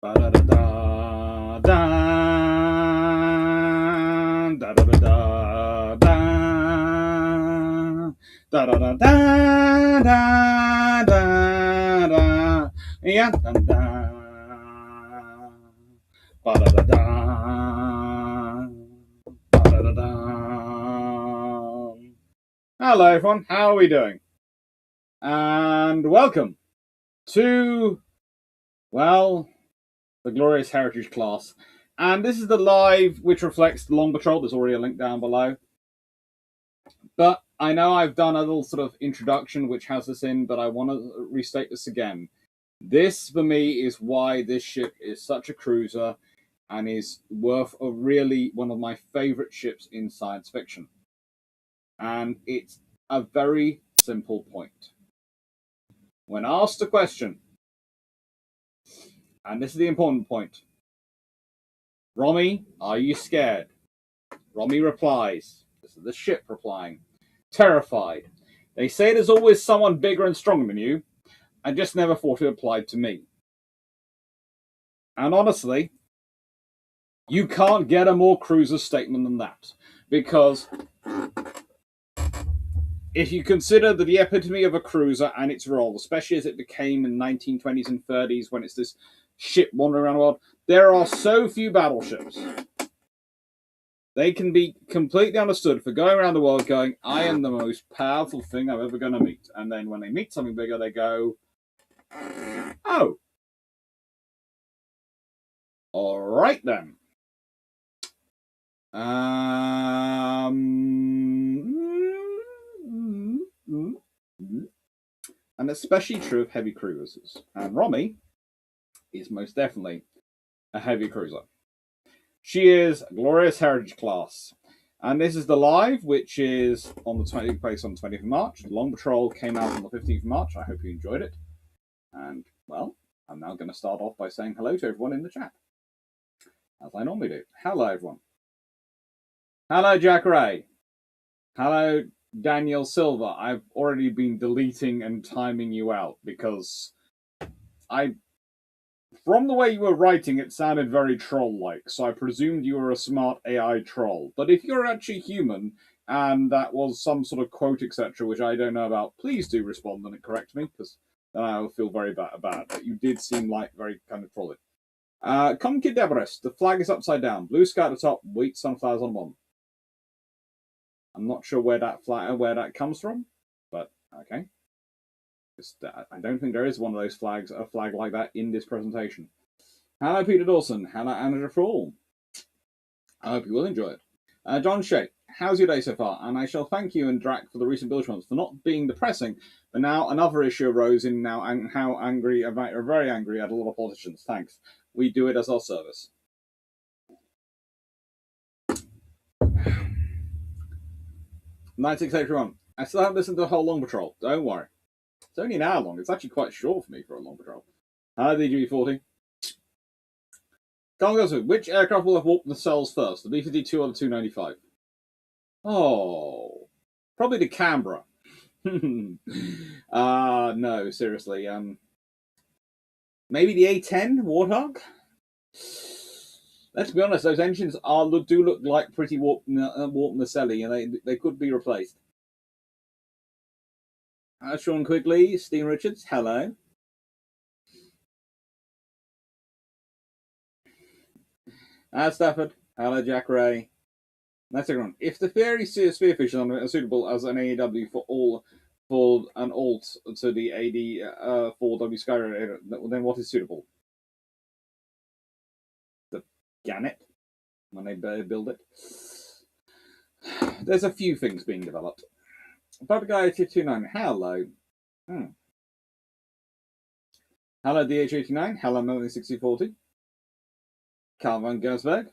Ba-da-da-da-da. Da-da-da-da-da. Da-da-da-da-da-da. Yeah, da-da. Ba-da-da-da. Ba-da-da-da. Hello, everyone. How are we doing? And welcome to, well, the Glorious Heritage class. And this is the live which reflects the Long Patrol. There's already a link down below. But I know I've done a little sort of introduction which has this in, but I want to restate this again. This, for me, is why this ship is such a cruiser and is worth a really one of my favorite ships in science fiction. And it's a very simple point. When asked a question, and this is the important point, Romy, are you scared? Romy replies, this is the ship replying, terrified. They say there's always someone bigger and stronger than you. I just never thought it applied to me. And honestly, you can't get a more cruiser statement than that. Because if you consider that the epitome of a cruiser and its role, especially as it became in the 1920s and 30s when it's this ship wandering around the world, there are so few battleships. They can be completely understood for going around the world going, I am the most powerful thing I'm ever going to meet. And then when they meet something bigger, they go, oh. All right, then. And especially true of heavy cruisers. And Romy is most definitely a heavy cruiser. She is Glorious Heritage class. And this is the live, which is on the 20th place on the 20th of March. Long Patrol came out on the 15th of March. I hope you enjoyed it. And, well, I'm now going to start off by saying hello to everyone in the chat, as I normally do. Hello, everyone. Hello, Jack Ray. Hello, Daniel Silva. I've already been deleting and timing you out because from the way you were writing, it sounded very troll-like, so I presumed you were a smart AI troll. But if you're actually human, and that was some sort of quote, etc., which I don't know about, please do respond and correct me, because then I'll feel very bad about it. But you did seem like very kind of trolly. Comkid Deborahs, the flag is upside down. Blue sky at the top, wheat sunflowers on one. I'm not sure where that comes from, but okay. I don't think there is one of those flags, a flag like that in this presentation. Hello, Peter Dawson. Hello, Anna Frawl. I hope you will enjoy it. John Shea, how's your day so far? And I shall thank you and Drac for the recent bill for not being depressing, but now another issue arose in now and how angry, very angry at a lot of politicians. Thanks. We do it as our service. 9681. I still haven't listened to the whole Long Patrol. Don't worry. It's only an hour long. It's actually quite short for me for a Long Patrol. Hello, DG40. Congo, which aircraft will have warped the cells first, the B-52 or the 295? Oh, probably the Canberra. No, seriously. Maybe the A-10 Warthog? Let's be honest, those engines do look like pretty warped nacelle, and they could be replaced. Sean Quigley, Steve Richards, hello. Stafford, hello, Jack Ray. That's everyone. If the fairy spearfish are suitable as an AEW for an alt to the AD 4W Skyrider, then what is suitable? The Gannet, when they build it. There's a few things being developed. Guy 229, hello. Hello, DH89. Hello, Melanie 6040. Carl van Gersberg.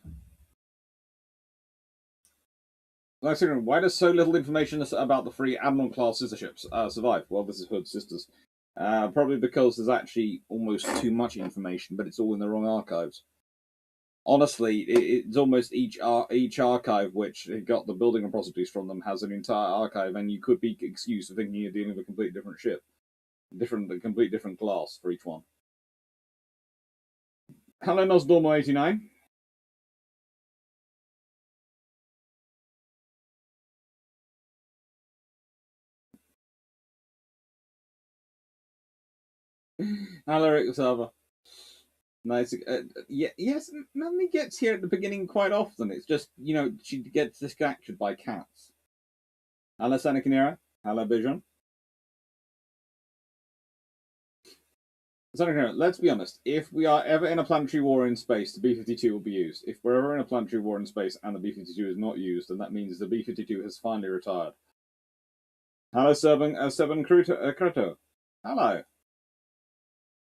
Why does so little information about the three Admiral class sister ships survive? Well, this is Hood's sisters. Probably because there's actually almost too much information, but it's all in the wrong archives. Honestly, it's almost each archive which got the building and processes from them has an entire archive, and you could be excused for thinking you're dealing with a completely different ship, complete different class for each one. Hello, Nosdormo89. Hello, Rick Salva. Nice. Yeah, yes, Melanie gets here at the beginning quite often. It's just, she gets distracted by cats. Hello, Sanakinira. Hello, Bijan. Sanakinira, let's be honest. If we are ever in a planetary war in space, the B-52 will be used. If we're ever in a planetary war in space and the B-52 is not used, then that means the B-52 has finally retired. Hello, Seven Kruto. Hello.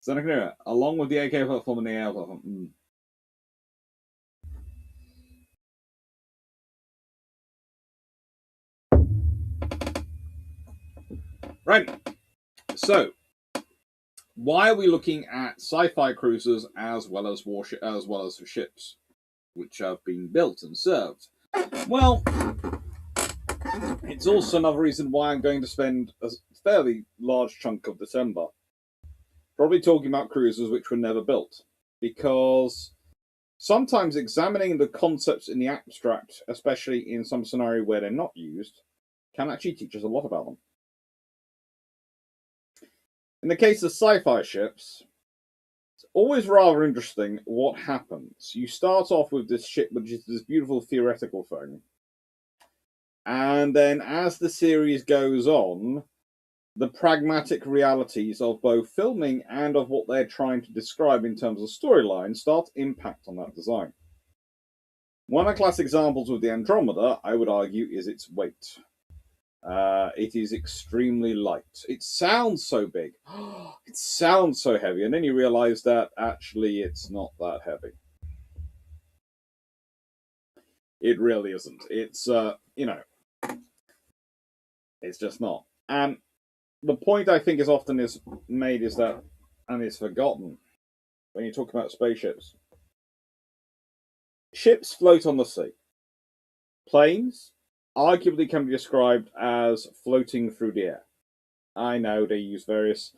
Sanakinira, along with the AK platform and the AL platform. Right. So, why are we looking at sci-fi cruisers as well as ships, which have been built and served? Well, it's also another reason why I'm going to spend a fairly large chunk of December probably talking about cruisers which were never built, because sometimes examining the concepts in the abstract, especially in some scenario where they're not used, can actually teach us a lot about them. In the case of sci-fi ships, it's always rather interesting what happens. You start off with this ship, which is this beautiful theoretical thing, and then as the series goes on, the pragmatic realities of both filming and of what they're trying to describe in terms of storyline start to impact on that design. One of the classic examples with the Andromeda, I would argue, is its weight. It is extremely light. It sounds so big. It sounds so heavy. And then you realize that actually it's not that heavy. It really isn't. It's, it's just not. And the point I think is often is made is that, and is forgotten when you talk about spaceships. Ships float on the sea. Planes arguably can be described as floating through the air. I know they use various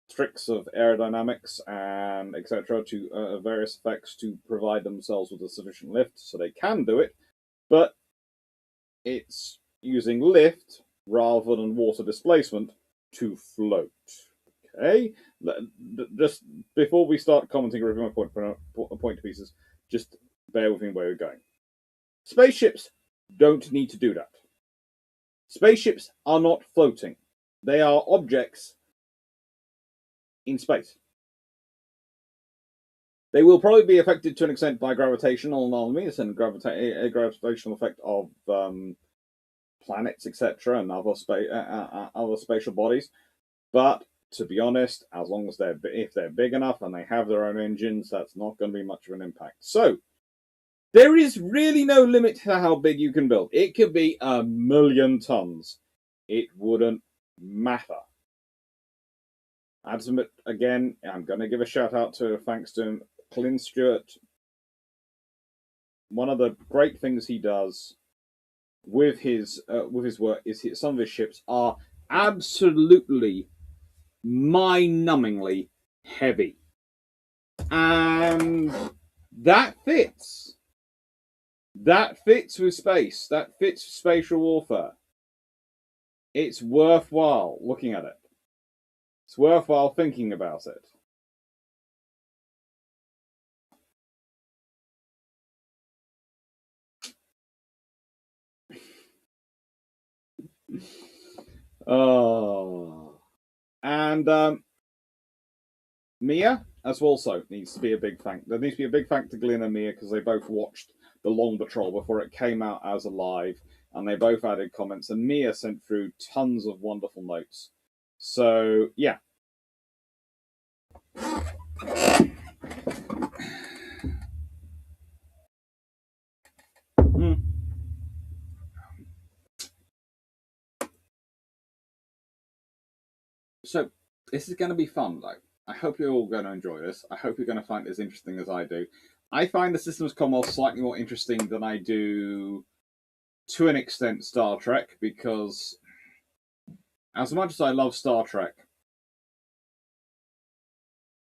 tricks of aerodynamics and etc. to various effects to provide themselves with a sufficient lift so they can do it, but it's using lift rather than water displacement to float. Okay, just before we start commenting or reviewing my point pieces, just bear with me where we're going. Spaceships don't need to do that. Spaceships are not floating. They are objects in space. They will probably be affected to an extent by gravitational anomalies and gravitational effect of planets, etc., and other spatial bodies. But to be honest, as long as if they're big enough and they have their own engines, that's not going to be much of an impact. So there is really no limit to how big you can build. It could be 1,000,000 tons. It wouldn't matter. Again, I'm going to give a shout out to thanks to Clint Stewart. One of the great things he does with his work is some of his ships are absolutely mind-numbingly heavy, and that fits. That fits with space. That fits spatial warfare. It's worthwhile looking at it. It's worthwhile thinking about it. Oh, and Mia as also needs to be a big thank. There needs to be a big thank to Glyn and Mia because they both watched the Long Patrol before it came out as a live, and they both added comments. And Mia sent through tons of wonderful notes. So yeah. Mm. So this is going to be fun, though. I hope you're all going to enjoy this. I hope you're going to find it as interesting as I do. I find the Systems Commonwealth slightly more interesting than I do, to an extent, Star Trek, because as much as I love Star Trek,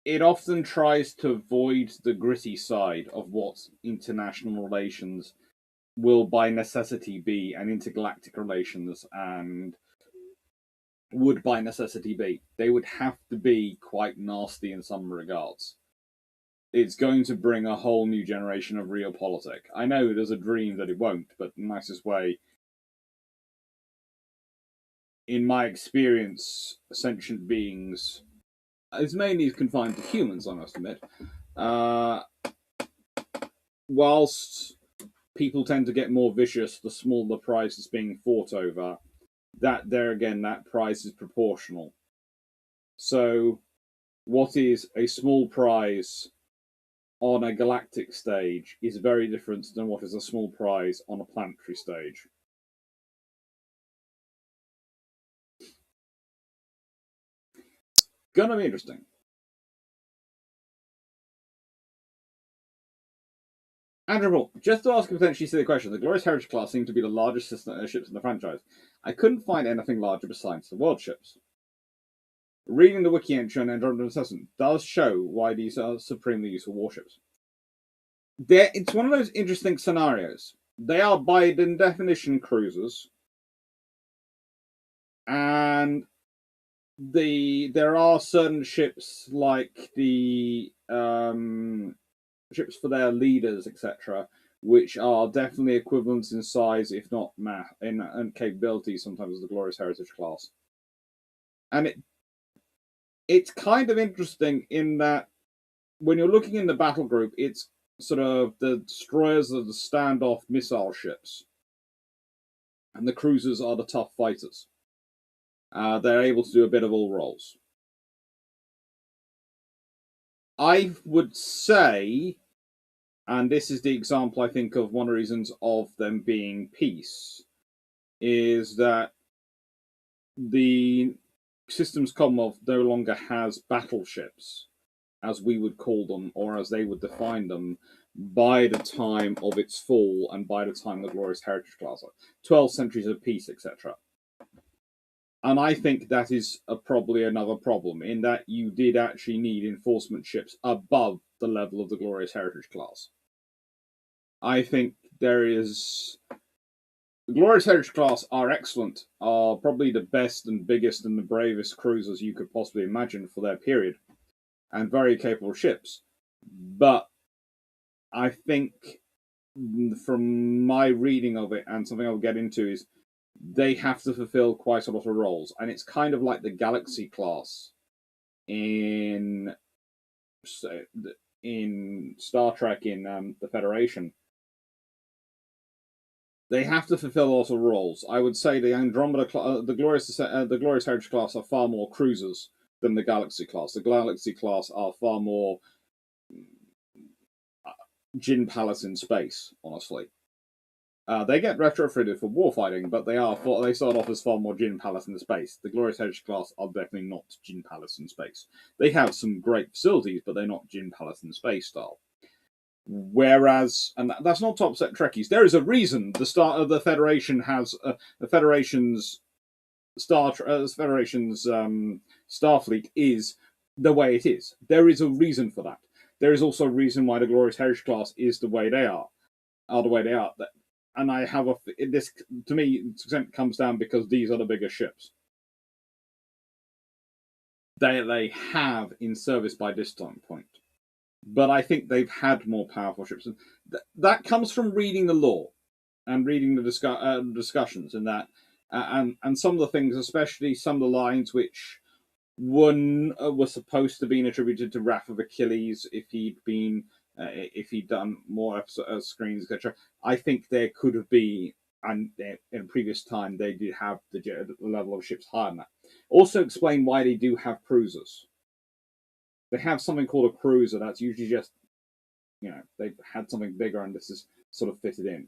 it often tries to avoid the gritty side of what international relations will by necessity be, and intergalactic relations and would by necessity be. They would have to be quite nasty in some regards. It's going to bring a whole new generation of realpolitik. I know there's a dream that it won't, but in the nicest way, in my experience, sentient beings, it's mainly confined to humans, I must admit, uh, whilst people tend to get more vicious the smaller the prize is being fought over, that there again, that prize is proportional. So, what is a small prize on a galactic stage is very different than what is a small prize on a planetary stage. Gonna be interesting. Andrew, just to ask a potentially silly question, the Glorious Heritage class seem to be the largest ships in the franchise. I couldn't find anything larger besides the world ships. Reading the wiki entry on Andromeda Assessment does show why these are supremely useful warships. It's one of those interesting scenarios. They are, by definition, cruisers, and there are certain ships like the ships for their leaders, etc., which are definitely equivalents in size, if not in capability, sometimes as the Glorious Heritage class. And it's kind of interesting in that when you're looking in the battle group, it's sort of the destroyers are the standoff missile ships, and the cruisers are the tough fighters. They're able to do a bit of all roles. I would say, and this is the example I think of one of the reasons of them being peace, is that the Systems Commonwealth no longer has battleships, as we would call them, or as they would define them, by the time of its fall and by the time of the Glorious Heritage class, 12 centuries of peace, etc. And I think that is probably another problem, in that you did actually need enforcement ships above the level of the Glorious Heritage class. I think there is. The Glorious Heritage class are excellent, are probably the best and biggest and the bravest cruisers you could possibly imagine for their period, and very capable ships. But I think from my reading of it, and something I'll get into, is they have to fulfill quite a lot of roles, and it's kind of like the Galaxy class in Star Trek in the Federation. They have to fulfill a lot of roles. I would say the Andromeda, the Glorious Heritage class are far more cruisers than the Galaxy class. The Galaxy class are far more Gin Palace in space, honestly. They get retrofitted for warfighting, but they start off as far more Gin Palace in space. The Glorious Heritage class are definitely not Gin Palace in space. They have some great facilities, but they're not Gin Palace in space style. Whereas, and that's not top set Trekkies. There is a reason the start of the Federation has the Federation's Starfleet is the way it is. There is a reason for that. There is also a reason why the Glorious Heritage class is the way they are the way they are. And I have this, to me, comes down because these are the bigger ships they have in service by this time point. But I think they've had more powerful ships. And that comes from reading the lore and reading the discussions and that, and some of the things, especially some of the lines which were supposed to be attributed to Wrath of Achilles if he'd done more screens, etc. I think there could have been, and in a previous time they did have the level of ships higher than that. Also explain why they do have cruisers. They have something called a cruiser that's usually just, they've had something bigger and this is sort of fitted in.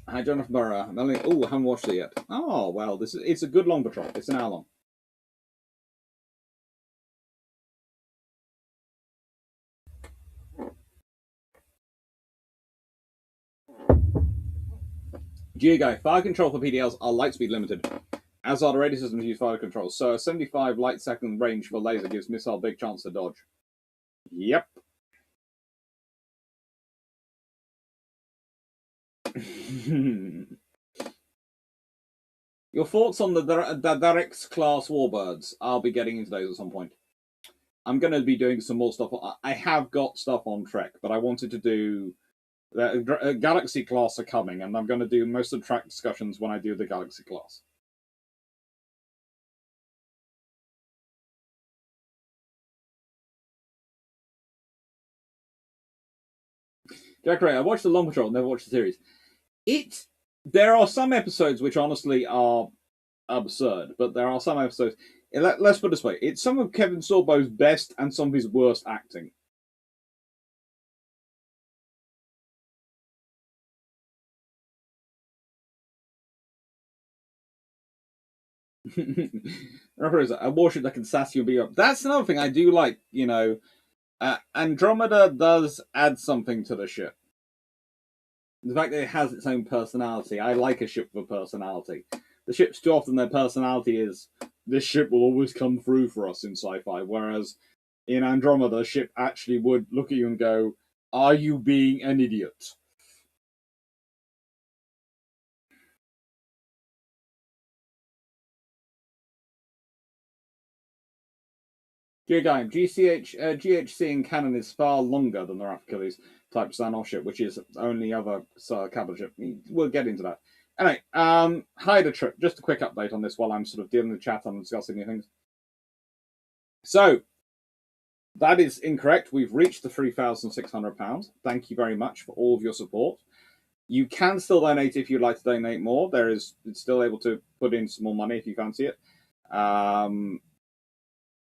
Hi, Jonathan Burrow. Oh, I haven't watched it yet. Oh, well, it's a good long patrol. It's an hour long. Geoguy, fire control for PDLs are light speed limited. As are the radio systems use fire control. So a 75 light second range for laser gives missile big chance to dodge. Yep. Your thoughts on the Direct class warbirds? I'll be getting into those at some point. I'm going to be doing some more stuff. I have got stuff on Trek, but I wanted to do... Galaxy class are coming, and I'm going to do most of the Trek discussions when I do the Galaxy class. Jack Ray, I watched the Long Patrol, never watched the series. There are some episodes which honestly are absurd, but there are some episodes... Let's put it this way. It's some of Kevin Sorbo's best and some of his worst acting. A warship that can sass you and be up. That's another thing I do like, you know. Andromeda does add something to the ship. The fact that it has its own personality. I like a ship with a personality. The ships, too often, their personality is, this ship will always come through for us in sci-fi, whereas in Andromeda, the ship actually would look at you and go, are you being an idiot? GHC in canon is far longer than the Raphakilles type Stanov ship, which is only other capital ship. We'll get into that. Anyway, Hydra trip. Just a quick update on this while I'm sort of dealing with the chat and discussing new things. So, that is incorrect. We've reached the £3,600. Thank you very much for all of your support. You can still donate if you'd like to donate more. It's still able to put in some more money if you fancy it.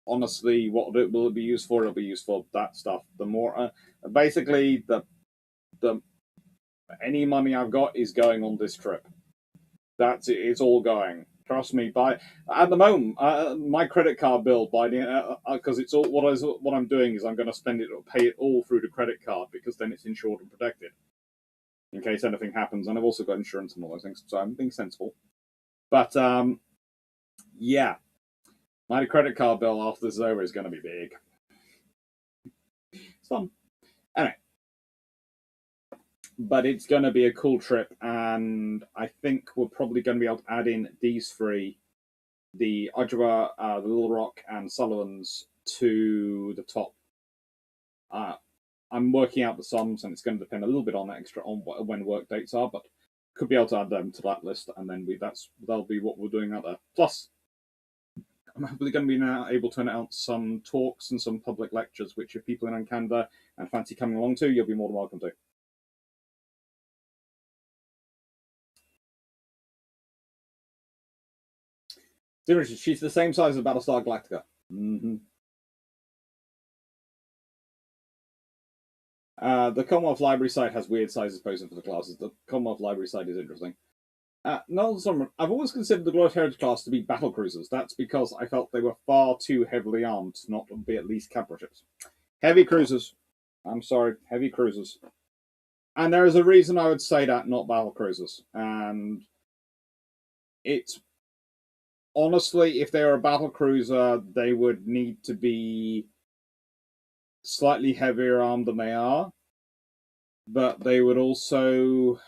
Honestly, what will it be used for? It'll be used for that stuff. The more, basically, the any money I've got is going on this trip. That's it. It's all going. Trust me. At the moment, my credit card bill because it's all what I'm doing is I'm going to spend it or pay it all through the credit card because then it's insured and protected in case anything happens. And I've also got insurance and all those things, so I'm being sensible. But yeah. My credit card bill after this is over is going to be big. It's fun. Anyway. But it's going to be a cool trip, and I think we're probably going to be able to add in these three, the Ojibwa, the Little Rock, and Sullivan's to the top. I'm working out the sums, and it's going to depend a little bit on extra on when work dates are, but could be able to add them to that list, and then that'll be what we're doing out there. Plus, I'm hopefully going to be now able to announce some talks and some public lectures, which if people in Canada and fancy coming along to, you'll be more than welcome to. She's the same size as Battlestar Galactica. Mm-hmm. The Commonwealth Library site has weird sizes posted for the classes. The Commonwealth Library site is interesting. I've always considered the Glorious Heritage class to be battle cruisers. That's because I felt they were far too heavily armed not to be at least capital ships. Heavy cruisers. I'm sorry, heavy cruisers. And there is a reason I would say that, not battle cruisers. And it's... Honestly, if they were a battle cruiser, they would need to be slightly heavier armed than they are. But they would also...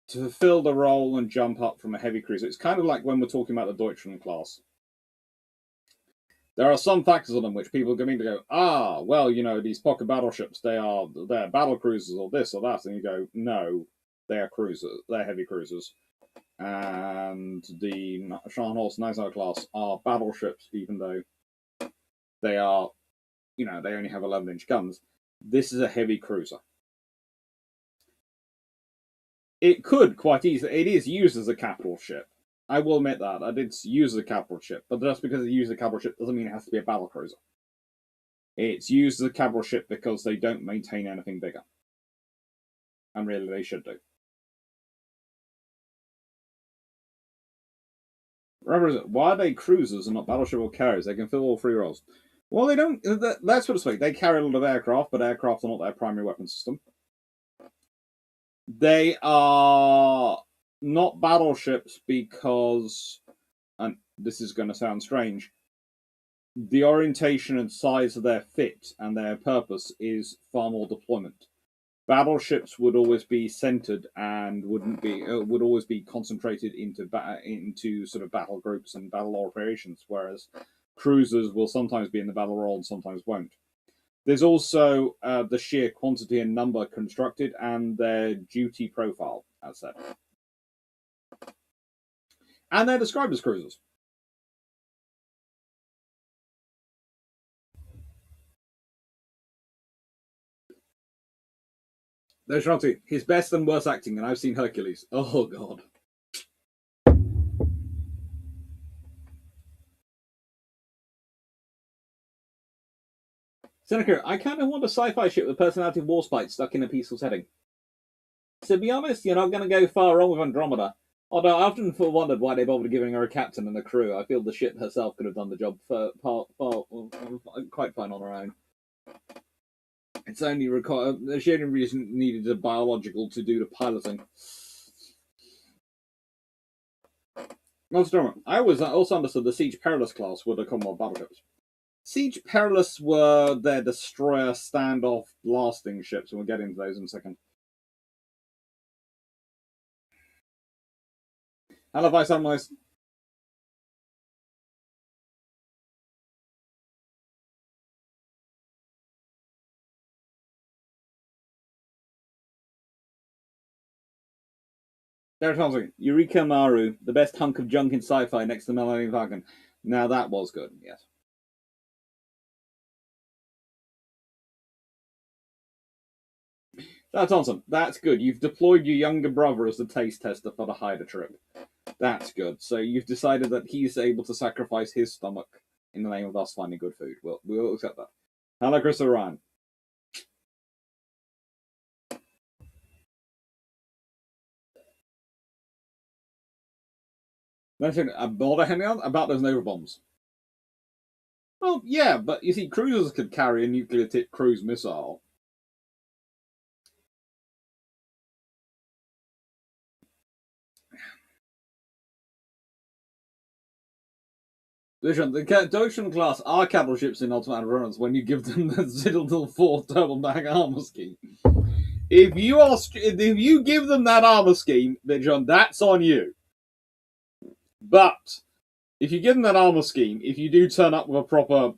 to fulfill the role and jump up from a heavy cruiser. It's kind of like when we're talking about the Deutschland class. There are some factors on them which people come in to go, well, you know, these pocket battleships, they're battle cruisers or this or that. And you go, no, they're cruisers. They're heavy cruisers. And the Scharnhorst and Eisenhower class are battleships, even though they are, you know, they only have 11-inch guns. This is a heavy cruiser. It could quite easily. It is used as a capital ship. I will admit that. It's used as a capital ship. But just because it's used as a capital ship doesn't mean it has to be a battle cruiser. It's used as a capital ship because they don't maintain anything bigger. And really, they should do. Remember, why are they cruisers and not battleship or carriers? They can fill all three roles. Well, they don't. That's what it's like. They carry a lot of aircraft, but aircraft are not their primary weapon system. They are not battleships because, and this is going to sound strange, the orientation and size of their fit and their purpose is far more deployment. Battleships would always be centered and would always be concentrated into sort of battle groups and battle operations, whereas cruisers will sometimes be in the battle role and sometimes won't. There's also the sheer quantity and number constructed and their duty profile, as said. And they're described as cruisers. There's Shanti. His best and worst acting, and I've seen Hercules. Oh, God. Seneca, I kind of want a sci-fi ship with personality warspite stuck in a peaceful setting. To be honest, you're not going to go far wrong with Andromeda. Although I often wondered why they bothered giving her a captain and a crew. I feel the ship herself could have done the job quite fine on her own. It's only she only reason needed a biological to do the piloting. I also understood the Siege Perilous class were the Commonwealth battleships. Siege Perilous were their destroyer standoff blasting ships, and we'll get into those in a second. Hello, Vice Admirals. Derek Thompson, Eureka Maru, the best hunk of junk in sci-fi next to Millennium Falcon. Now that was good, yes. That's awesome. That's good. You've deployed your younger brother as the taste tester for the Hyder trip. That's good. So you've decided that he's able to sacrifice his stomach in the name of us finding good food. We'll accept that. Hello, Chris Ryan. Mention about those Nova bombs. Well, yeah, but you see, cruisers could carry a nuclear-tipped cruise missile. The Deutschland class are capital ships in ultimate runners when you give them the Citadel 4 turbo bag armor scheme. If you give them that armor scheme, then John, that's on you. But if you give them that armor scheme, if you do turn up with a proper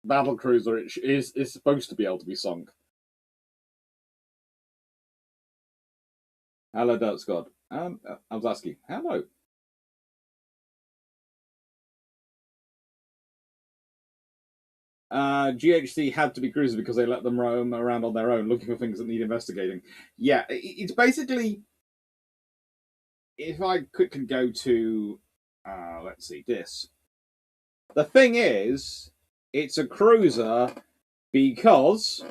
battle cruiser, it is supposed to be able to be sunk. Hello, Dirt Squad. I was asking, hello. GHC had to be cruisers because they let them roam around on their own, looking for things that need investigating. Yeah, it's basically. If I quickly go to, let's see, this. The thing is, it's a cruiser because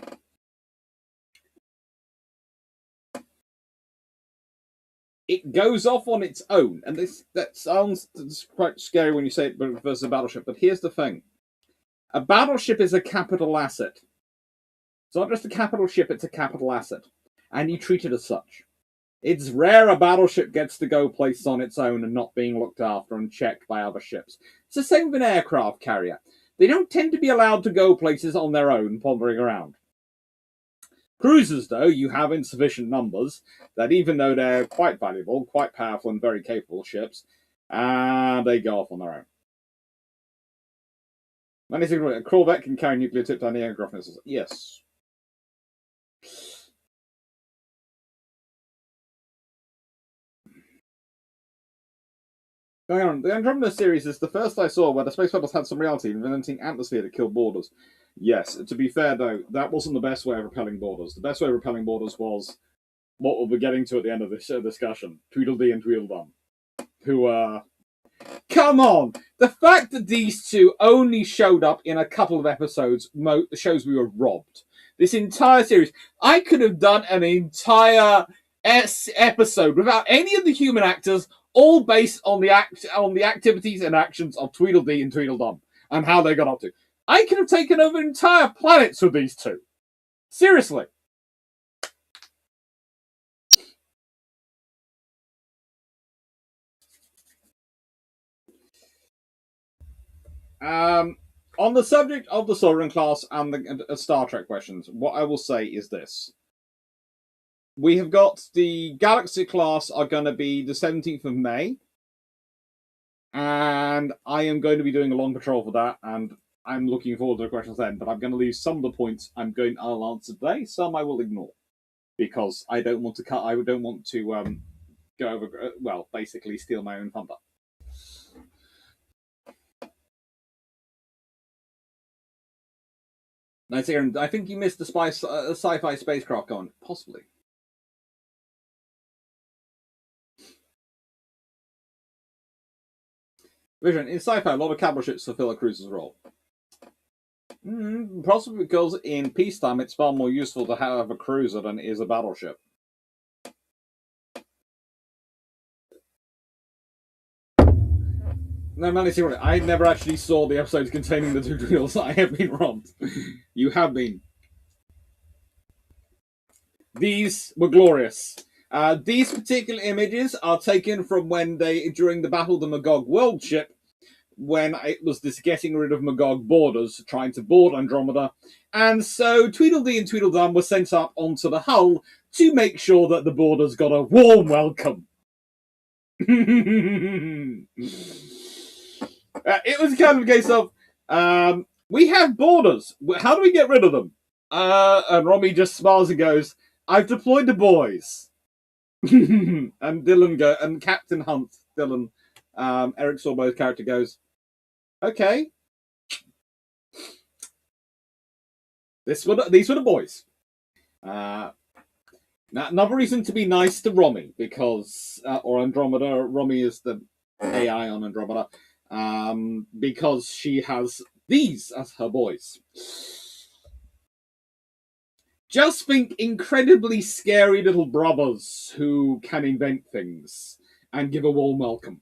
it goes off on its own, and that sounds quite scary when you say it versus a battleship. But here's the thing: a battleship is a capital asset. It's not just a capital ship; it's a capital asset, and you treat it as such. It's rare a battleship gets to go places on its own and not being looked after and checked by other ships. It's the same with an aircraft carrier. They don't tend to be allowed to go places on their own, pondering around. Cruisers, though, you have in sufficient numbers that even though they're quite valuable, quite powerful, and very capable ships, they go off on their own. A corvette can carry nuclear-tipped anti-aircraft missiles. Yes. Going on, the Andromeda series is the first I saw where the space battles had some reality, inventing atmosphere to kill borders. Yes, to be fair though, that wasn't the best way of repelling borders. The best way of repelling borders was what we'll be getting to at the end of this discussion: Tweedledee and Tweedledum, who come on! The fact that these two only showed up in a couple of episodes shows we were robbed. This entire series, I could have done an entire episode without any of the human actors, all based on the activities and actions of Tweedledee and Tweedledum and how they got up to. I could have taken over entire planets with these two. Seriously. On the subject of the Sovereign class and the Star Trek questions, what I will say is this. We have got the Galaxy class are going to be the 17th of May. And I am going to be doing a long patrol for that, and I'm looking forward to the questions then. But I'm going to leave some of the points I'll answer today. Some I will ignore because I don't want to cut. I don't want to go over. Well, basically steal my own thunder. Nice, Aaron. I think you missed the sci-fi spacecraft going. Possibly. Vision, in sci-fi, a lot of capital ships fulfill a cruiser's role. Possibly because in peacetime, it's far more useful to have a cruiser than it is a battleship. No, man, I never actually saw the episodes containing the tutorials. I have been robbed. You have been. These were glorious. These particular images are taken from during the Battle of the Magog world ship, when it was this getting rid of Magog boarders, trying to board Andromeda. And so Tweedledee and Tweedledum were sent up onto the hull to make sure that the boarders got a warm welcome. It was kind of a case of, we have boarders. How do we get rid of them? And Romy just smiles and goes, I've deployed the boys. And and Captain Hunt, Dylan, Eric Sorbo's character goes, okay. These were the boys. Now, another reason to be nice to Romy, because, or Andromeda, Romy is the AI on Andromeda, because she has these as her boys. Just think incredibly scary little brothers who can invent things and give a warm welcome.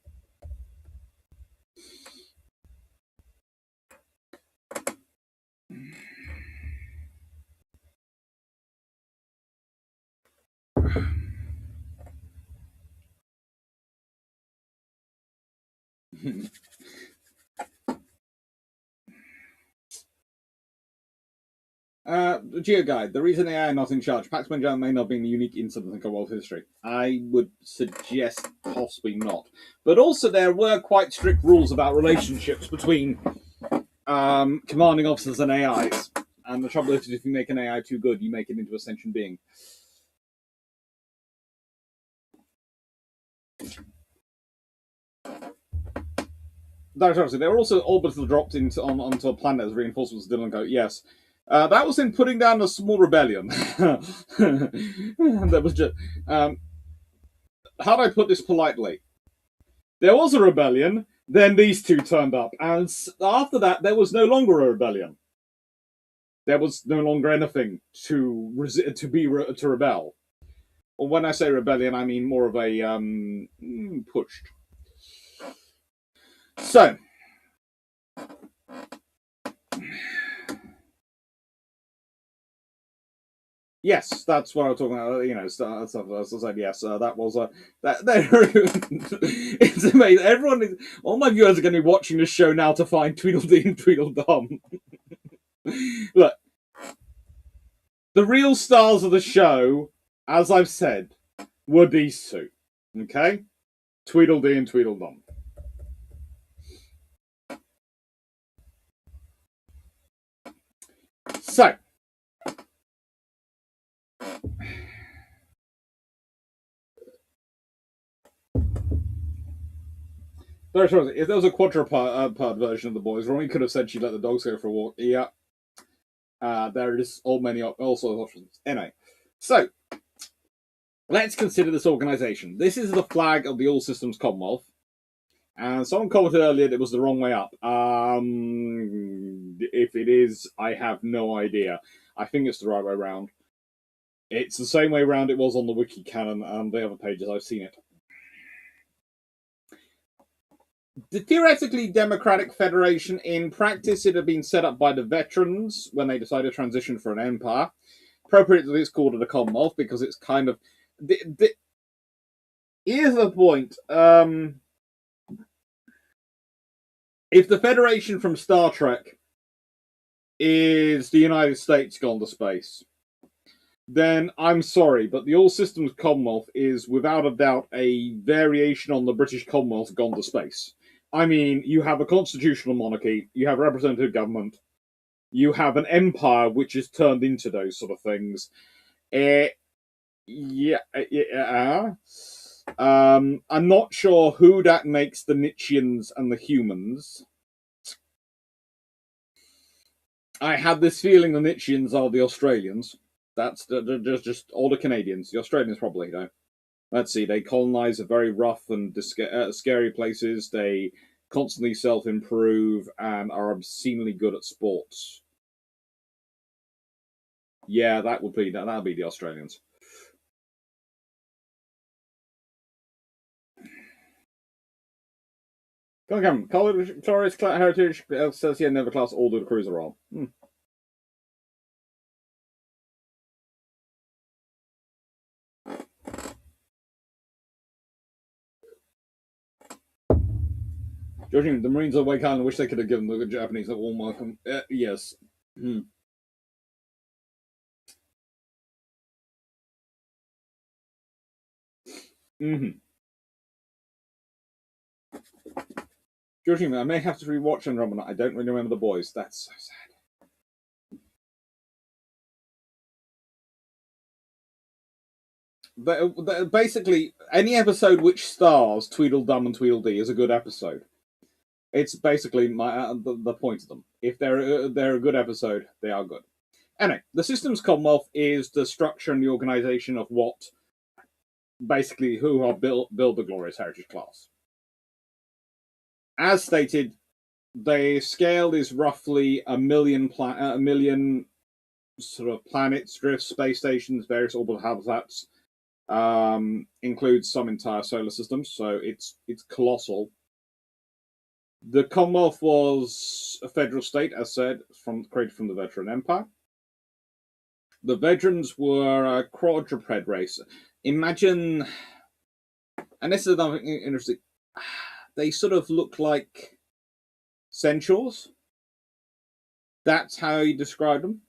GeoGuide, the reason AI are not in charge, Pax Punjab may not have been a unique incident in Commonwealth history. I would suggest possibly not. But also there were quite strict rules about relationships between commanding officers and AIs. And the trouble is, if you make an AI too good, you make it into a sentient being. They were also orbital dropped onto a planet as reinforcements. Dylan go, yes. That was in putting down a small rebellion. That was just. How do I put this politely? There was a rebellion, then these two turned up, and after that, there was no longer a rebellion. There was no longer anything to rebel. Or when I say rebellion, I mean more of a pushed. So. Yes, that's what I was talking about. You know, stuff. As I said, yes, that was a that. It's amazing. All my viewers are going to be watching this show now to find Tweedledee and Tweedledum. Look, the real stars of the show, as I've said, were these two. Okay, Tweedledee and Tweedledum. So. If there was a quadruped version of the boys, Ronnie could have said she'd let the dogs go for a walk. Yeah. There is all sorts of options. Anyway, so let's consider this organization. This is the flag of the All Systems Commonwealth. And someone commented earlier that it was the wrong way up. If it is, I have no idea. I think it's the right way around. It's the same way around it was on the wiki canon and the other pages. I've seen it. The theoretically democratic federation, in practice, it had been set up by the veterans when they decided to transition for an empire. Appropriately, it's called the Commonwealth because it's kind of. Here's the point. If the Federation from Star Trek is the United States gone to space, then I'm sorry, but the All Systems Commonwealth is without a doubt a variation on the British Commonwealth gone to space. I mean, you have a constitutional monarchy, you have representative government, you have an empire which is turned into those sort of things. Yeah. I'm not sure who that makes the Nietzscheans and the humans. I had this feeling the Nietzscheans are the Australians. That's just all the Canadians. The Australians probably don't. Let's see. They colonize very rough and scary places. They constantly self-improve and are obscenely good at sports. Yeah, that'll be the Australians. Come on, College Victoria's Heritage says here never class all the cruiser on. Judging the Marines of Wake Island, wish they could have given the Japanese a warm welcome. Yes. Judging, I may have to rewatch Andromeda. I don't really remember the boys. That's so sad. Basically, any episode which stars Tweedledum and Tweedledee is a good episode. It's basically the point of them. If they're a good episode, they are good. Anyway, the Systems Commonwealth is the structure and the organization of what basically who are build the Glorious Heritage class. As stated, the scale is roughly a million sort of planets, drifts, space stations, various orbital habitats. Includes some entire solar systems, so it's colossal. The Commonwealth was a federal state, as said, created from the Veteran Empire. The veterans were a quadruped race. Imagine, and this is another thing interesting, they sort of look like centaurs. That's how you describe them.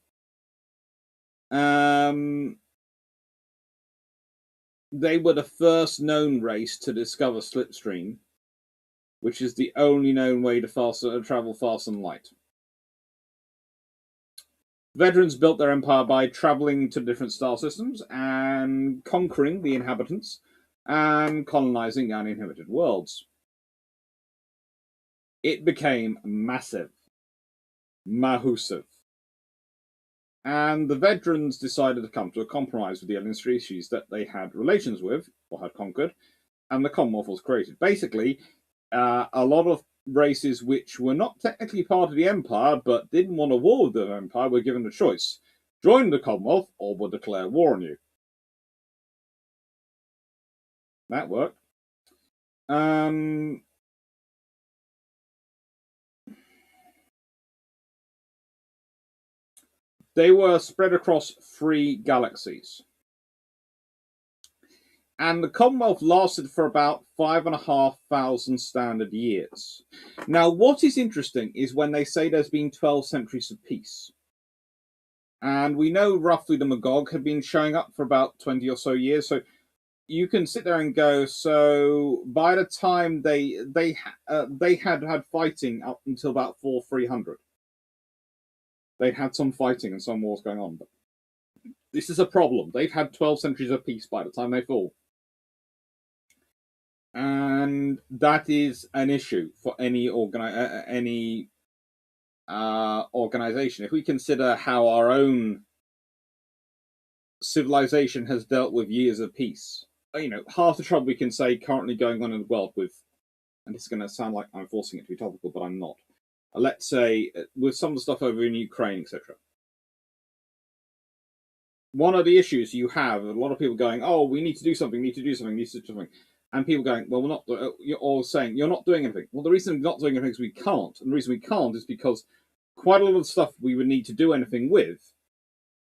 They were the first known race to discover slipstream, which is the only known way to travel faster than light. Veterans built their empire by traveling to different star systems and conquering the inhabitants and colonizing uninhabited worlds. It became massive, mahusive. And the veterans decided to come to a compromise with the alien species that they had relations with or had conquered, and the Commonwealth was created. Basically, a lot of races which were not technically part of the Empire but didn't want a war with the Empire were given a choice: join the Commonwealth or we'll declare war on you. That worked. They were spread across 3 galaxies. And the Commonwealth lasted for about 5,500 standard years. Now, what is interesting is when they say there's been 12 centuries of peace. And we know roughly the Magog had been showing up for about 20 or so years. So you can sit there and go, so by the time they had fighting up until about 300. They'd had some fighting and some wars going on. But this is a problem. They've had 12 centuries of peace by the time they fall. And that is an issue for any organization. If we consider how our own civilization has dealt with years of peace, half the trouble we can say currently going on in the world with, and it's going to sound like I'm forcing it to be topical, but I'm not. Let's say with some of the stuff over in Ukraine, etc. One of the issues you have, a lot of people going, oh, we need to do something, and people going, well, we're not, you're all saying, you're not doing anything. Well, the reason we're not doing anything is we can't. And the reason we can't is because quite a lot of the stuff we would need to do anything with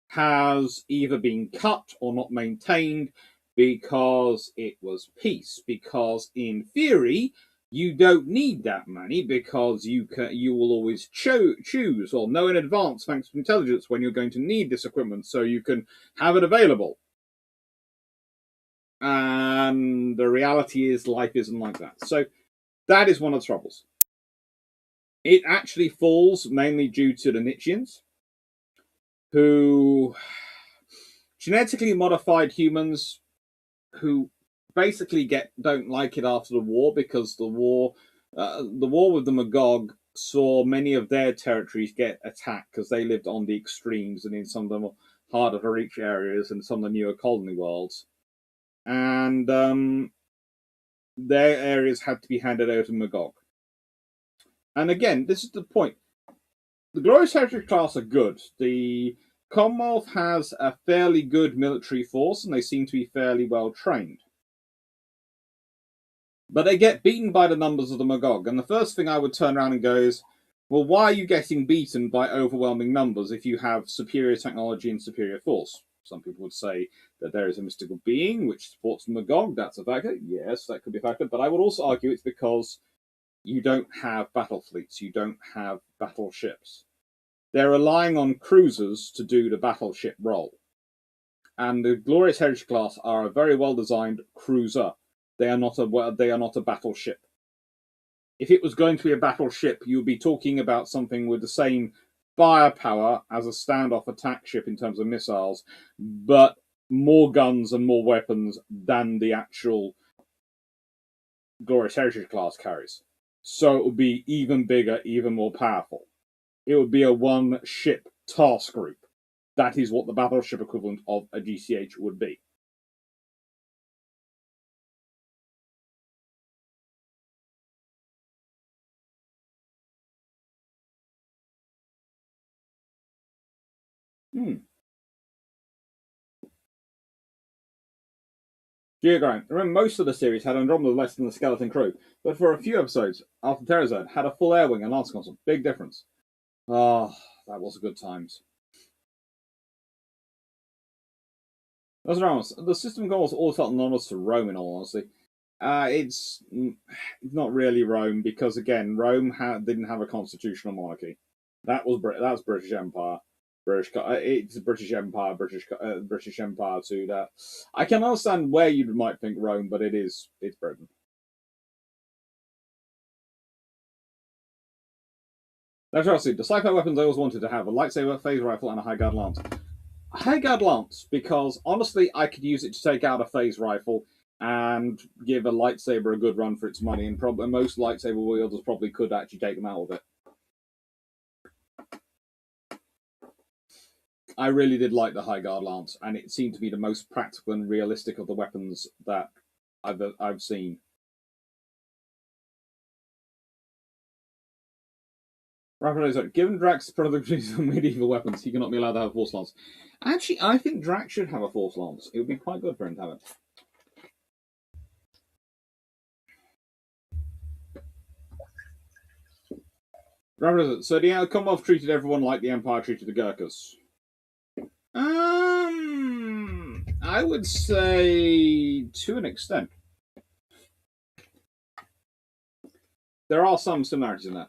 has either been cut or not maintained because it was peace. Because in theory, You don't need that many because you will always choose or know in advance, thanks to intelligence, when you're going to need this equipment, so you can have it available. And the reality is, life isn't like that. So that is one of the troubles. It actually falls mainly due to the Nietzscheans, who genetically modified humans who basically don't like it after the war, because the war with the Magog saw many of their territories get attacked because they lived on the extremes and in some of the more harder to reach areas and some of the newer colony worlds, and their areas had to be handed over to Magog. And again, this is the point. The Glorious Heritage class are good. The Commonwealth has a fairly good military force, and they seem to be fairly well trained. But they get beaten by the numbers of the Magog. And the first thing I would turn around and go is, well, why are you getting beaten by overwhelming numbers if you have superior technology and superior force? Some people would say that there is a mystical being which supports the Magog. That's a factor. Yes, that could be a factor. But I would also argue it's because you don't have battle fleets. You don't have battleships. They're relying on cruisers to do the battleship role. And the Glorious Heritage class are a very well-designed cruiser. They are not a battleship. If it was going to be a battleship, you would be talking about something with the same firepower as a standoff attack ship in terms of missiles, but more guns and more weapons than the actual Glorious Heritage class carries. So it would be even bigger, even more powerful. It would be a one-ship task group. That is what the battleship equivalent of a GCH would be. Geogrind. Remember, most of the series had Andromeda less than the skeleton crew, but for a few episodes, Alpha Terrazone had a full air wing and lance console. Big difference. Oh, that was good times. That's right. The system goals all felt anonymous to Rome, in all honesty. It's not really Rome, because again, Rome didn't have a constitutional monarchy. That's British Empire. It's British Empire, British Empire to that. I can understand where you might think Rome, but it's Britain. That's right. The sci-fi weapons I always wanted to have: a lightsaber, phase rifle, and a high guard lance. A high guard lance, because honestly, I could use it to take out a phase rifle and give a lightsaber a good run for its money, and probably most lightsaber wielders probably could actually take them out with it. I really did like the high guard lance, and it seemed to be the most practical and realistic of the weapons that I've seen. Rapid, given Drax productivity of medieval weapons, he cannot be allowed to have a force lance. Actually, I think Drax should have a force lance. It would be quite good for him to have it. Rapid, so the Commonwealth treated everyone like the Empire treated the Gurkhas. I would say to an extent. There are some similarities in that.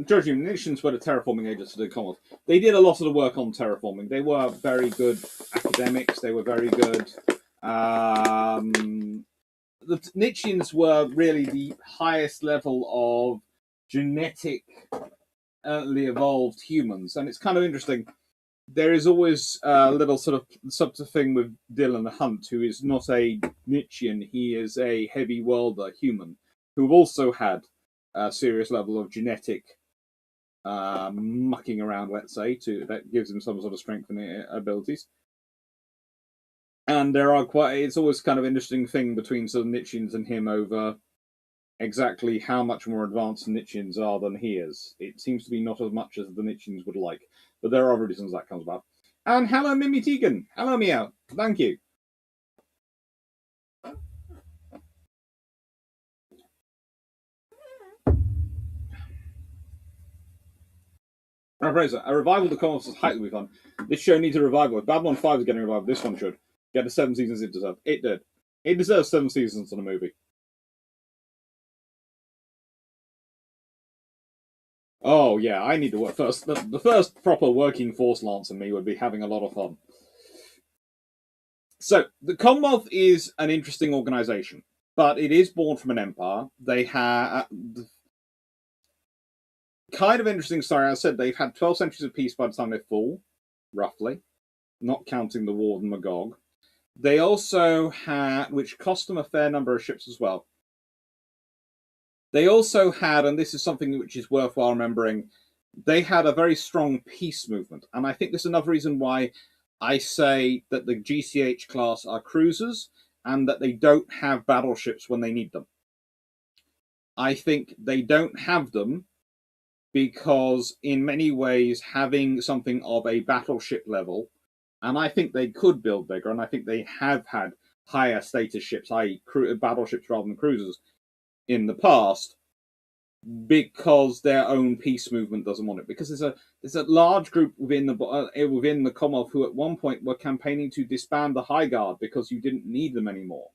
Judge you, Nations were the terraforming agents of the Commonwealth. They did a lot of the work on terraforming. They were very good academics. They were very good. The Nietzscheans were really the highest level of genetically evolved humans, and it's kind of interesting. There is always a little sort of thing with Dylan Hunt, who is not a Nietzschean. He is a heavy worlder human who also had a serious level of genetic mucking around, let's say, that gives him some sort of strengthening abilities. And it's always kind of interesting thing between sort of Nietzscheans and him over exactly how much more advanced Nietzscheans are than he is. It seems to be not as much as the Nietzscheans would like, but there are other reasons that comes about. And hello, Mimi Tegan. Hello, Meow. Thank you. A revival of the Commonwealth is highly fun. This show needs a revival. If Babylon 5 is getting revived, this one should. get the 7 seasons it deserved. It did. It deserves 7 seasons on a movie. Oh yeah, I need to work first. The first proper working force lance in me would be having a lot of fun. So the Commonwealth is an interesting organization, but it is born from an empire. They have kind of interesting story. As I said, they've had 12 centuries of peace by the time they fall, roughly, not counting the war with Magog. They also had, which cost them a fair number of ships as well. They also had, and this is something which is worthwhile remembering, they had a very strong peace movement. And I think this is another reason why I say that the GCH class are cruisers and that they don't have battleships when they need them. I think they don't have them because, in many ways, having something of a battleship level, and I think they could build bigger, and I think they have had higher status ships, i.e., battleships rather than cruisers, in the past, because their own peace movement doesn't want it. Because there's a large group within the Commonwealth who at one point were campaigning to disband the High Guard because you didn't need them anymore,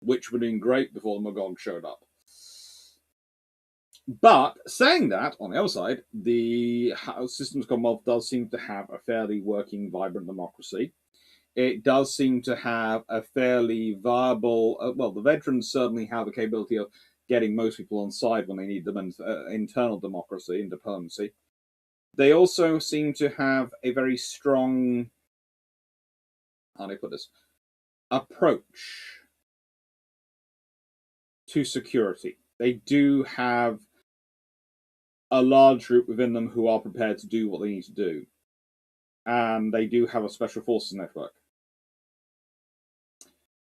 which would have been great before the Magog showed up. But saying that, on the other side, the Systems Commonwealth does seem to have a fairly working, vibrant democracy. It does seem to have a fairly viable. Well, the veterans certainly have the capability of getting most people on side when they need them, and internal democracy and diplomacy. They also seem to have a very strong, how do I put this, approach to security. They do have a large group within them who are prepared to do what they need to do. And they do have a special forces network.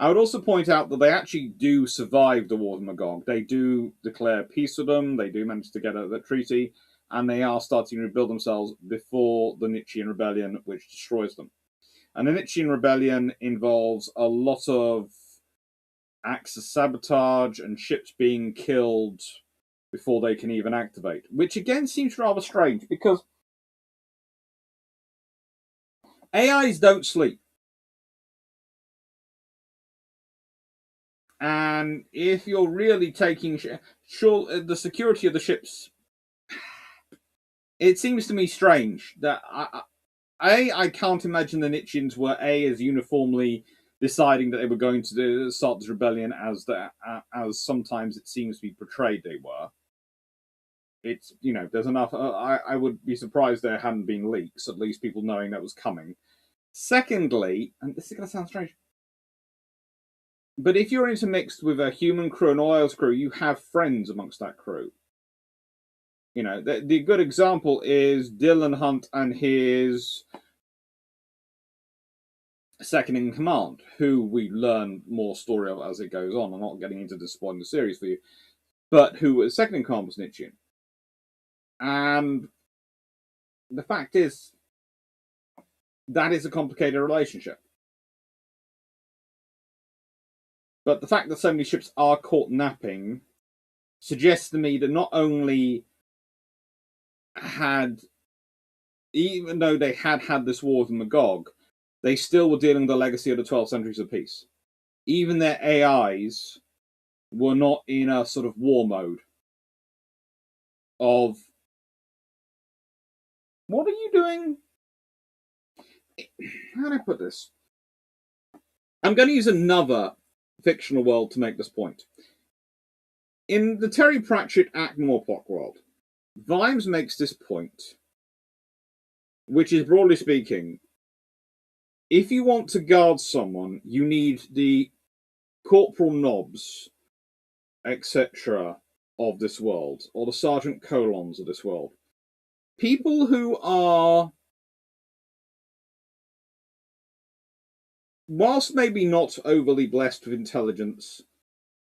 I would also point out that they actually do survive the War of Magog. They do declare peace with them, they do manage to get a treaty, and they are starting to rebuild themselves before the Nietzschean Rebellion, which destroys them. And the Nietzschean Rebellion involves a lot of acts of sabotage and ships being killed before they can even activate, which again seems rather strange because AIs don't sleep. And if you're really taking sure the security of the ships, it seems to me strange that I can't imagine the Nietzscheans were as uniformly deciding that they were going to start this rebellion as sometimes it seems to be portrayed they were. It's, there's enough. I would be surprised there hadn't been leaks, at least people knowing that was coming. Secondly, and this is going to sound strange, but if you're intermixed with a human crew and oils crew, you have friends amongst that crew. The good example is Dylan Hunt and his second in command, who we learn more story of as it goes on. I'm not getting into the spoiling the series for you, but who was second in command was Nietzschean. And the fact is, that is a complicated relationship. But the fact that so many ships are caught napping suggests to me that not only even though they had this war with Magog, they still were dealing with the legacy of the 12 centuries of peace. Even their AIs were not in a sort of war mode of, what are you doing? How do I put this? I'm going to use another fictional world to make this point. In the Terry Pratchett Act Morplock world, Vimes makes this point, which is, broadly speaking, if you want to guard someone, you need the Corporal Knobs, etc., of this world, or the Sergeant Colons of this world. People who are, whilst maybe not overly blessed with intelligence,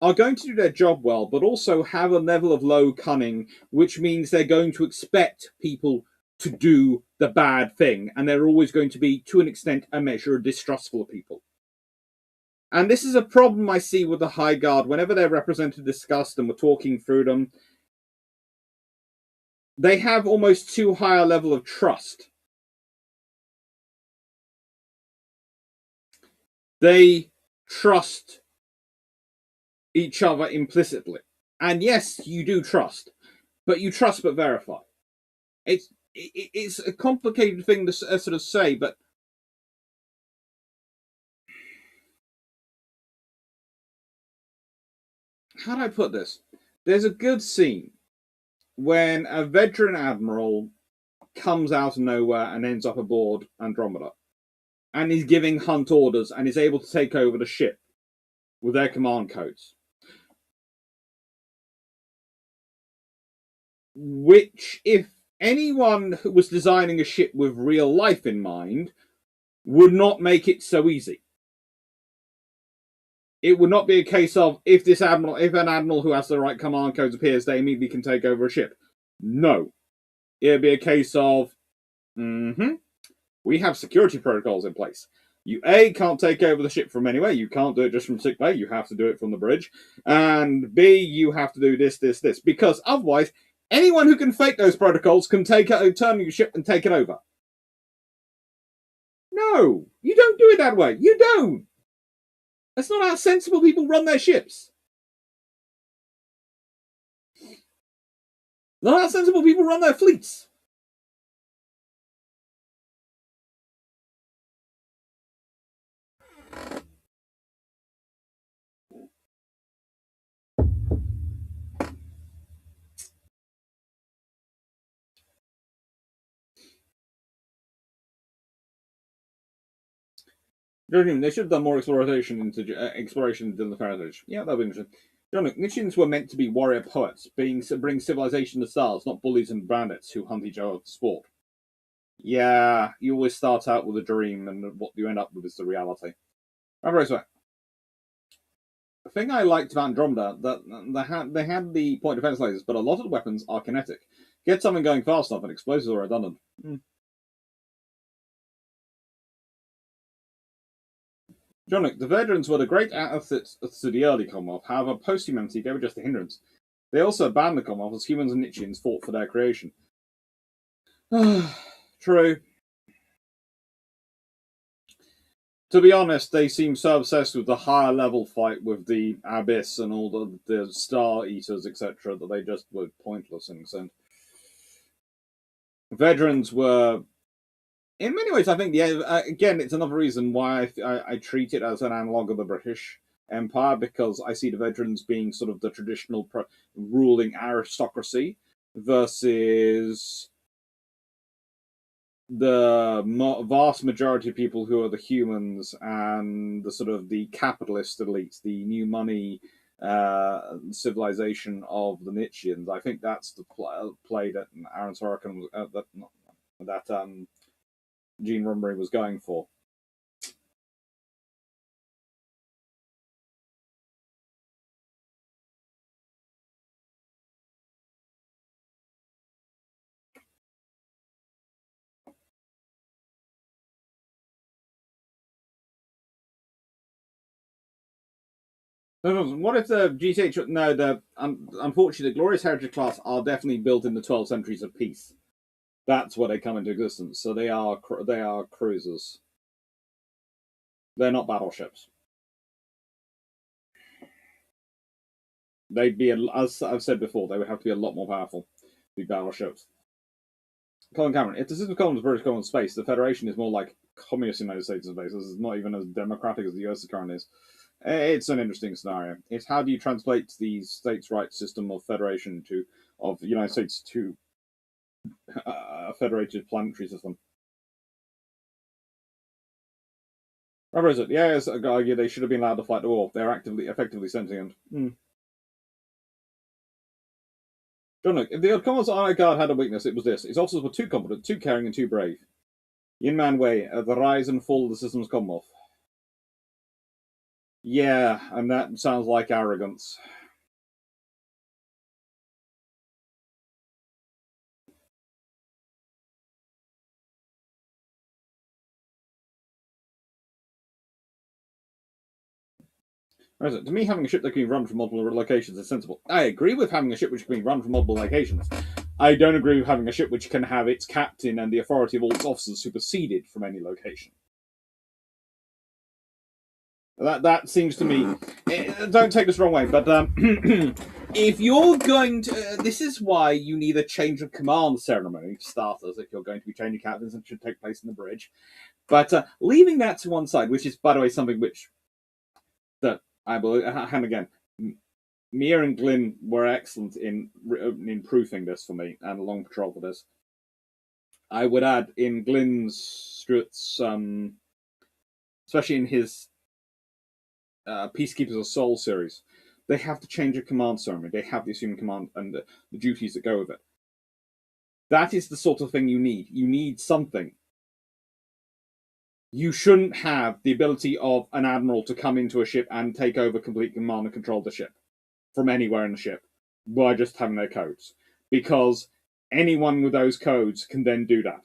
are going to do their job well, but also have a level of low cunning, which means they're going to expect people to do the bad thing, and they're always going to be, to an extent, a measure distrustful of people. And this is a problem I see with the High Guard. Whenever they're represented, discussed, and we're talking through them, they have almost too high a level of trust. They trust each other implicitly. And yes, you do trust, but you trust but verify. It's a complicated thing to sort of say, but how do I put this? There's a good scene when a veteran admiral comes out of nowhere and ends up aboard Andromeda, and is giving Hunt orders and is able to take over the ship with their command codes. Which, if anyone who was designing a ship with real life in mind, would not make it so easy. It would not be a case of if an admiral who has the right command codes appears, they immediately can take over a ship. No. It would be a case of, we have security protocols in place. You can't take over the ship from anywhere. You can't do it just from sickbay. You have to do it from the bridge. And B, you have to do this. Because otherwise, anyone who can fake those protocols can turn your ship and take it over. No, you don't do it that way. You don't. That's not how sensible people run their ships. Not how sensible people run their fleets. They should have done more exploration into the Faraday. Yeah, that'd be interesting. Nietzscheans were meant to be warrior poets, bring civilization to stars, not bullies and bandits who hunt each other for sport. Yeah, you always start out with a dream, and what you end up with is the reality. The thing I liked about Andromeda, that they had the point defense lasers, but a lot of the weapons are kinetic. Get something going fast enough, and explosives are redundant. John, the veterans were the great assets to the early Commonwealth. However, post-humanity, they were just a hindrance. They also abandoned the Commonwealth as humans and Nietzscheans fought for their creation. True. To be honest, they seem so obsessed with the higher level fight with the Abyss and all the Star Eaters, etc., that they just were pointless in a sense. Veterans were, in many ways, I think, again, it's another reason why I treat it as an analogue of the British Empire, because I see the veterans being sort of the traditional ruling aristocracy versus the vast majority of people who are the humans and the sort of the capitalist elites, the new money civilization of the Nietzscheans. I think that's the play that Aaron Sorkin that Gene Roddenberry was going for. What if the GTH? No, unfortunately, the Glorious Heritage class are definitely built in the 12 centuries of peace. That's where they come into existence. So they are cruisers. They're not battleships. They'd be, as I've said before, they would have to be a lot more powerful to be battleships. Colin Cameron, if the system of colonies is British colonies space, the Federation is more like communist United States in space. This is not even as democratic as the US currently is. It's an interesting scenario. It's how do you translate the states' rights system of Federation of the United States to a federated planetary system? Remember, is it? Yes, I argue they should have been allowed to fight the war. They're effectively sentient. John, look, if the Commonwealth's Honor Guard had a weakness, it was this. Its officers were too competent, too caring, and too brave. Yin Man Wei, the rise and fall of the system's Commonwealth. Yeah, and that sounds like arrogance. To me, having a ship that can be run from multiple locations is sensible. I agree with having a ship which can be run from multiple locations. I don't agree with having a ship which can have its captain and the authority of all its officers superseded from any location. That seems to me. Don't take this the wrong way, but if you're going to, this is why you need a change of command ceremony for starters. If you're going to be changing captains, it should take place in the bridge. But leaving that to one side, which is, by the way, something which that I believe, and again, Mia and Glyn were excellent in proofing this for me, and a long patrol for this. I would add in Glyn's Stuart's, especially in his Peacekeepers of Soul series, they have to change a command ceremony. They have the assumed command and the duties that go with it. That is the sort of thing you need. You need something. You shouldn't have the ability of an admiral to come into a ship and take over complete command and control the ship from anywhere in the ship by just having their codes. Because anyone with those codes can then do that.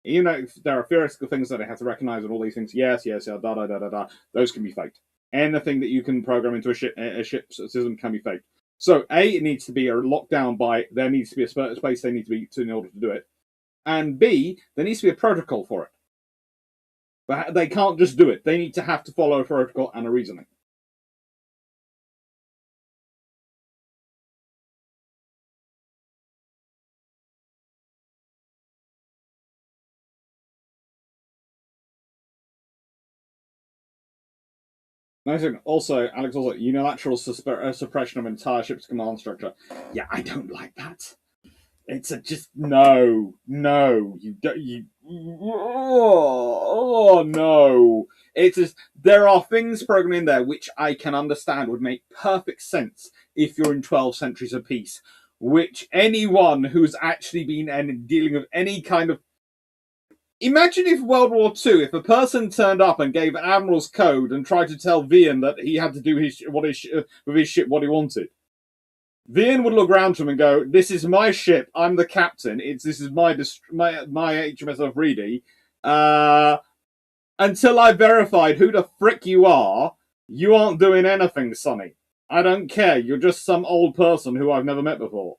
You know, there are theoretical things that I have to recognize and all these things. Yes, those can be faked. Anything that you can program into a ship system can be faked. So, A, it needs to be locked down by, there needs to be a space they need to be to in order to do it. And B, there needs to be a protocol for it. But they can't just do it. They need to have to follow a protocol and a reasoning. Also, Alex, unilateral suppression of entire ship's command structure. Yeah, I don't like that. It's just no, you don't, oh no. It's just, there are things programmed in there which I can understand would make perfect sense if you're in 12 centuries of peace, which anyone who's actually been dealing with any kind of, imagine if World War II, if a person turned up and gave an admiral's code and tried to tell Vian that he had to do with his ship what he wanted. Vian would look around to him and go, "This is my ship. I'm the captain. This is my HMS of Reedy. Until I verified who the frick you aren't doing anything, Sonny. I don't care. You're just some old person who I've never met before."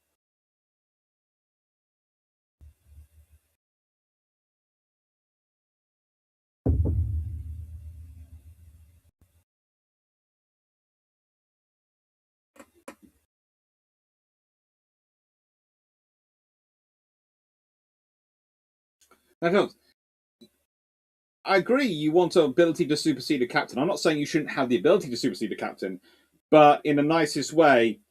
Now, I agree you want the ability to supersede a captain. I'm not saying you shouldn't have the ability to supersede a captain, but in the nicest way,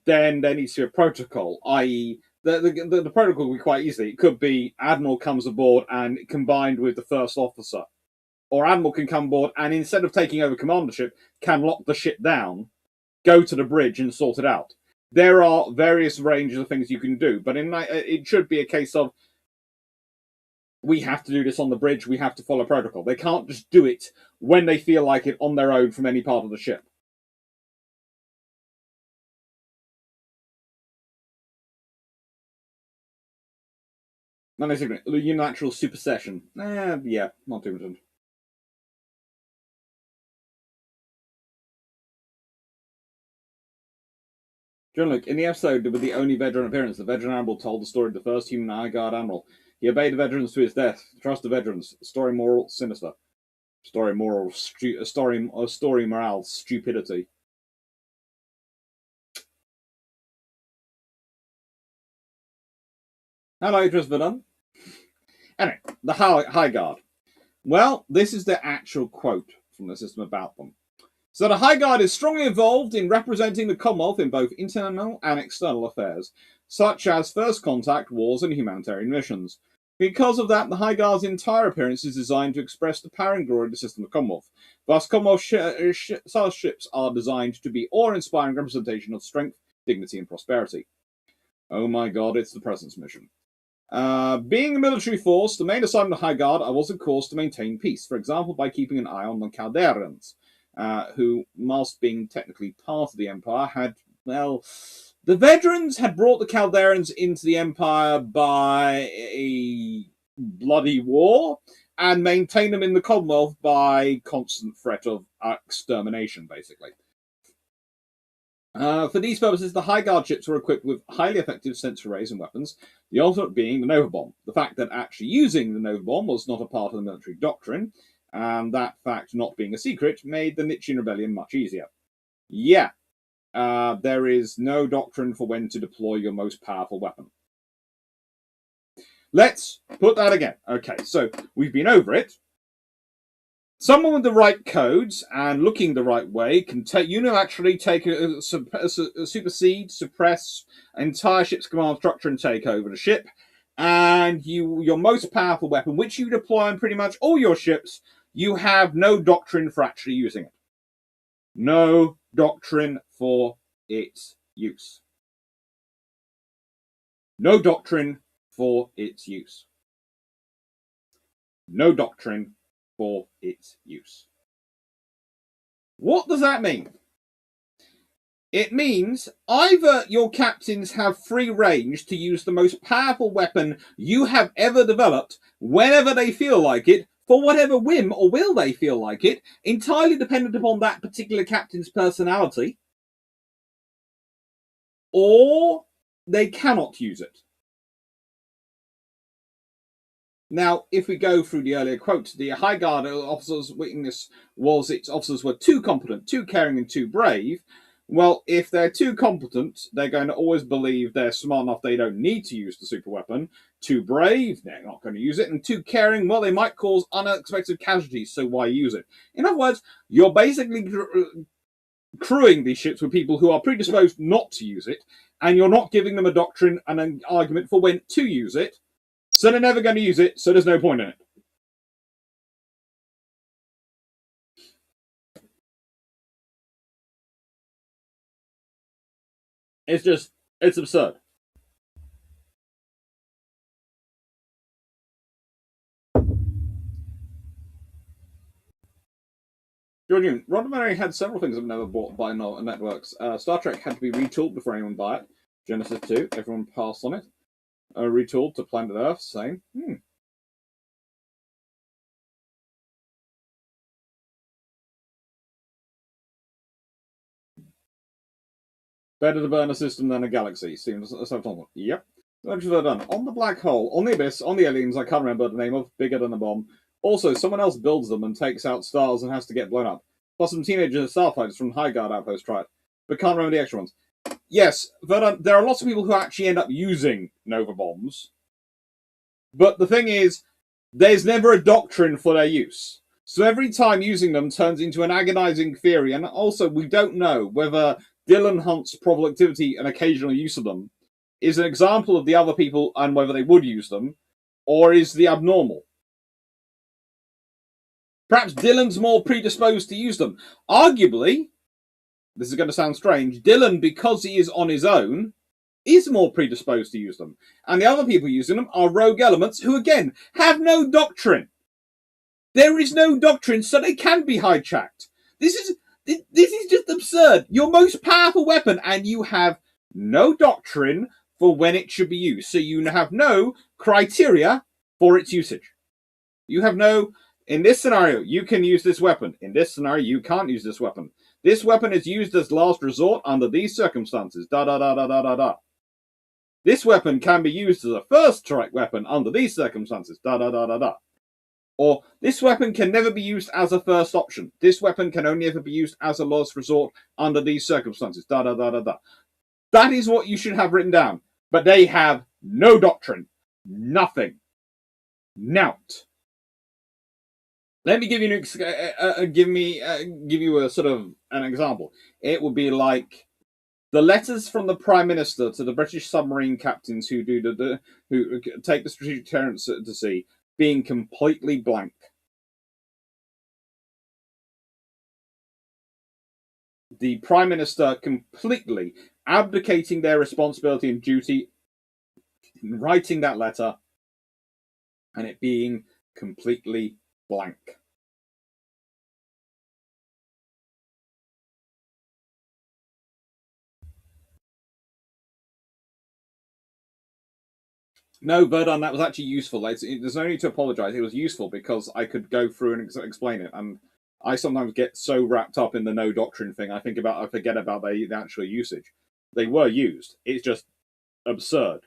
then there needs to be a protocol, i.e., the protocol will be quite easy. It could be Admiral comes aboard and combined with the first officer. Or Admiral can come aboard and instead of taking over command of the ship, can lock the ship down, go to the bridge and sort it out. There are various ranges of things you can do, but it should be a case of we have to do this on the bridge, we have to follow protocol. They can't just do it when they feel like it on their own from any part of the ship. The unilateral supersession. Yeah, not too much. John Luke, in the episode with the only veteran appearance, the veteran admiral told the story of the first human High Guard admiral. He obeyed the veterans to his death. Trust the veterans. Story moral sinister. Story moral story morale stupidity. Hello, Tristan. Anyway, the High Guard. Well, this is the actual quote from the system about them. So the High Guard is strongly involved in representing the Commonwealth in both internal and external affairs, such as first contact, wars, and humanitarian missions. Because of that, the High Guard's entire appearance is designed to express the power and glory of the system of Commonwealth. Thus, Commonwealth style ships are designed to be awe-inspiring representation of strength, dignity, and prosperity. Oh my god, it's the President's mission. Being a military force, the main assignment of the High Guard was, of course, to maintain peace, for example, by keeping an eye on the Calderans, who, whilst being technically part of the Empire, had, well, the veterans had brought the Calderans into the Empire by a bloody war and maintained them in the Commonwealth by constant threat of extermination, basically. For these purposes, the High Guard ships were equipped with highly effective sensor arrays and weapons, the ultimate being the Nova bomb. The fact that actually using the Nova bomb was not a part of the military doctrine And that fact not being a secret made the Nietzschean rebellion much easier. Yeah, there is no doctrine for when to deploy your most powerful weapon. Let's put that again. Okay, so we've been over it. Someone with the right codes and looking the right way can unilaterally take supersede, suppress an entire ship's command structure and take over the ship. And your most powerful weapon, which you deploy on pretty much all your ships, you have no doctrine for actually using it. No doctrine for its use. No doctrine for its use. No doctrine for its use. What does that mean? It means either your captains have free range to use the most powerful weapon you have ever developed whenever they feel like it, for whatever whim or will they feel like it, entirely dependent upon that particular captain's personality, or they cannot use it. Now, if we go through the earlier quote, the High Guard officers' weakness was its officers were too competent, too caring, and too brave. Well, if they're too competent, they're going to always believe they're smart enough they don't need to use the super weapon. Too brave, they're not going to use it. And too caring, well, they might cause unexpected casualties, so why use it? In other words, you're basically crewing these ships with people who are predisposed not to use it, and you're not giving them a doctrine and an argument for when to use it. So they're never going to use it, so there's no point in it. It's absurd. Georgian, Roddenberry had several things I've never bought by networks. Star Trek had to be retooled before anyone buy it. Genesis 2, everyone passed on it. Retooled to Planet Earth, same. Better to burn a system than a galaxy. Seems so. Yep. What have they done? On the black hole, on the abyss, on the aliens, I can't remember the name of, bigger than a bomb. Also, someone else builds them and takes out stars and has to get blown up. Plus, some teenagers starfighters from High Guard outpost try it, but can't remember the extra ones. Yes, but there are lots of people who actually end up using Nova bombs. But the thing is, there's never a doctrine for their use. So every time using them turns into an agonizing theory, and also we don't know whether Dylan Hunt's productivity and occasional use of them is an example of the other people and whether they would use them, or is the abnormal. Perhaps Dylan's more predisposed to use them. Arguably, this is going to sound strange, Dylan, because he is on his own, is more predisposed to use them. And the other people using them are rogue elements who, again, have no doctrine. There is no doctrine, so they can be hijacked. This is just absurd. Your most powerful weapon, and you have no doctrine for when it should be used. So you have no criteria for its usage. You have no, in this scenario, you can use this weapon. In this scenario, you can't use this weapon. This weapon is used as last resort under these circumstances. This weapon can be used as a first strike weapon under these circumstances. Or this weapon can never be used as a first option. This weapon can only ever be used as a last resort under these circumstances. That is what you should have written down. But they have no doctrine. Nothing. Nout. Let me give you give you a sort of an example. It would be like the letters from the Prime Minister to the British submarine captains who who take the strategic clearance to sea being completely blank. The Prime Minister completely abdicating their responsibility and duty in writing that letter and it being completely blank. No, Verdun, that was actually useful. There's no need to apologise. It was useful because I could go through and explain it. And I sometimes get so wrapped up in the no doctrine thing, I forget about the actual usage. They were used. It's just absurd.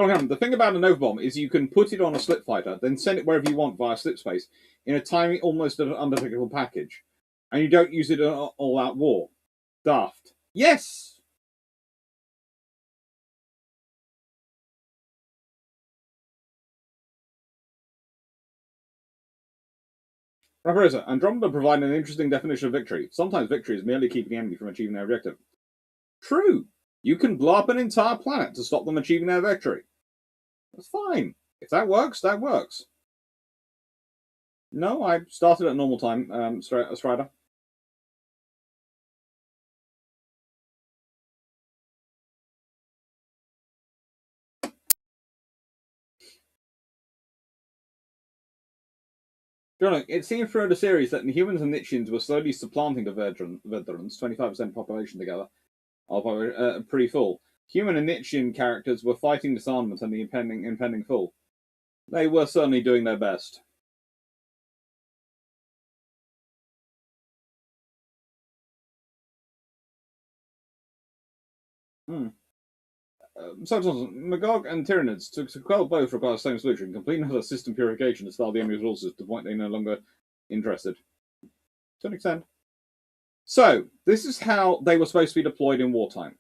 The thing about a Nova bomb is you can put it on a slip fighter, then send it wherever you want via slip space in a tiny, almost undetectable package, and you don't use it in all-out war. Daft. Yes. Rafarosa, Andromeda provided an interesting definition of victory. Sometimes victory is merely keeping the enemy from achieving their objective. True. You can blow up an entire planet to stop them achieving their victory. That's fine. If that works, that works. No, I started at normal time, Strider. It seemed throughout the series that the humans and Nichians were slowly supplanting the veterans, 25% population together, are pretty full. Human and Nichian characters were fighting disarmament and the impending fall. They were certainly doing their best. Magog and Tyranids to quell both require the same solution: complete another system purification to starve the enemy's resources to the point they're no longer interested. To an extent. So, this is how they were supposed to be deployed in wartime.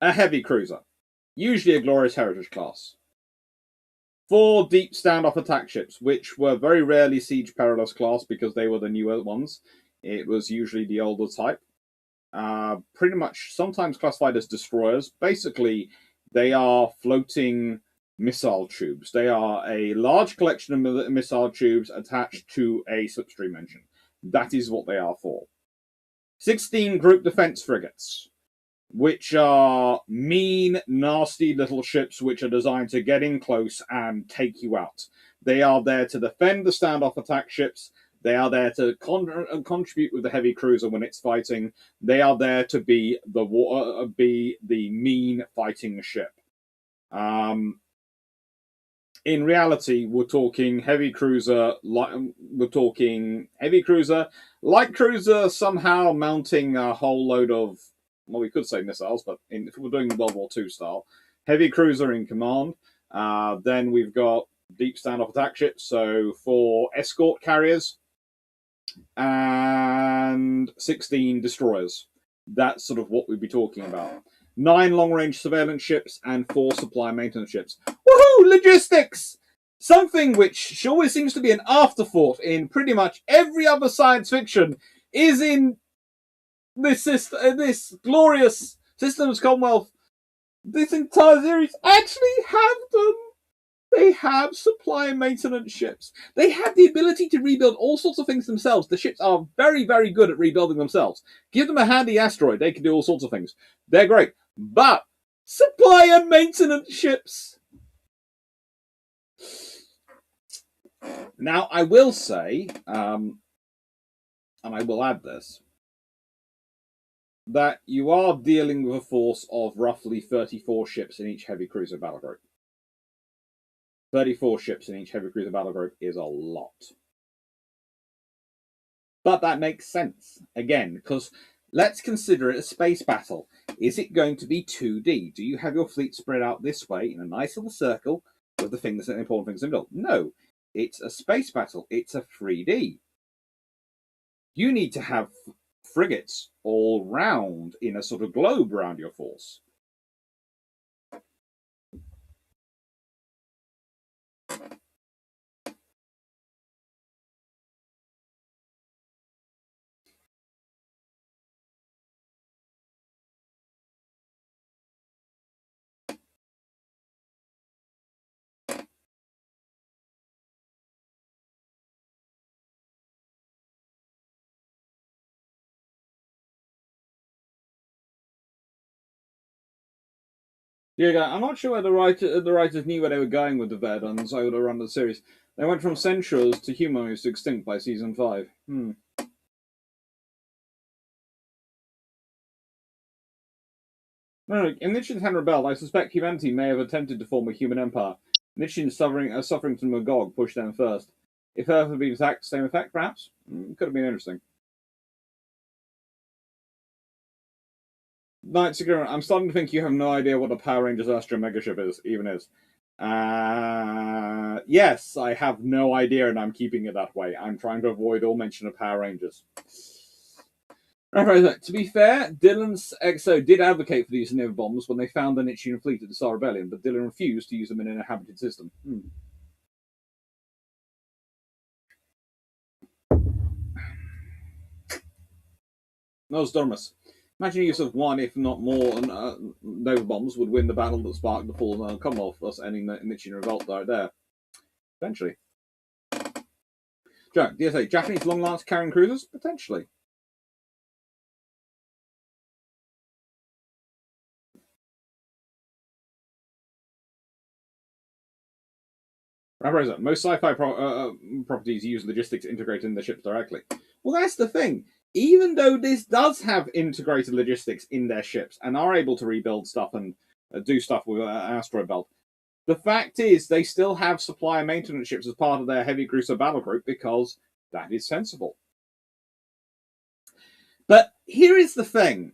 A heavy cruiser, usually a Glorious Heritage class. 4 deep standoff attack ships, which were very rarely Siege Perilous class because they were the newer ones. It was usually the older type. Pretty much sometimes classified as destroyers. Basically, they are floating missile tubes. They are a large collection of missile tubes attached to a slipstream engine. That is what they are for. 16 group defense frigates, which are mean, nasty little ships which are designed to get in close and take you out. They are there to defend the standoff attack ships. They are there to contribute with the heavy cruiser when it's fighting. They are there to be the mean fighting ship. In reality, we're talking heavy cruiser, light cruiser, somehow mounting a whole load of, well, we could say missiles, but if we're doing World War II style, heavy cruiser in command. Then we've got deep standoff attack ships, so 4 escort carriers and 16 destroyers. That's sort of what we'd be talking about. 9 long-range surveillance ships and 4 supply maintenance ships. Woohoo! Logistics! Something which always seems to be an afterthought in pretty much every other science fiction is in this glorious Systems Commonwealth. This entire series actually have them. They have supply and maintenance ships. They have the ability to rebuild all sorts of things themselves. The ships are very, very good at rebuilding themselves. Give them a handy asteroid, they can do all sorts of things. They're great. But supply and maintenance ships. Now, I will say, and I will add this, that you are dealing with a force of roughly 34 ships in each heavy cruiser battle group. 34 ships in each heavy cruiser battle group is a lot. But that makes sense, again, because let's consider it a space battle. Is it going to be 2D? Do you have your fleet spread out this way in a nice little circle with the important things in the middle? No, it's a space battle. It's a 3D. You need to have frigates all round in a sort of globe around your force. Yeah, I'm not sure where the writers knew where they were going with the Verdans over the run of the series. They went from censures to humanoids to extinct by season 5. No, in Nichian's hand rebelled, I suspect humanity may have attempted to form a human empire. Nichian suffering from Magog pushed them first. If Earth had been attacked, same effect, perhaps? Could have been interesting. Knights Agreement. I'm starting to think you have no idea what the Power Rangers Astro Megaship even is. Yes, I have no idea, and I'm keeping it that way. I'm trying to avoid all mention of Power Rangers. To be fair, Dylan's XO did advocate for the use of Naval bombs when they found the Nietzschean fleet at the Star Rebellion, but Dylan refused to use them in an inhabited system. Nostradamus. Imagine use of one, if not more, Nova bombs would win the battle that sparked the fall of the Commonwealth, thus ending the Nietzschean revolt right there. Potentially. Jack, DSA, Japanese long lance carrying cruisers? Potentially. Most sci-fi properties use logistics integrated in the ships directly. Well, that's the thing. Even though this does have integrated logistics in their ships and are able to rebuild stuff and do stuff with an asteroid belt, the fact is they still have supply and maintenance ships as part of their heavy cruiser battle group because that is sensible. But here is the thing.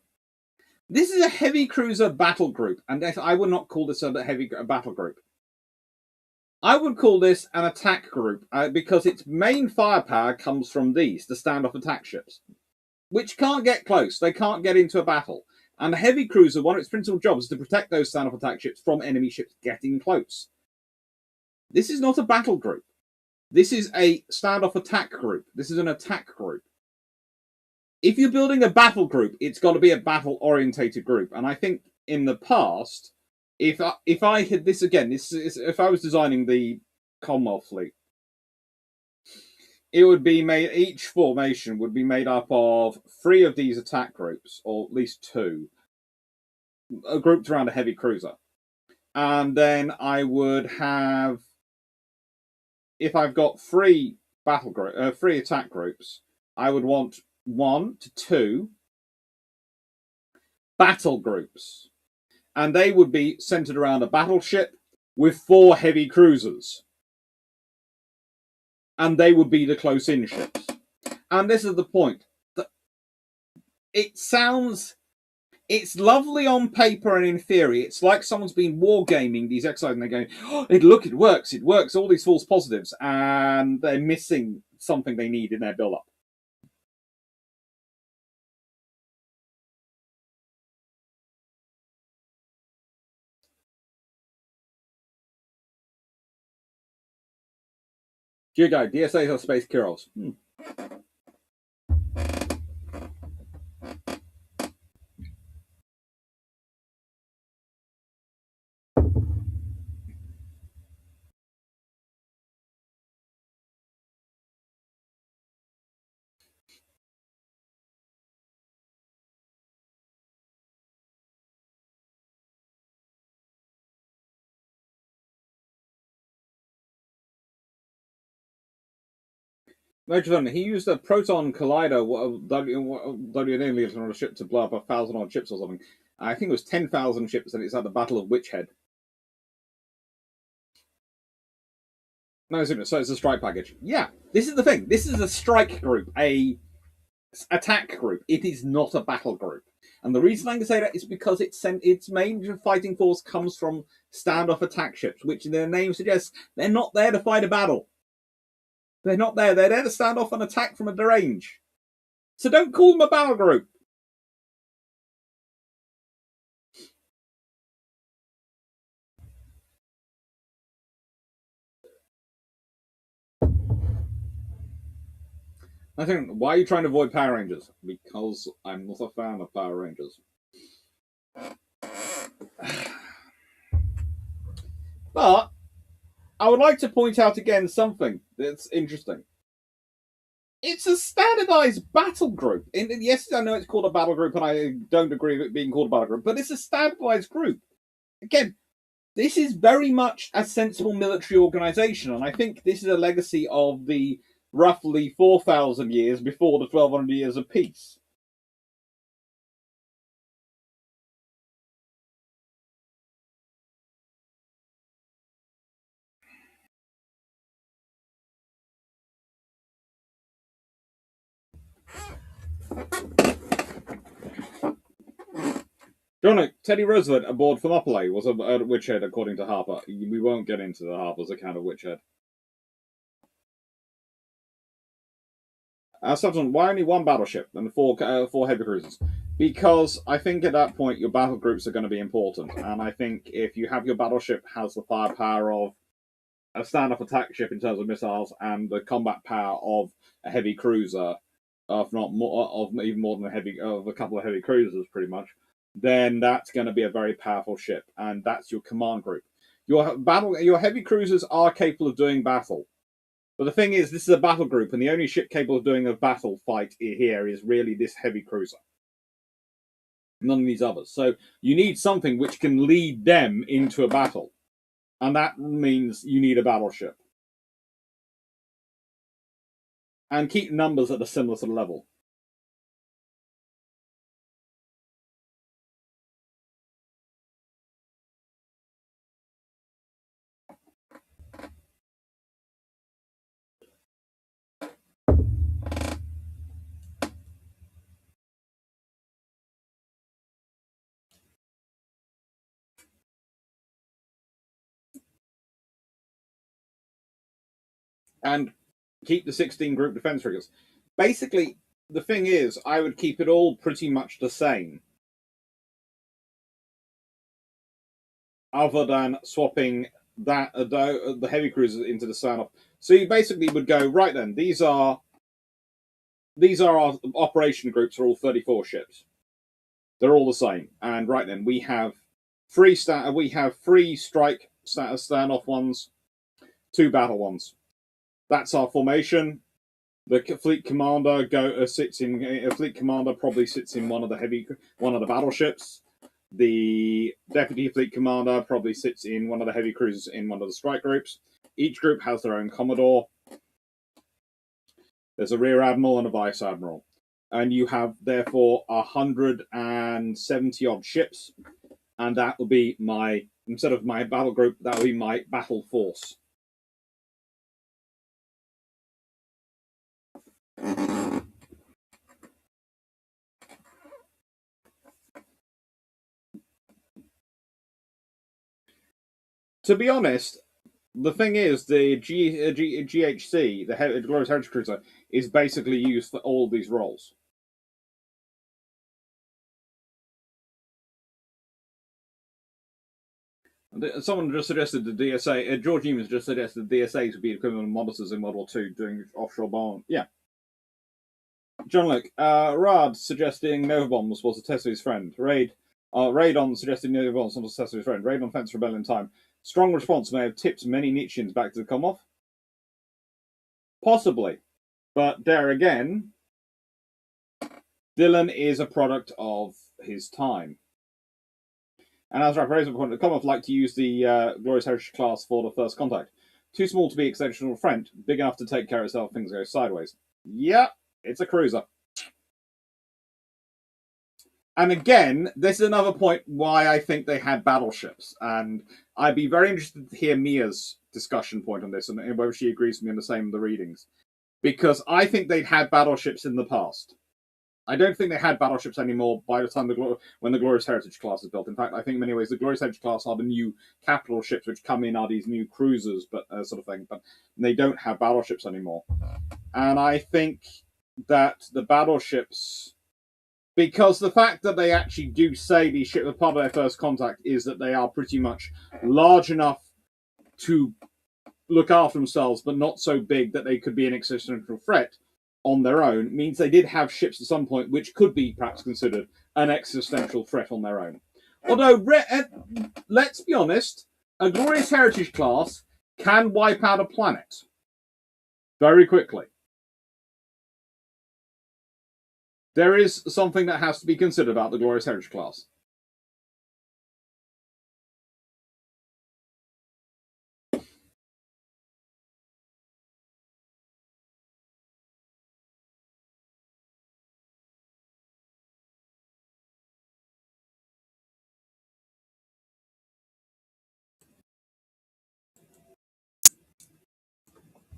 This is a heavy cruiser battle group, and I would not call this a heavy battle group. I would call this an attack group because its main firepower comes from these, the standoff attack ships, which can't get close. They can't get into a battle. And a heavy cruiser, one of its principal jobs is to protect those standoff attack ships from enemy ships getting close. This is not a battle group. This is a standoff attack group. This is an attack group. If you're building a battle group, it's got to be a battle-orientated group. And I think in the past, if I had this again, if I was designing the Commonwealth fleet, it would be made. Each formation would be made up of 3 of these attack groups, or at least 2, grouped around a heavy cruiser, and then I would have, if I've got 3 3 attack groups, I would want 1 to 2 battle groups. And they would be centered around a battleship with 4 heavy cruisers. And they would be the close-in ships. And this is the point. It's lovely on paper and in theory. It's like someone's been wargaming these exercises and they're going, oh, it works, all these false positives. And they're missing something they need in their build-up. Geoguide, DSAs are space Kiros. He used a proton collider, WNA on a ship to blow up 1,000 odd ships or something. I think it was 10,000 ships, and it's at the Battle of Witchhead. No, so it's a strike package. Yeah, this is the thing. This is a strike group, a attack group. It is not a battle group. And the reason I can say that is because its main fighting force comes from standoff attack ships, which in their name suggests they're not there to fight a battle. They're not there. They're there to stand off and attack from a range. So don't call them a battle group. I think, why are you trying to avoid Power Rangers? Because I'm not a fan of Power Rangers. But I would like to point out again something that's interesting. It's a standardized battle group. Yes, I know it's called a battle group, and I don't agree with it being called a battle group, but it's a standardized group. Again, this is very much a sensible military organization, and I think this is a legacy of the roughly 4,000 years before the 1,200 years of peace. John, Teddy Roosevelt aboard Thermopylae was a witchhead, according to Harper. We won't get into the Harper's account of witchhead. Subsequent, why only one battleship and four heavy cruisers? Because I think at that point your battle groups are going to be important, and I think if you have your battleship has the firepower of a stand-up attack ship in terms of missiles and the combat power of a heavy cruiser, if not more, of even more than a couple of heavy cruisers, pretty much, then that's going to be a very powerful ship, and that's your command group. Your heavy cruisers are capable of doing battle, but the thing is, this is a battle group, and the only ship capable of doing a battle fight here is really this heavy cruiser. None of these others. So you need something which can lead them into a battle, and that means you need a battleship. And keep numbers at a similar sort of level. And keep the 16 group defense triggers. Basically, the thing is, I would keep it all pretty much the same, other than swapping the heavy cruisers into the stand-off. So you basically would go, right then, these are our operation groups are all 34 ships. They're all the same. And right then, we have three strike standoff ones, two battle ones. That's our formation. The fleet commander sits in a fleet commander probably sits in one of the battleships. The deputy fleet commander probably sits in one of the heavy cruisers in one of the strike groups. Each group has their own commodore. There's a rear admiral and a vice admiral, and you have therefore 170 odd ships, and that will be instead of my battle group, that will be my battle force. To be honest, the thing is, the GHC, the Glorious Heritage Cruiser, is basically used for all these roles. Someone just suggested the DSA. George Newman just suggested the DSA to be equivalent of monitors in World War II doing offshore bomb. Yeah. John Luke, Rad suggesting Nova bombs was a test of his friend. Raidon suggesting Nova bombs was a test of his friend. Raidon Fence Rebellion time. Strong response may have tipped many Nietzscheans back to the Commonwealth. Possibly. But there again, Dylan is a product of his time. And as Rapper point, the Commonwealth like to use the Glorious Heritage class for the first contact. Too small to be exceptional friend, big enough to take care of itself if things go sideways. Yep, it's a cruiser. And again, this is another point why I think they had battleships. And I'd be very interested to hear Mia's discussion point on this and whether she agrees with me on the same of the readings. Because I think they'd had battleships in the past. I don't think they had battleships anymore by the time when the Glorious Heritage class is built. In fact, I think in many ways the Glorious Heritage class are the new capital ships which come in are these new cruisers, but sort of thing. But they don't have battleships anymore. And I think that the battleships, because the fact that they actually do say these ships are part of their first contact is that they are pretty much large enough to look after themselves, but not so big that they could be an existential threat on their own, means they did have ships at some point which could be perhaps considered an existential threat on their own. Although, let's be honest, a Glorious Heritage class can wipe out a planet very quickly. There is something that has to be considered about the Glorious Heritage class.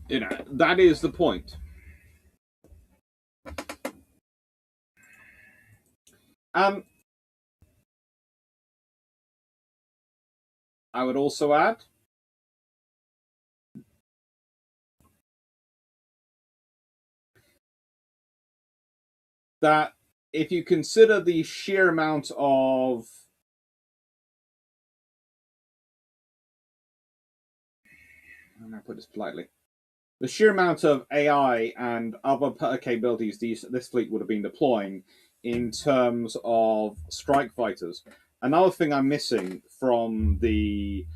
You know, that is the point. I would also add that if you consider the sheer amount of how can I put this politely? The sheer amount of AI and other capabilities this fleet would have been deploying in terms of strike fighters. Another thing I'm missing from the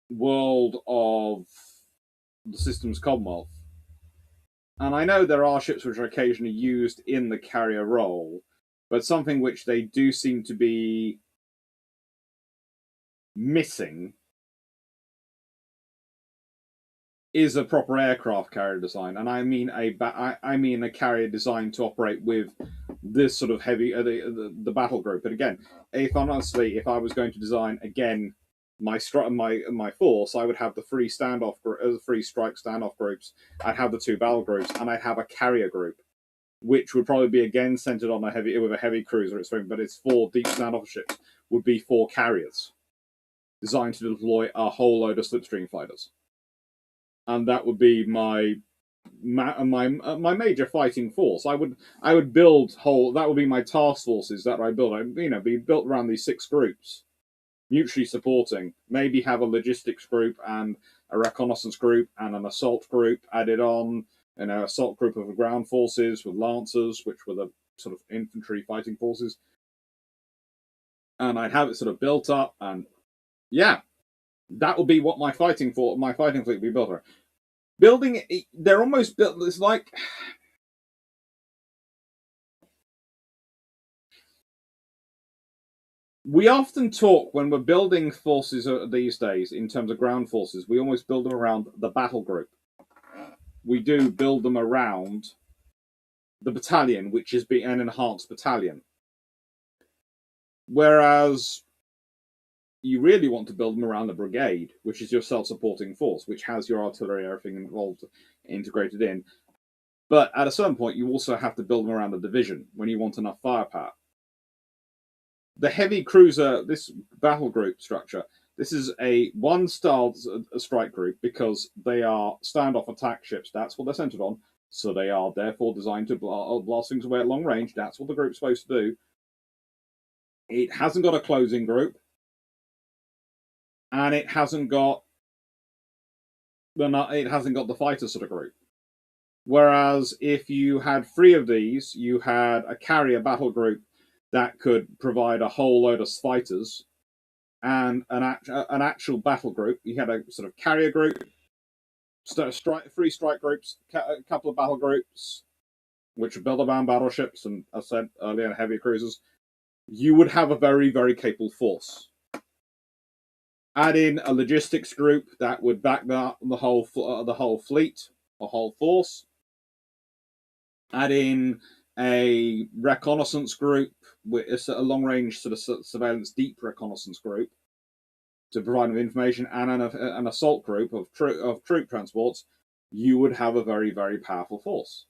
world of the systems Commonwealth, and I know there are ships which are occasionally used in the carrier role, but something which they do seem to be missing is a proper aircraft carrier design, and I mean I mean a carrier designed to operate with this sort of heavy the battle group. But again, if I was going to design again my force, I would have the three strike standoff groups. I'd have the two battle groups, and I'd have a carrier group, which would probably be again centered on a heavy cruiser. But its four deep standoff ships would be four carriers designed to deploy a whole load of slipstream fighters, and that would be my major fighting force. I would build whole. That would be my task forces that I build. Be built around these six groups, mutually supporting. Maybe have a logistics group and a reconnaissance group and an assault group added on. Assault group of the ground forces with lancers, which were the sort of infantry fighting forces, and I'd have it sort of built up. And yeah, that would be what my fighting fleet would be built around. Building it, they're almost built. It's like we often talk when we're building forces these days in terms of ground forces. We almost build them around the battle group. We do build them around the battalion, which is an enhanced battalion. Whereas you really want to build them around the brigade, which is your self-supporting force, which has your artillery, everything involved, integrated in. But at a certain point, you also have to build them around the division when you want enough firepower. The heavy cruiser, this battle group structure, this is a one-star strike group because they are standoff attack ships. That's what they're centered on. So they are therefore designed to blast things away at long range. That's what the group's supposed to do. It hasn't got a closing group, and it hasn't got the fighter sort of group. Whereas if you had three of these, you had a carrier battle group that could provide a whole load of fighters, and an actual battle group. You had a sort of carrier group, three strike groups, a couple of battle groups, which are build-around battleships, and as I said earlier, heavy cruisers. You would have a very, very capable force. Add in a logistics group that would back the whole fleet, a whole force. Add in a reconnaissance group, with a long-range sort of surveillance, deep reconnaissance group to provide them information, and an assault group of troop transports. You would have a very, very powerful force.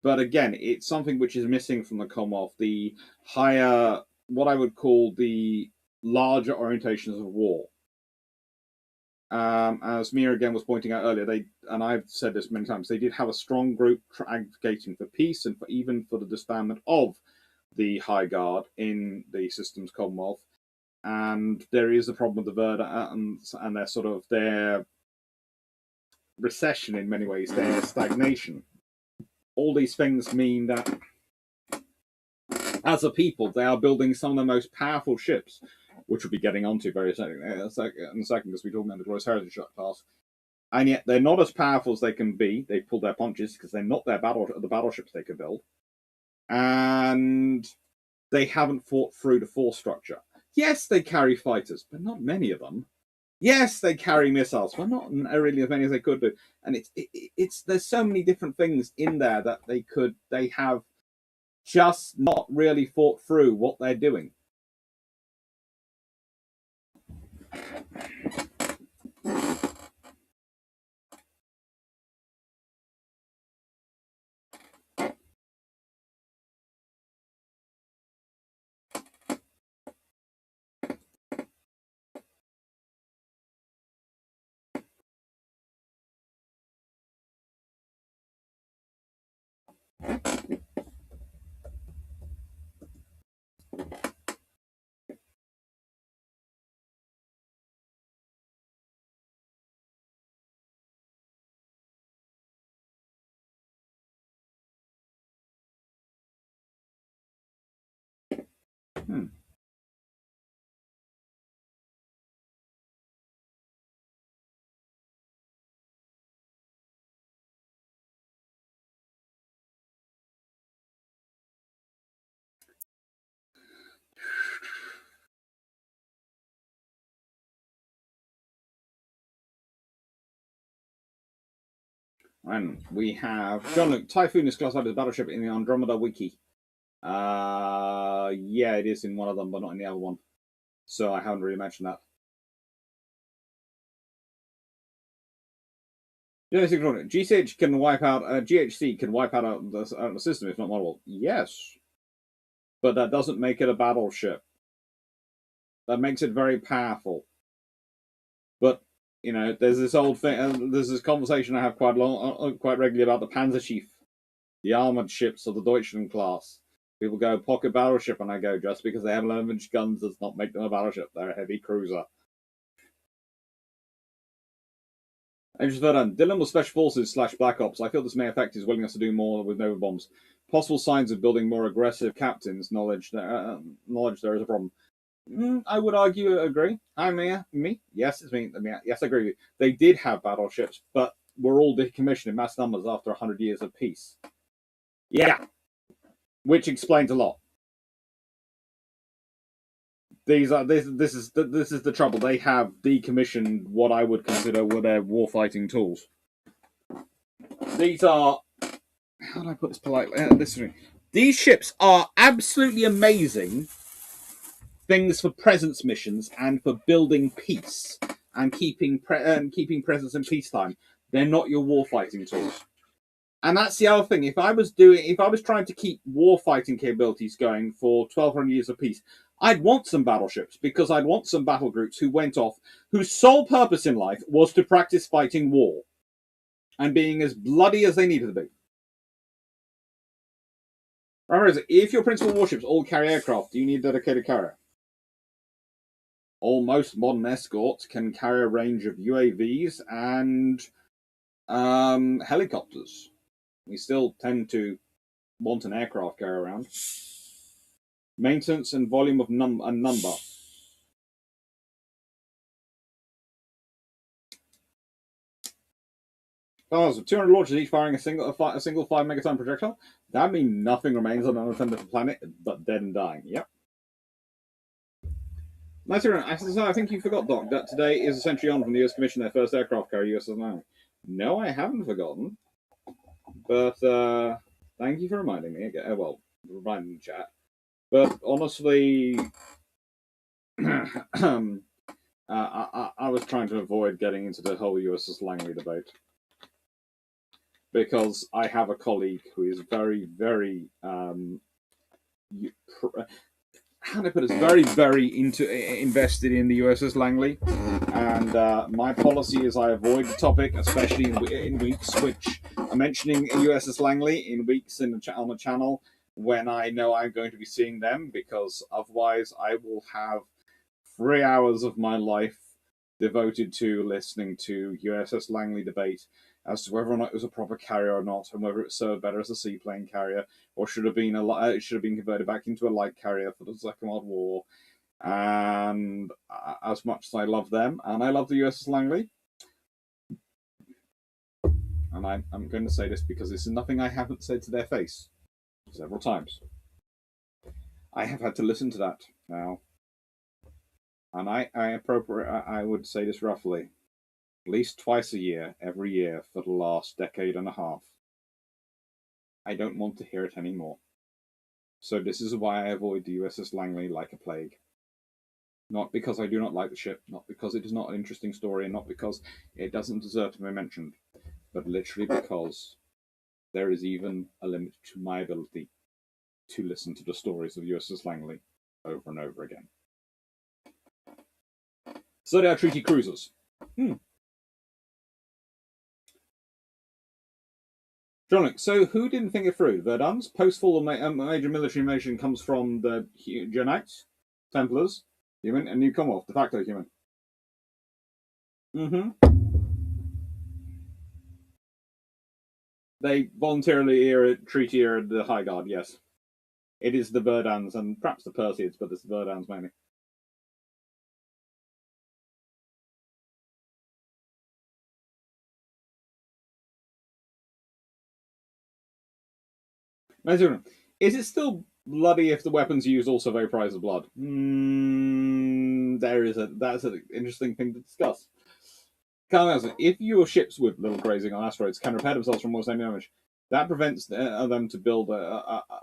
But again, it's something which is missing from the Commonwealth. The higher, what I would call the larger orientations of war. As Mia again was pointing out earlier, and I've said this many times, they did have a strong group advocating for peace and even for the disbandment of the High Guard in the Systems Commonwealth. And there is a problem with the Verda and their sort of their recession in many ways, their stagnation. All these things mean that as a people, they are building some of the most powerful ships, which we'll be getting onto very in a second because we're talking about the Glorious Heritage class. And yet they're not as powerful as they can be. They pull their punches because they're not the battleships they could build. And they haven't fought through the force structure. Yes, they carry fighters, but not many of them. Yes, they carry missiles, but not really as many as they could do. And it's there's so many different things in there that they have just not really thought through what they're doing. Hmm. And we have John Luke. Typhoon is classified as a battleship in the Andromeda Wiki. Yeah, it is in one of them, but not in the other one. So I haven't really mentioned that. GCH can wipe out. GHC can wipe out the system if not model. Yes, but that doesn't make it a battleship. That makes it very powerful. But you know, there's this old thing. There's this conversation I have quite regularly about the Panzerschiff, the armored ships of the Deutschland class. People go pocket battleship, and I go just because they have 11-inch guns does not make them a battleship. They're a heavy cruiser. Dylan was Special Forces / Black Ops. I feel this may affect his willingness to do more with Nova bombs. Possible signs of building more aggressive captains. Knowledge there is a problem. I would agree. Me. Yes, it's me. Yes, I agree with you. They did have battleships, but were all decommissioned in mass numbers after 100 years of peace. Yeah, which explains a lot. This is the trouble. They have decommissioned what I would consider were their warfighting tools. These are, how do I put this politely? These ships are absolutely amazing things for presence missions and for building peace and keeping presence in peacetime. They're not your warfighting tools. And that's the other thing. If I was trying to keep warfighting capabilities going for 1,200 years of peace, I'd want some battleships because I'd want some battle groups who went off, whose sole purpose in life was to practice fighting war and being as bloody as they needed to be. Remember, if your principal warships all carry aircraft, do you need a dedicated carrier? Almost modern escorts can carry a range of UAVs and helicopters. We still tend to want an aircraft carrier around. Maintenance and volume of number. 200 launches, each firing a single 5 megaton projectile. That means nothing remains on an unattended planet but dead and dying. Yep. I think you forgot, Doc, that today is a century on from the US commissioned their first aircraft carrier, USS Naval. No, I haven't forgotten. But thank you for reminding me. Well, reminding the chat. But honestly, I was trying to avoid getting into the whole USS Langley debate because I have a colleague who is very, very how do I put it? Very, very invested in the USS Langley, and my policy is I avoid the topic, especially in weeks which are mentioning USS Langley in weeks on the channel when I know I'm going to be seeing them, because otherwise I will have 3 hours of my life devoted to listening to USS Langley debate as to whether or not it was a proper carrier or not, and whether it served better as a seaplane carrier or should have been converted back into a light carrier for the Second World War. And as much as I love them, and I love the USS Langley, and I'm going to say this because this is nothing I haven't said to their face several times. I have had to listen to that now, and I would say this roughly, at least twice a year, every year for the last decade and a half. I don't want to hear it anymore. So this is why I avoid the USS Langley like a plague. Not because I do not like the ship, not because it is not an interesting story, and not because it doesn't deserve to be mentioned, but literally because there is even a limit to my ability to listen to the stories of USS Langley over and over again. So they are treaty cruisers. John, so who didn't think it through? Verdans? Post-fall major military invasion comes from the Gernites, Templars, human, and New Commonwealth, de facto human. They voluntarily treaty the High Guard, yes. It is the Verdans and perhaps the Perseids, but it's the Verdans mainly. Is it still bloody if the weapons used also vaporize the blood? That's an interesting thing to discuss. If your ships with little grazing on asteroids can repair themselves from more same damage, that prevents them to build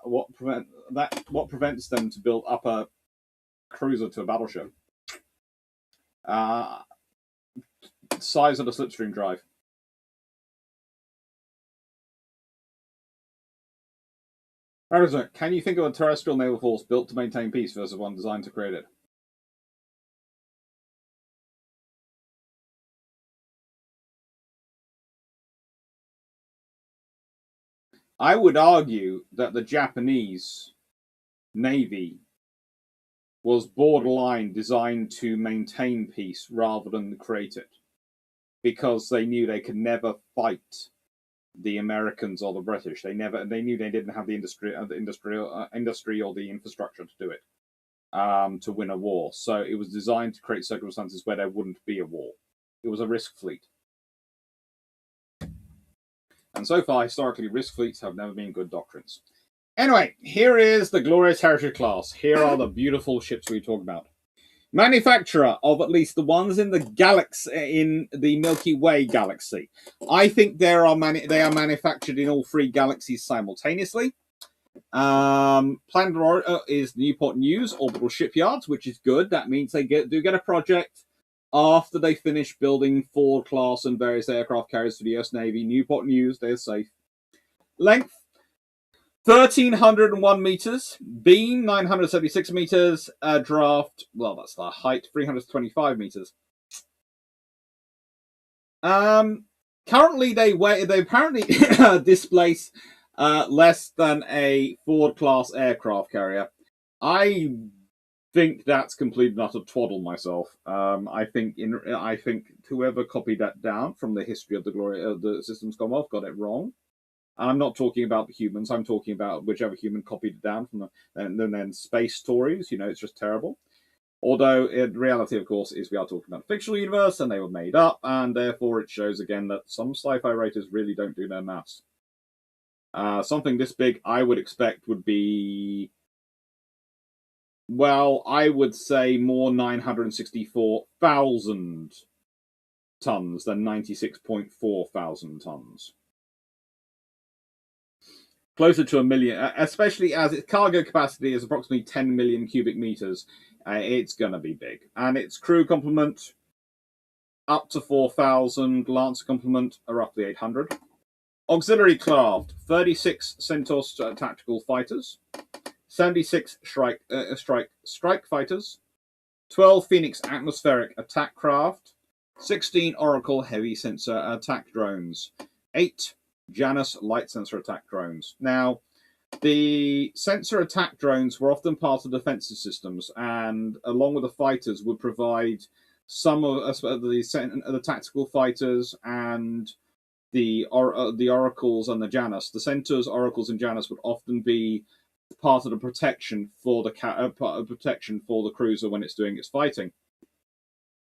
what prevents them to build up a cruiser to a battleship. Size of the slipstream drive. Can you think of a terrestrial naval force built to maintain peace versus one designed to create it? I would argue that the Japanese Navy was borderline designed to maintain peace rather than create it, because they knew they could never fight the Americans or the British. They knew they didn't have the industry or the infrastructure to do it, to win a war. So it was designed to create circumstances where there wouldn't be a war. It was a risk fleet. And so far, historically, risk fleets have never been good doctrines. Anyway, here is the glorious Heritage class. Here are the beautiful ships we talk about. Manufacturer of at least the ones in the galaxy, in the Milky Way galaxy. I think they are manufactured in all three galaxies simultaneously. Planned is Newport News Orbital Shipyards, which is good. That means they do get a project after they finish building Ford class and various aircraft carriers for the US Navy. Newport News, they're safe. Length 1,301 meters, beam 976 meters, draft, well, that's the height, 325 meters. Currently, they apparently displace less than a Ford class aircraft carrier. I think that's complete and utter twaddle myself. I think whoever copied that down from the history of the Systems Commonwealth got it wrong. And I'm not talking about the humans. I'm talking about whichever human copied it down from then space stories. It's just terrible. Although, in reality, of course, is we are talking about a fictional universe, and they were made up, and therefore it shows again that some sci-fi writers really don't do their maths. Something this big, I would expect, would be, well, I would say more 964,000 tons than 96.4 thousand tons. Closer to 1 million, especially as its cargo capacity is approximately 10 million cubic meters. It's going to be big. And its crew complement, up to 4,000. Lancer complement, roughly 800. Auxiliary craft, 36 Centaur tactical fighters, 76 strike fighters, 12 Phoenix atmospheric attack craft, 16 Oracle heavy sensor attack drones, 8 Janus light sensor attack drones. Now, the sensor attack drones were often part of defensive systems, and along with the fighters would provide some of the tactical fighters and the oracles and the Janus. The centaurs, oracles, and Janus would often be part of the protection for the cruiser when it's doing its fighting,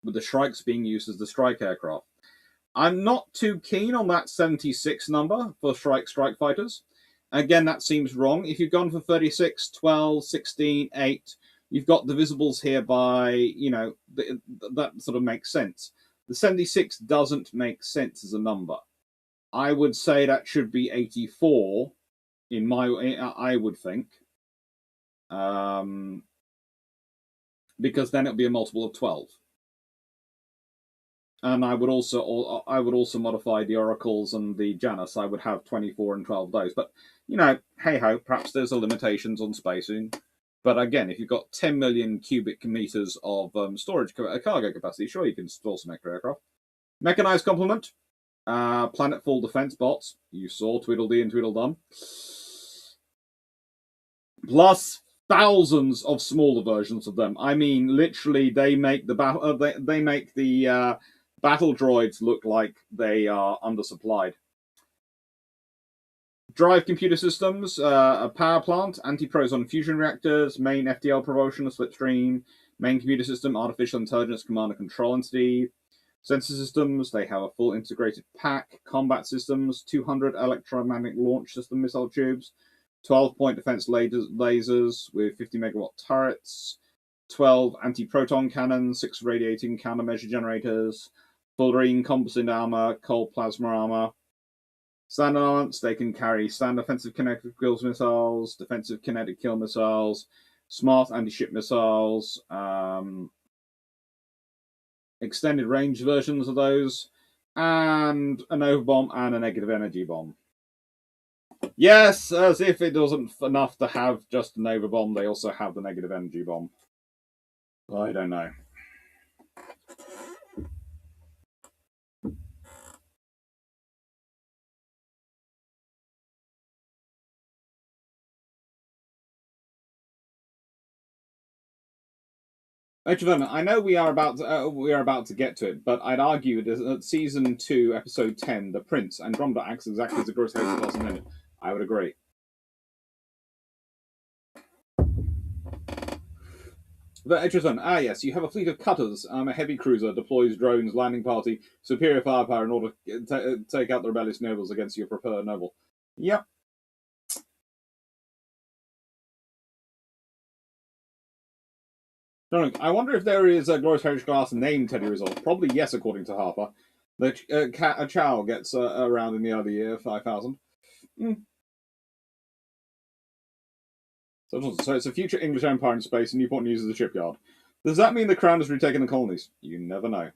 with the Shrikes being used as the strike aircraft. I'm not too keen on that 76 number for strike fighters. Again, that seems wrong. If you've gone for 36, 12, 16, 8, you've got divisibles here by, that sort of makes sense. The 76 doesn't make sense as a number. I would say that should be 84, I would think. Because then it would be a multiple of 12. And I would also modify the oracles and the Janus. I would have 24 and 12 days. But, hey ho, perhaps there's limitations on spacing. But again, if you've got 10 million cubic meters of storage cargo capacity, sure, you can store some extra aircraft. Mechanized complement, Planetfall defense bots. You saw Tweedledee and Tweedledum. Plus thousands of smaller versions of them. I mean, literally, they make the battle droids look like they are undersupplied. Drive computer systems, a power plant, anti-proton fusion reactors, main FTL propulsion, a slipstream, main computer system, artificial intelligence command and control entity, sensor systems, they have a full integrated pack, combat systems, 200 electromagnetic launch system missile tubes, 12-point defense lasers with 50 megawatt turrets, 12 anti-proton cannons, 6 radiating countermeasure generators, fullerene composite armor, cold plasma armor. Standard armaments, they can carry standard offensive kinetic kill missiles, defensive kinetic kill missiles, smart anti-ship missiles, extended range versions of those, and a Nova bomb and a negative energy bomb. Yes, as if it wasn't enough to have just a Nova bomb, they also have the negative energy bomb. I don't know. I know we are about to get to it, but I'd argue that season 2, episode 10, the Prince, Andromeda acts exactly as a gross class in it. I would agree. But yes, you have a fleet of cutters. A heavy cruiser deploys drones, landing party, superior firepower in order to take out the rebellious nobles against your preferred noble. Yep. I wonder if there is a Glorious Heritage class named Teddy Result. Probably yes, according to Harper. The Chow gets around in the other year, 5,000. So it's a future English empire in space, and Newport News is a shipyard. Does that mean the Crown has retaken the colonies? You never know.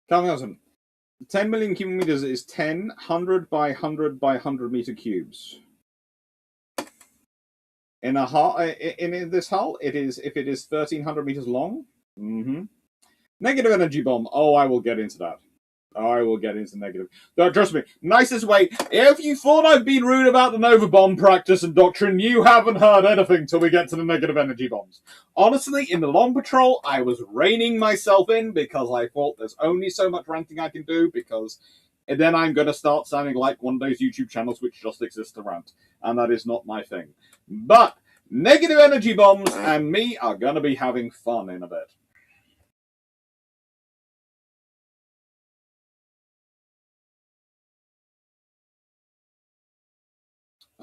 Calvin 10 million cubic meters is 10 100 by 100 by 100 meter cubes. In a hull, in this hull, it is if it is 1,300 meters long. Negative energy bomb. Oh, I will get into that. I will get into negative. No, trust me. Nicest way. If you thought I've been rude about the Nova bomb practice and doctrine, you haven't heard anything till we get to the negative energy bombs. Honestly, in the long patrol, I was reining myself in because I thought there's only so much ranting I can do because then I'm going to start sounding like one of those YouTube channels which just exist to rant. And that is not my thing. But negative energy bombs and me are going to be having fun in a bit.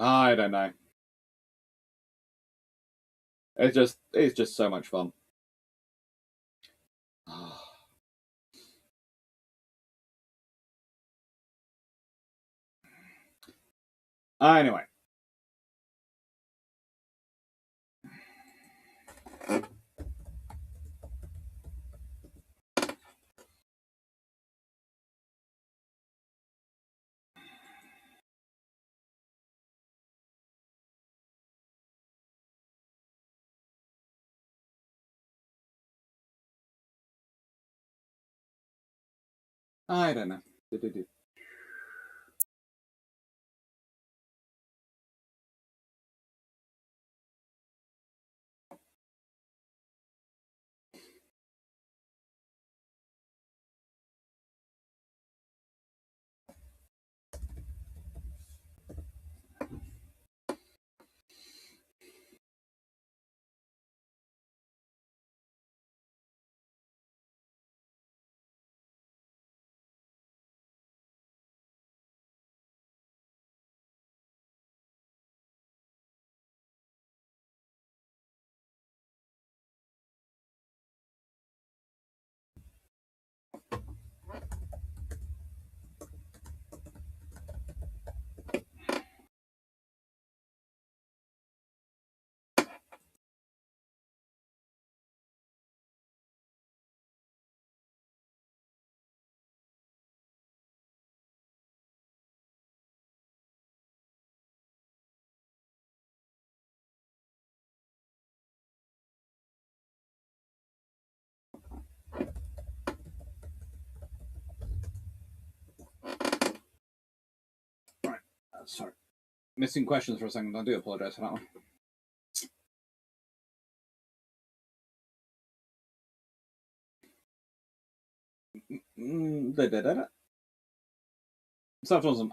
I don't know. It's just so much fun. Anyway. I don't know. Sorry. Missing questions for a second. I do apologise for that one.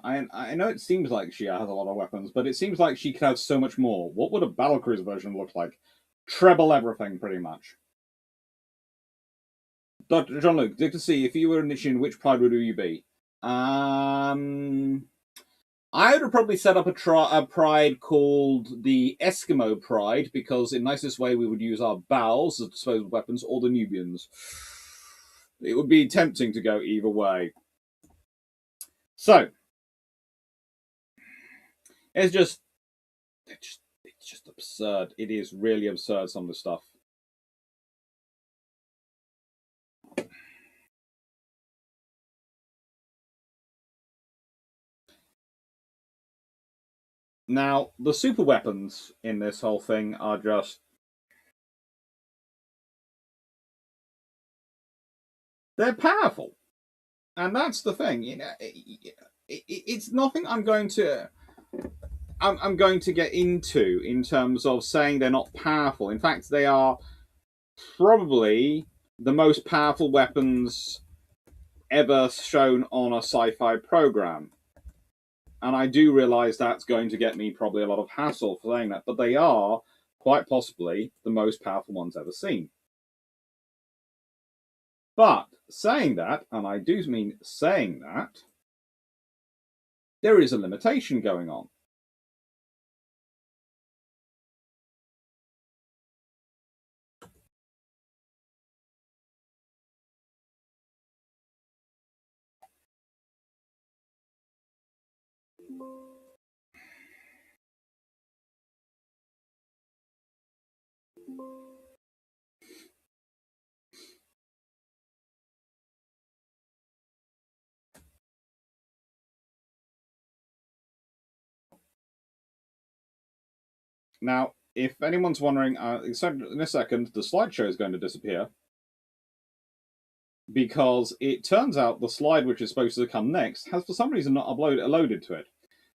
I know it seems like she has a lot of weapons, but it seems like she could have so much more. What would a battlecruiser version look like? Treble everything, pretty much. Dr. John Luke, good to see. If you were an Nishin, which pride would you be? I would have probably set up a pride called the Eskimo Pride, because in nicest way we would use our bows as disposable weapons, or the Nubians. It would be tempting to go either way. So, it's just absurd. It is really absurd, some of the stuff. Now, the super weapons in this whole thing are just... they're powerful. And that's the thing. You know, it's nothing I'm going to get into in terms of saying they're not powerful. In fact, they are probably the most powerful weapons ever shown on a sci-fi program. And I do realise that's going to get me probably a lot of hassle for saying that, but they are quite possibly the most powerful ones ever seen. But saying that, and I do mean saying that, there is a limitation going on. Now, if anyone's wondering, in a second, the slideshow is going to disappear, because it turns out the slide which is supposed to come next has for some reason not loaded to it.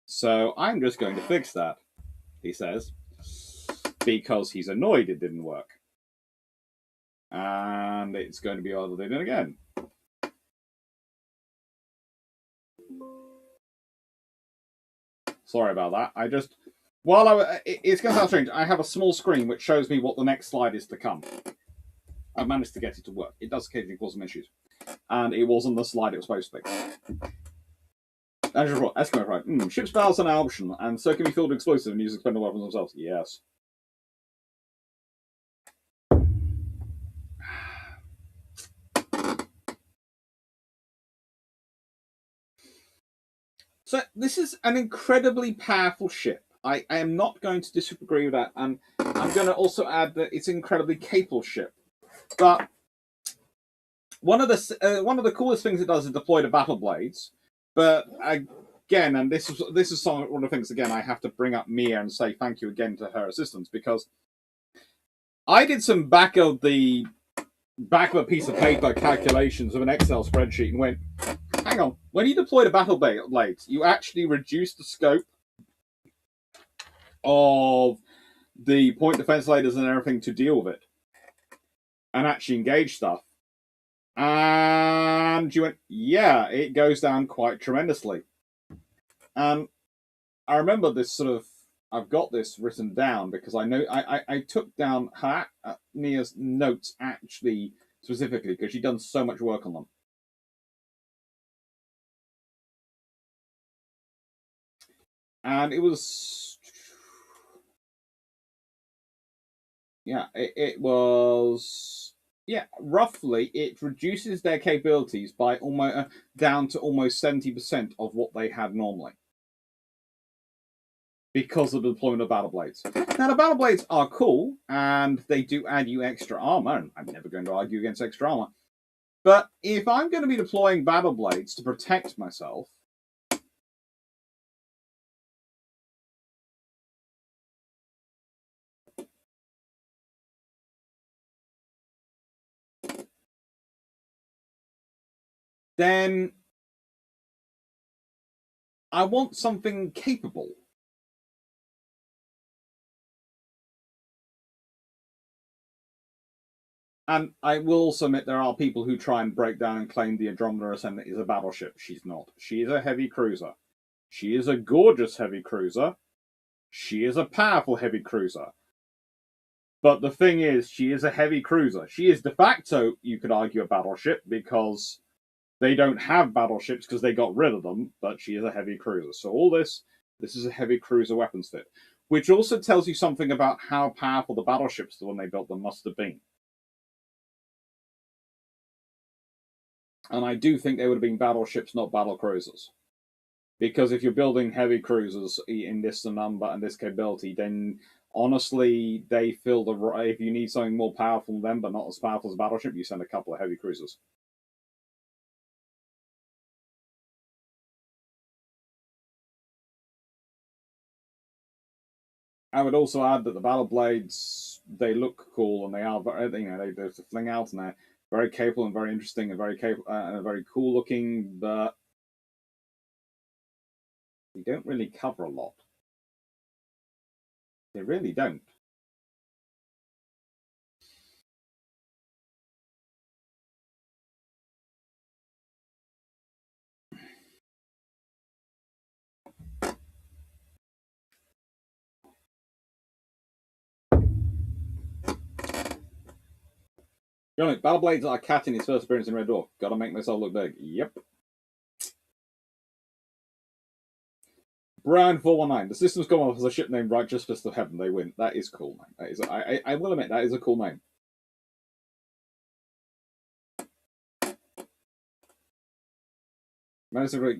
So I'm just going to fix that, he says, because he's annoyed it didn't work. And it's going to be able to do it again. Sorry about that. It's going to sound strange. I have a small screen which shows me what the next slide is to come. I've managed to get it to work. It does occasionally cause some issues. And it wasn't the slide it was supposed to be. Eskimo right. Ship's barrels are an option, and so can be filled with explosives and use expendable weapons themselves. Yes. So this is an incredibly powerful ship. I am not going to disagree with that, and I'm going to also add that it's an incredibly capable ship. But one of the coolest things it does is deploy the battle blades. But again, and this is one of the things again I have to bring up Mia and say thank you again to her assistance, because I did some back of a piece of paper calculations of an Excel spreadsheet and went, hang on, when you deploy the battle blades, you actually reduce the scope of the point defense laders and everything to deal with it and actually engage stuff. And you went, yeah, it goes down quite tremendously. And I remember this I've got this written down because I know I took down Nia's notes actually specifically because she'd done so much work on them. And it was, yeah, it was, yeah, roughly it reduces their capabilities by almost down to almost 70% of what they had normally, because of the deployment of battle blades. Now, the battle blades are cool, and they do add you extra armor, and I'm never going to argue against extra armor. But if I'm going to be deploying battle blades to protect myself, then I want something capable. And I will also admit there are people who try and break down and claim the Andromeda Ascendant is a battleship. She's not. She is a heavy cruiser. She is a gorgeous heavy cruiser. She is a powerful heavy cruiser. But the thing is, she is a heavy cruiser. She is de facto, you could argue, a battleship because they don't have battleships because they got rid of them, but she is a heavy cruiser. So all this is a heavy cruiser weapons fit, which also tells you something about how powerful the battleships when they built them must have been. And I do think they would have been battleships, not battle cruisers. Because if you're building heavy cruisers in this number and this capability, then honestly, they fill the. If you need something more powerful than them, but not as powerful as a battleship, you send a couple of heavy cruisers. I would also add that the battle blades, they look cool and they are very, they fling out and they're very capable and very interesting and very capable and very cool looking, but they don't really cover a lot. They really don't. Johnny, battle blades are Cat in his first appearance in Red Dwarf. Gotta make myself look big. Yep. Brown 419. The system's Commonwealth has a ship named Righteous Fist of Heaven. They win. That is cool, man. That is. I will admit that is a cool name.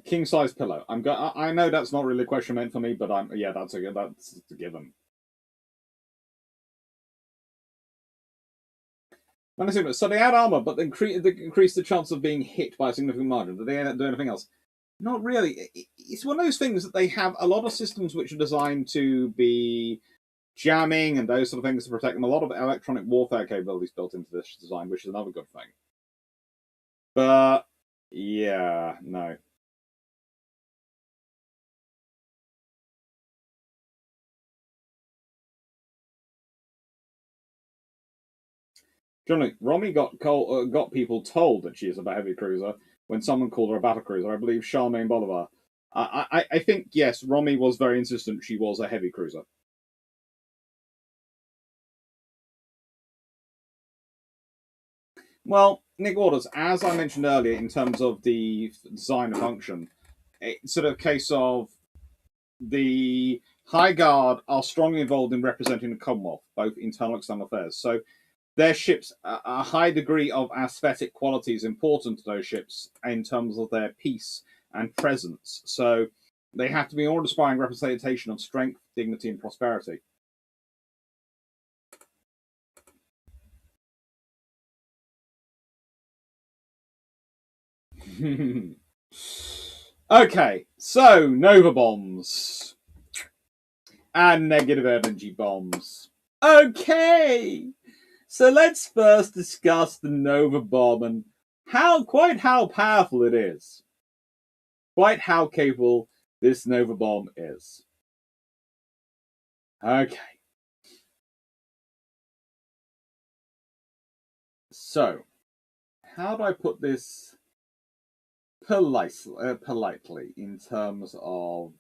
King size pillow. I know that's not really a question meant for me, but that's a given. So they add armor, but they increase the chance of being hit by a significant margin. Do they do anything else? Not really. It's one of those things that they have a lot of systems which are designed to be jamming and those sort of things to protect them. A lot of electronic warfare capabilities built into this design, which is another good thing. But yeah, no. Johnny, Romy got people told that she is a heavy cruiser when someone called her a battle cruiser. I believe Charmaine Bolivar. I think yes, Romy was very insistent she was a heavy cruiser. Well, Nick Waters, as I mentioned earlier, in terms of the design and function, it's sort of a case of the High Guard are strongly involved in representing the Commonwealth, both internal and external affairs. So their ships, a high degree of aesthetic quality is important to those ships in terms of their peace and presence. So they have to be an awe-inspiring representation of strength, dignity, and prosperity. Okay, so Nova bombs and negative energy bombs. Okay, so let's first discuss the Nova bomb and how powerful it is. Quite how capable this Nova bomb is. Okay. So, how do I put this politely in terms of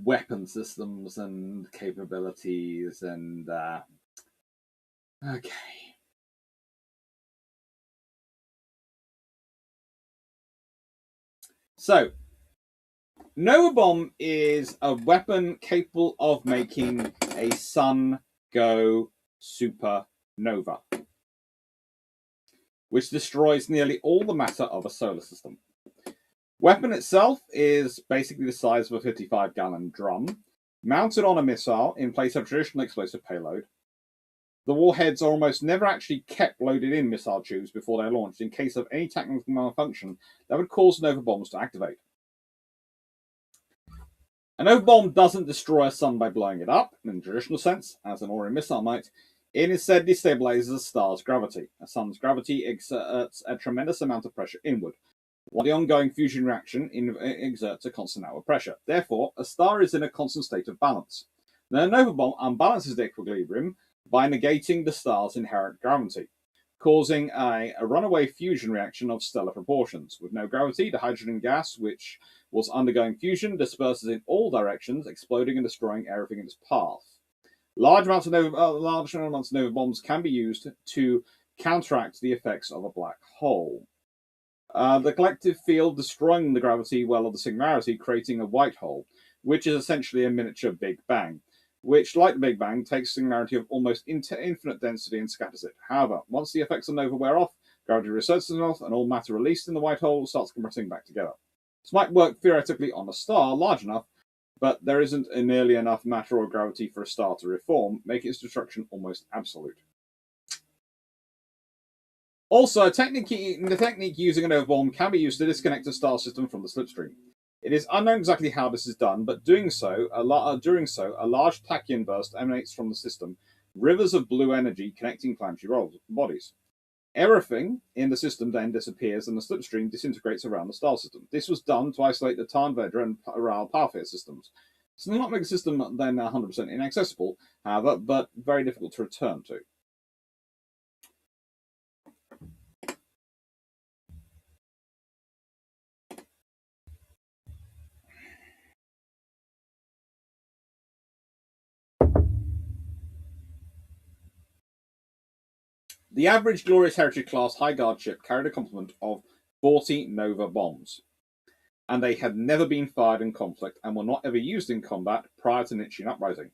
weapon systems and capabilities and okay. So, Nova Bomb is a weapon capable of making a sun go supernova, which destroys nearly all the matter of a solar system. Weapon itself is basically the size of a 55-gallon drum, mounted on a missile in place of a traditional explosive payload. The warheads are almost never actually kept loaded in missile tubes before they're launched in case of any technical malfunction that would cause Nova bombs to activate. A Nova bomb doesn't destroy a sun by blowing it up, in the traditional sense, as an ordinary missile might. It instead destabilizes a star's gravity. A sun's gravity exerts a tremendous amount of pressure inward. while the ongoing fusion reaction exerts a constant outward pressure. Therefore, a star is in a constant state of balance. Then a nova bomb unbalances the equilibrium by negating the star's inherent gravity, causing a runaway fusion reaction of stellar proportions. With no gravity, the hydrogen gas, which was undergoing fusion, disperses in all directions, exploding and destroying everything in its path. Large amounts of nova bombs can be used to counteract the effects of a black hole. The collective field destroying the gravity well of the singularity, creating a white hole, which is essentially a miniature Big Bang, which, like the Big Bang, takes a singularity of almost infinite density and scatters it. However, once the effects of nova wear off, gravity reasserts itself, and all matter released in the white hole starts compressing back together. This might work theoretically on a star large enough, but there isn't nearly enough matter or gravity for a star to reform, making its destruction almost absolute. Also, the technique using a nova bomb can be used to disconnect a star system from the slipstream. It is unknown exactly how this is done, but during so, a large tachyon burst emanates from the system, rivers of blue energy connecting planetary bodies. Everything in the system then disappears and the slipstream disintegrates around the star system. This was done to isolate the Tarn Vedra and Ral Parfait systems. It's not make the system then 100% inaccessible, however, but very difficult to return to. The average Glorious Heritage class High Guard ship carried a complement of 40 Nova bombs, and they had never been fired in conflict and were not ever used in combat prior to Nietzschean uprising.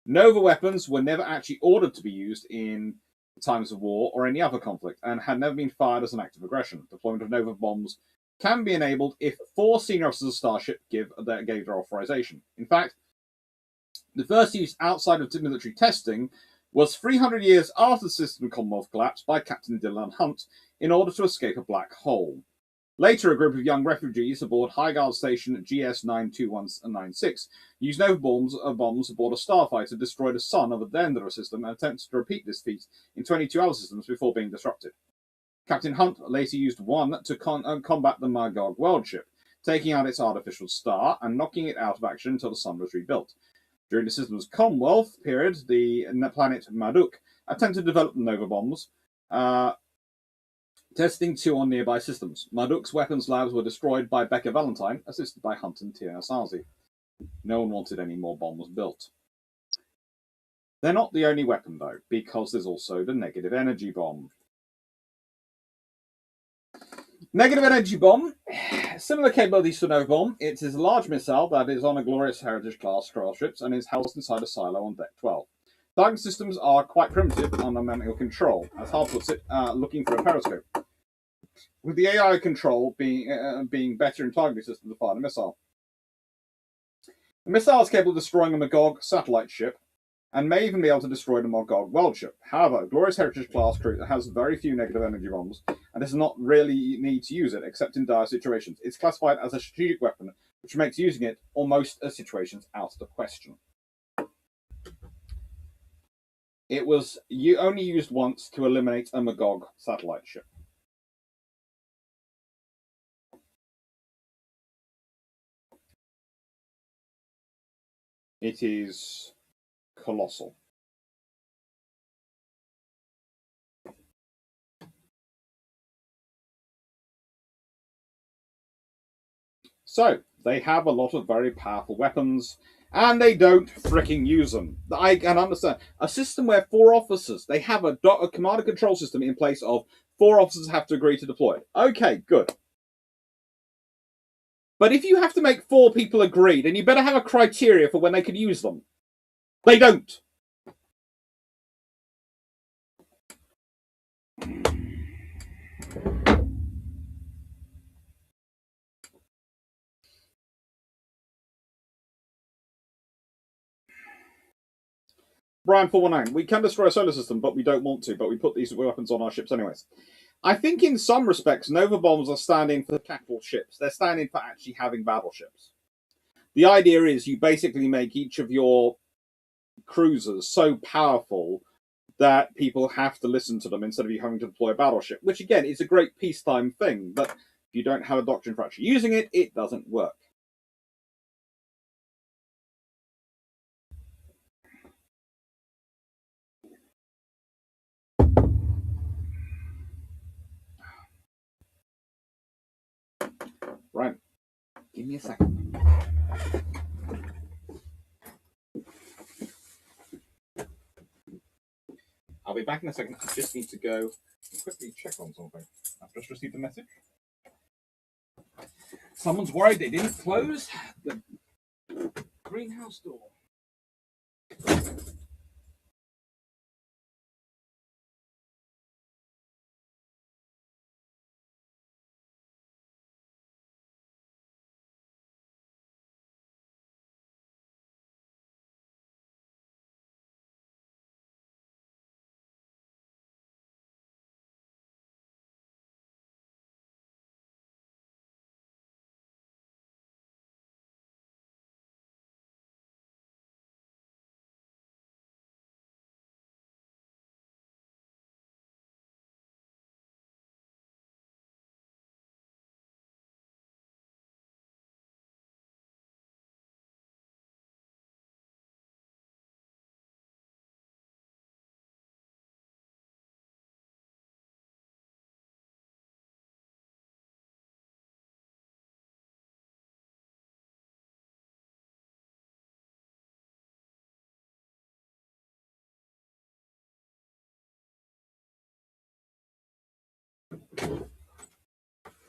Nova weapons were never actually ordered to be used in times of war or any other conflict, and had never been fired as an act of aggression. Deployment of Nova bombs can be enabled if 4 senior officers of Starship gave their authorization. In fact, the first use outside of military testing was 300 years after the system Commonwealth collapsed by Captain Dylan Hunt in order to escape a black hole. Later, a group of young refugees aboard High Guard Station GS 92196 used Nova bombs aboard a starfighter to destroy the sun of the Dendera system and attempted to repeat this feat in 22 other systems before being disrupted. Captain Hunt later used one to combat the Magog world ship, taking out its artificial star and knocking it out of action until the sun was rebuilt. During the system's Commonwealth period, the planet Marduk attempted to develop Nova bombs, testing 2 on nearby systems. Marduk's weapons labs were destroyed by Becca Valentine, assisted by Hunt and Tianasazi. No one wanted any more bombs built. They're not the only weapon, though, because there's also the negative energy bomb. Negative energy bomb, similar capabilities to Nova bomb. It is a large missile that is on a Glorious Heritage class ships and is housed inside a silo on Deck 12. Targeting systems are quite primitive under manual control, as Hart puts it, looking for a periscope, with the AI control being better in targeting systems to fire the missile. The missile is capable of destroying a Magog satellite ship, and may even be able to destroy the Magog world ship. However, Glorious Heritage class crew has very few negative energy bombs, and does not really need to use it except in dire situations. It's classified as a strategic weapon, which makes using it almost as situations out of the question. It was only used once to eliminate a Magog satellite ship. It is colossal. So, they have a lot of very powerful weapons, and they don't fricking use them. I can understand. A system where 4 officers, they have a command and control system in place of 4 officers have to agree to deploy. Okay, good. But if you have to make 4 people agree, then you better have a criteria for when they can use them. They don't. Brian 419, we can destroy a solar system, but we don't want to, but we put these weapons on our ships anyways. I think in some respects, Nova bombs are standing for capital ships. They're standing for actually having battleships. The idea is you basically make each of your cruisers so powerful that people have to listen to them instead of you having to deploy a battleship, which again is a great peacetime thing. But you don't have a doctrine for actually using it, it doesn't work. Right. Give me a second. I'll be back in a second. I just need to go quickly check on something. I've just received a message. Someone's worried they didn't close the greenhouse door.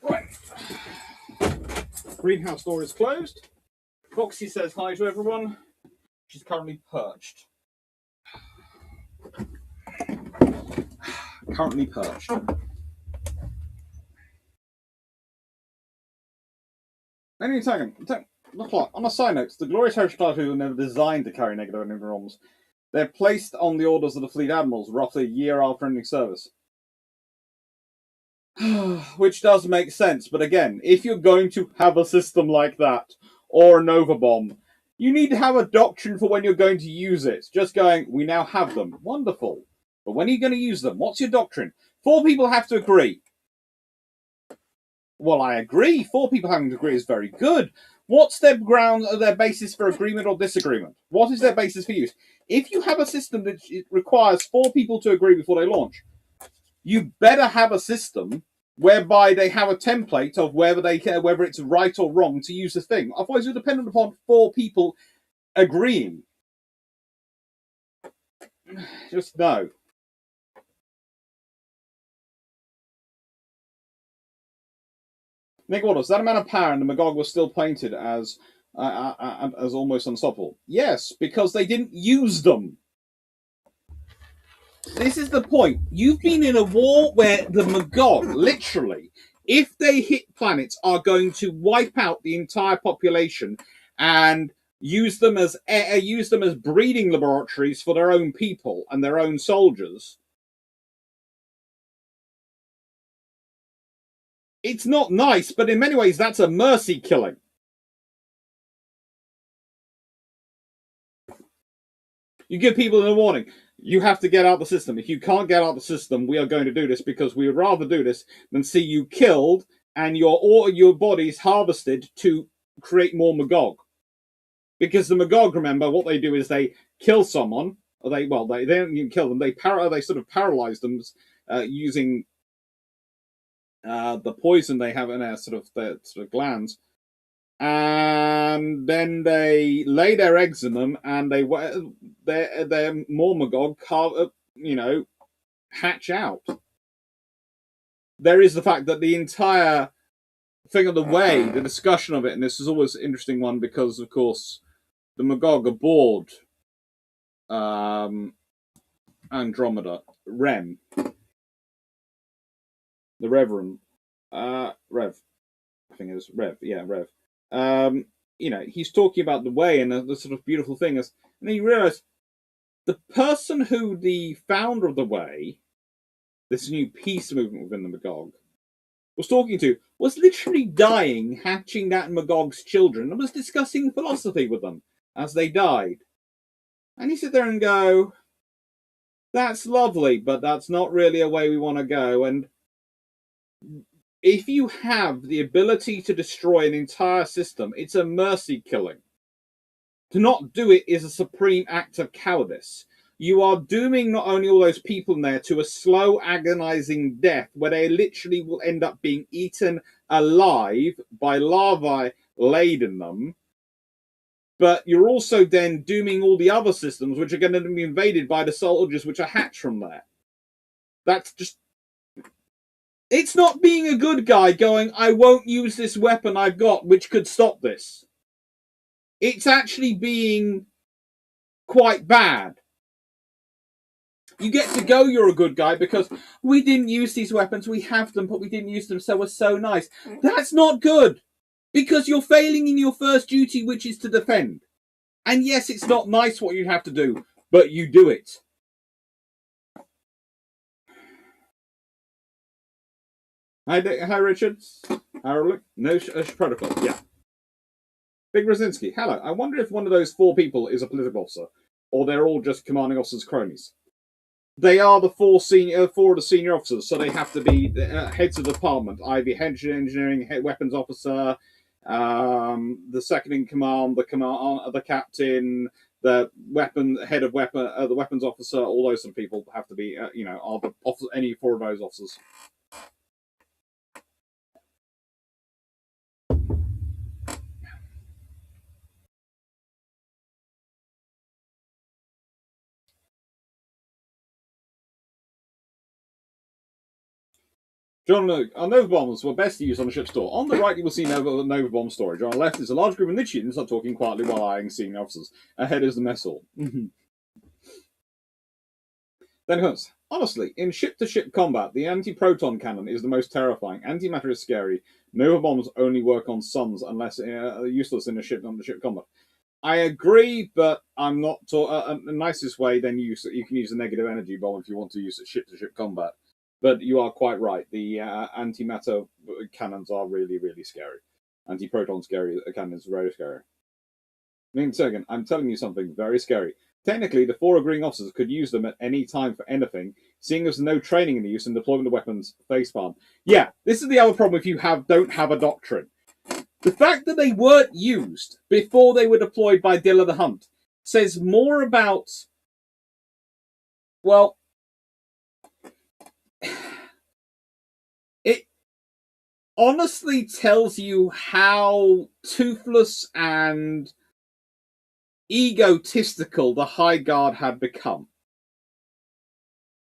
Right. Greenhouse door is closed. Foxy says hi to everyone. She's currently perched. Currently perched. Any second. On a side note, the Glorious Heritage were never designed to carry negative enemy. They're placed on the orders of the fleet admirals roughly a year after ending service. Which does make sense, but again, if you're going to have a system like that, or a Nova bomb, you need to have a doctrine for when you're going to use it. Just going, we now have them. Wonderful. But when are you going to use them? What's your doctrine? 4 people have to agree. Well, I agree. 4 people having to agree is very good. What's their basis for agreement or disagreement? What is their basis for use? If you have a system that requires 4 people to agree before they launch, you better have a system whereby they have a template of whether it's right or wrong to use the thing. Otherwise, you're dependent upon 4 people agreeing. Just no. Nick Waters, that amount of power and the Magog was still painted as almost unstoppable. Yes, because they didn't use them. This is the point. You've been in a war where the Magog, literally, if they hit planets, are going to wipe out the entire population and use them as breeding laboratories for their own people and their own soldiers. It's not nice, but in many ways, that's a mercy killing. You give people a warning. You have to get out the system. If you can't get out the system, we are going to do this because we would rather do this than see you killed and your bodies harvested to create more Magog. Because the Magog, remember, what they do is they kill someone. Or they don't even kill them. They sort of paralyze them using the poison they have in their sort of glands, and then they lay their eggs in them, and their more Magog, hatch out. There is the fact that the entire thing of the way, the discussion of it, and this is always an interesting one because, of course, the Magog aboard Andromeda, Rem, the Reverend, Rev, I think it was Rev, yeah, Rev. He's talking about the way, and the sort of beautiful thing is, and then you realise the person who the founder of the way, this new peace movement within the Magog, was talking to, was literally dying, hatching that Magog's children, and was discussing philosophy with them as they died. And you sit there and go, that's lovely, but that's not really a way we want to go. And if you have the ability to destroy an entire system, it's a mercy killing. To not do it is a supreme act of cowardice. You are dooming not only all those people in there to a slow, agonizing death where they literally will end up being eaten alive by larvae laid in them, but you're also then dooming all the other systems which are going to be invaded by the soldiers which are hatched from there. That's just... It's not being a good guy going, I won't use this weapon I've got which could stop this. It's actually being quite bad. You get to go, you're a good guy, because we didn't use these weapons, we have them, but we didn't use them, so we're so nice. That's not good, because you're failing in your first duty, which is to defend. And yes, it's not nice what you have to do, but you do it. Hi, Richard. Harold. No protocol. Yeah. Big Rosinski. Hello. I wonder if one of those 4 people is a political officer, or they're all just commanding officers' cronies. They are the 4 of the senior officers, so they have to be heads of the department, either head engineering, head weapons officer, the second in command, the captain, the the weapons officer. All those sort of people have to be, are the any 4 of those officers. John Luke, our Nova bombs were best used on the ship's door. On the right, you will see Nova bomb storage. On the left is a large group of Nietzscheans are talking quietly while eyeing senior officers. Ahead is the mess hall. Then Hunts. Honestly, in ship-to-ship combat, the anti-proton cannon is the most terrifying. Antimatter is scary. Nova bombs only work on suns unless useless in a ship-on-ship combat. I agree, but I'm not... the nicest way, then you can use a negative energy bomb if you want to use it ship-to-ship combat. But you are quite right. The antimatter cannons are really, really scary. Anti-proton cannons are very scary. Second, I'm telling you something very scary. Technically, the 4 agreeing officers could use them at any time for anything, seeing as no training in the use and deployment of weapons facepalm. Yeah, this is the other problem if you don't have a doctrine. The fact that they weren't used before they were deployed by Dilla the Hunt says more about... Well... It honestly tells you how toothless and egotistical the High Guard had become.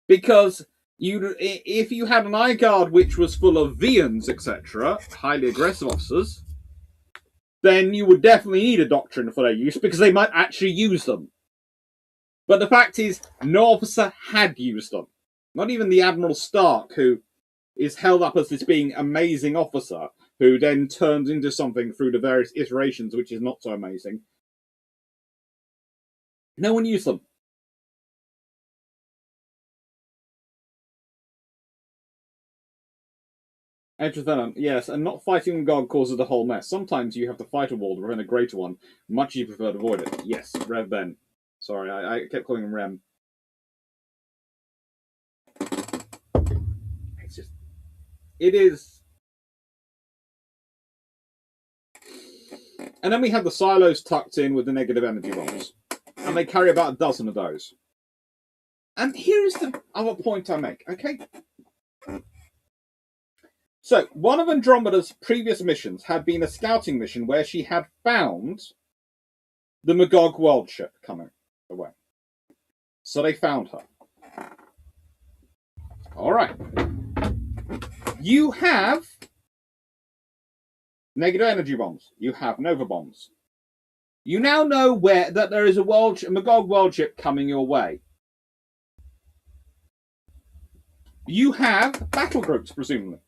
Because if you had an High Guard which was full of Vians, etc., highly aggressive officers, then you would definitely need a doctrine for their use, because they might actually use them. But the fact is, no officer had used them. Not even the Admiral Stark, who is held up as this being amazing officer, who then turns into something through the various iterations, which is not so amazing. No one used them. Yes, and not fighting God causes the whole mess. Sometimes you have to fight a war to prevent a greater one. Much you prefer to avoid it. Yes, Rev Ben. Sorry, I kept calling him Rem. It's just... It is... And then we have the silos tucked in with the negative energy bombs. And they carry about a dozen of those. And here's the other point I make, okay? So, one of Andromeda's previous missions had been a scouting mission where she had found the Magog world ship coming away. So they found her. Alright. You have negative energy bombs. You have Nova bombs. You now know that there is a Magog world ship coming your way. You have battle groups, presumably.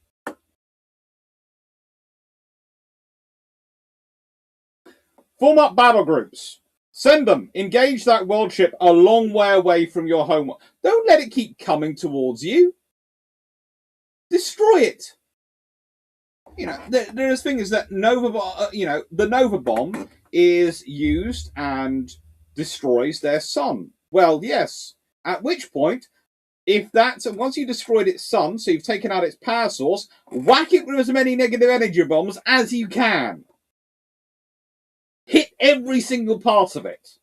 Form up battle groups. Send them. Engage that world ship a long way away from your home. Don't let it keep coming towards you. Destroy it. There's things that the Nova bomb is used and destroys their sun. Well, yes. At which point, If that's once you destroyed its sun, so you've taken out its power source, whack it with as many negative energy bombs as you can. Hit every single part of it.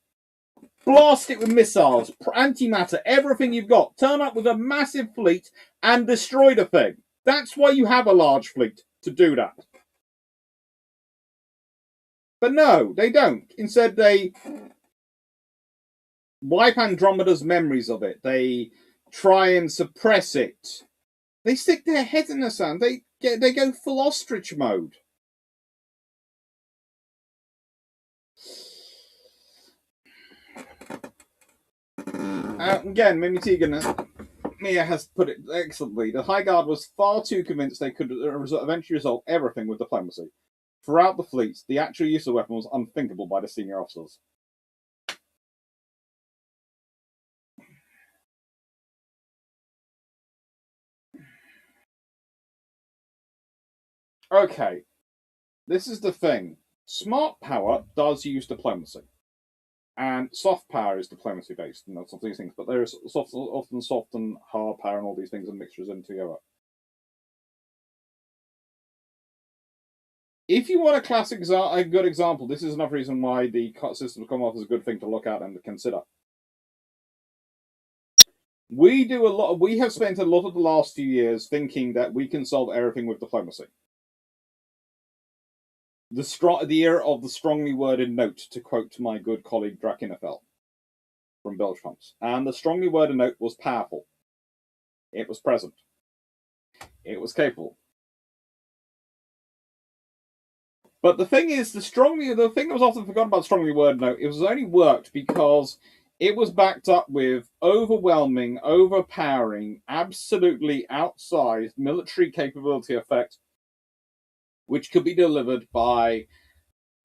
Blast it with missiles, antimatter, everything you've got. Turn up with a massive fleet and destroy the thing. That's why you have a large fleet, to do that. But no, they don't. Instead, they wipe Andromeda's memories of it. They try and suppress it. They stick their head in the sand. They go full ostrich mode. Again, Mimi Tegan, Mia has put it excellently. The High Guard was far too convinced they could eventually resolve everything with diplomacy. Throughout the fleet, the actual use of the weapon was unthinkable by the senior officers. Okay, this is the thing. Smart power does use diplomacy. And soft power is diplomacy based, and that's all these things. But there's often soft and hard power and all these things and mixtures in together. If you want a good example, this is another reason why the system of Commonwealth is a good thing to look at and to consider. We have spent a lot of the last few years thinking that we can solve everything with diplomacy. The era of the strongly worded note, to quote my good colleague Drakinafel from Belch Pumps. And the strongly worded note was powerful. It was present. It was capable. But the thing is, the thing that was often forgotten about the strongly worded note, it was only worked because it was backed up with overwhelming, overpowering, absolutely outsized military capability effect, which could be delivered by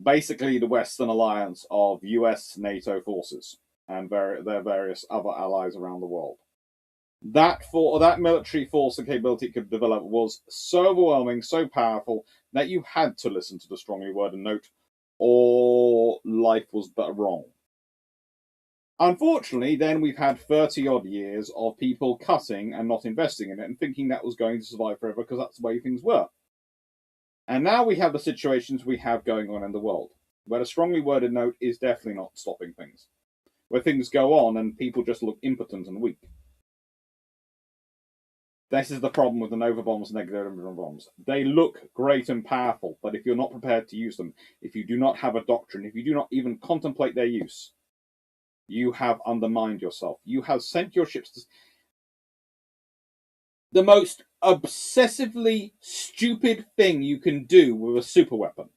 basically the Western alliance of US NATO forces and their various other allies around the world. That military force and capability it could develop was so overwhelming, so powerful, that you had to listen to the strongly worded note, or life was but wrong. Unfortunately, then we've had 30-odd years of people cutting and not investing in it and thinking that was going to survive forever because that's the way things were. And now we have the situations we have going on in the world, where a strongly worded note is definitely not stopping things, where things go on and people just look impotent and weak. This is the problem with the Nova bombs and negative bombs. They look great and powerful, but if you're not prepared to use them, if you do not have a doctrine, if you do not even contemplate their use, you have undermined yourself. You have sent your ships to the most obsessively stupid thing you can do with a superweapon.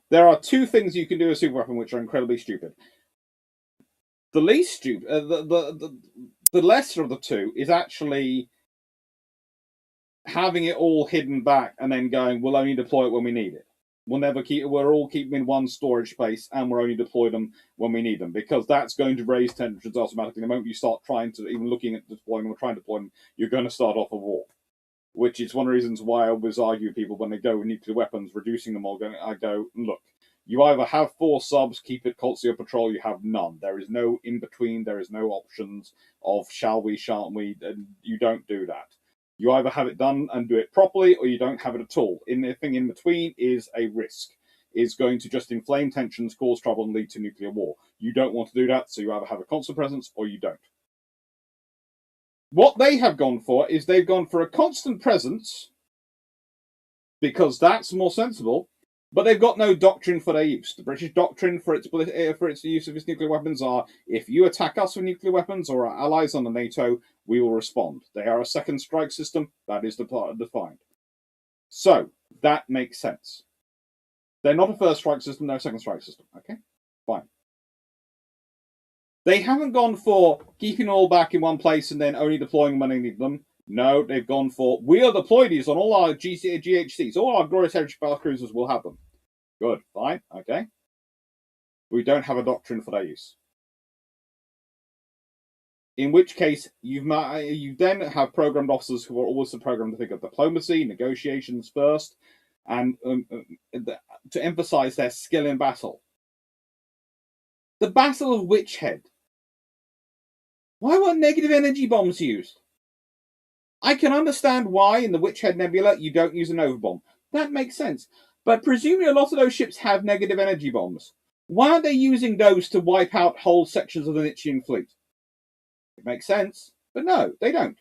There are two things you can do with a superweapon which are incredibly stupid. The least stupid, the lesser of the two is actually having it all hidden back and then going, we'll only deploy it when we need it. We'll all keep them in one storage space and we'll only deploy them when we need them, because that's going to raise tensions automatically. The moment you start trying to even looking at deploying them or trying to deploy them, you're going to start off a war. Which is one of the reasons why I always argue with people when they go with nuclear weapons, reducing them all. I go, look, you either have 4 subs, keep it constantly on patrol, you have none. There is no in between, there is no options of shall we, shan't we, and you don't do that. You either have it done and do it properly, or you don't have it at all. Anything in between is a risk. Is going to just inflame tensions, cause trouble, and lead to nuclear war. You don't want to do that, so you either have a constant presence or you don't. What they have gone for is they've gone for a constant presence, because that's more sensible, but they've got no doctrine for their use. The British doctrine for its use of its nuclear weapons are, if you attack us with nuclear weapons or our allies under NATO, we will respond. They are a second strike system. That is defined. So, that makes sense. They're not a first strike system, they're a second strike system. Okay? Fine. They haven't gone for keeping all back in one place and then only deploying them when they need them. No, they've gone for, we'll deploy these on all our GHCs. All our Glorious Heritage battle cruisers will have them. Good, fine, okay. We don't have a doctrine for their use. In which case, you then have programmed officers who are also programmed to think of diplomacy, negotiations first, and to emphasize their skill in battle. The Battle of Witch Head Why weren't negative energy bombs used? I can understand why in the Witchhead Nebula you don't use a Nova bomb. That makes sense. But presumably a lot of those ships have negative energy bombs. Why aren't they using those to wipe out whole sections of the Nietzschean fleet? It makes sense. But no, they don't.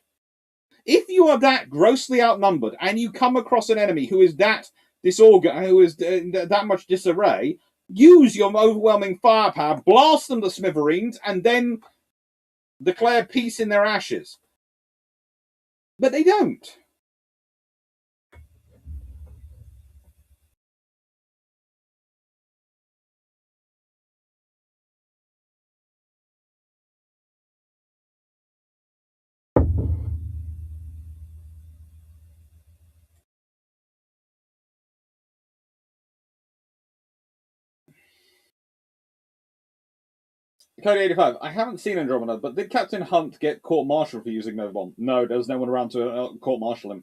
If you are that grossly outnumbered and you come across an enemy who is that disorganized, who is that much disarray, use your overwhelming firepower, blast them to smithereens, and then declare peace in their ashes. But they don't. Code 85. I haven't seen Andromeda, but did Captain Hunt get court-martialed for using Nova Bomb? No, there's no one around to court-martial him.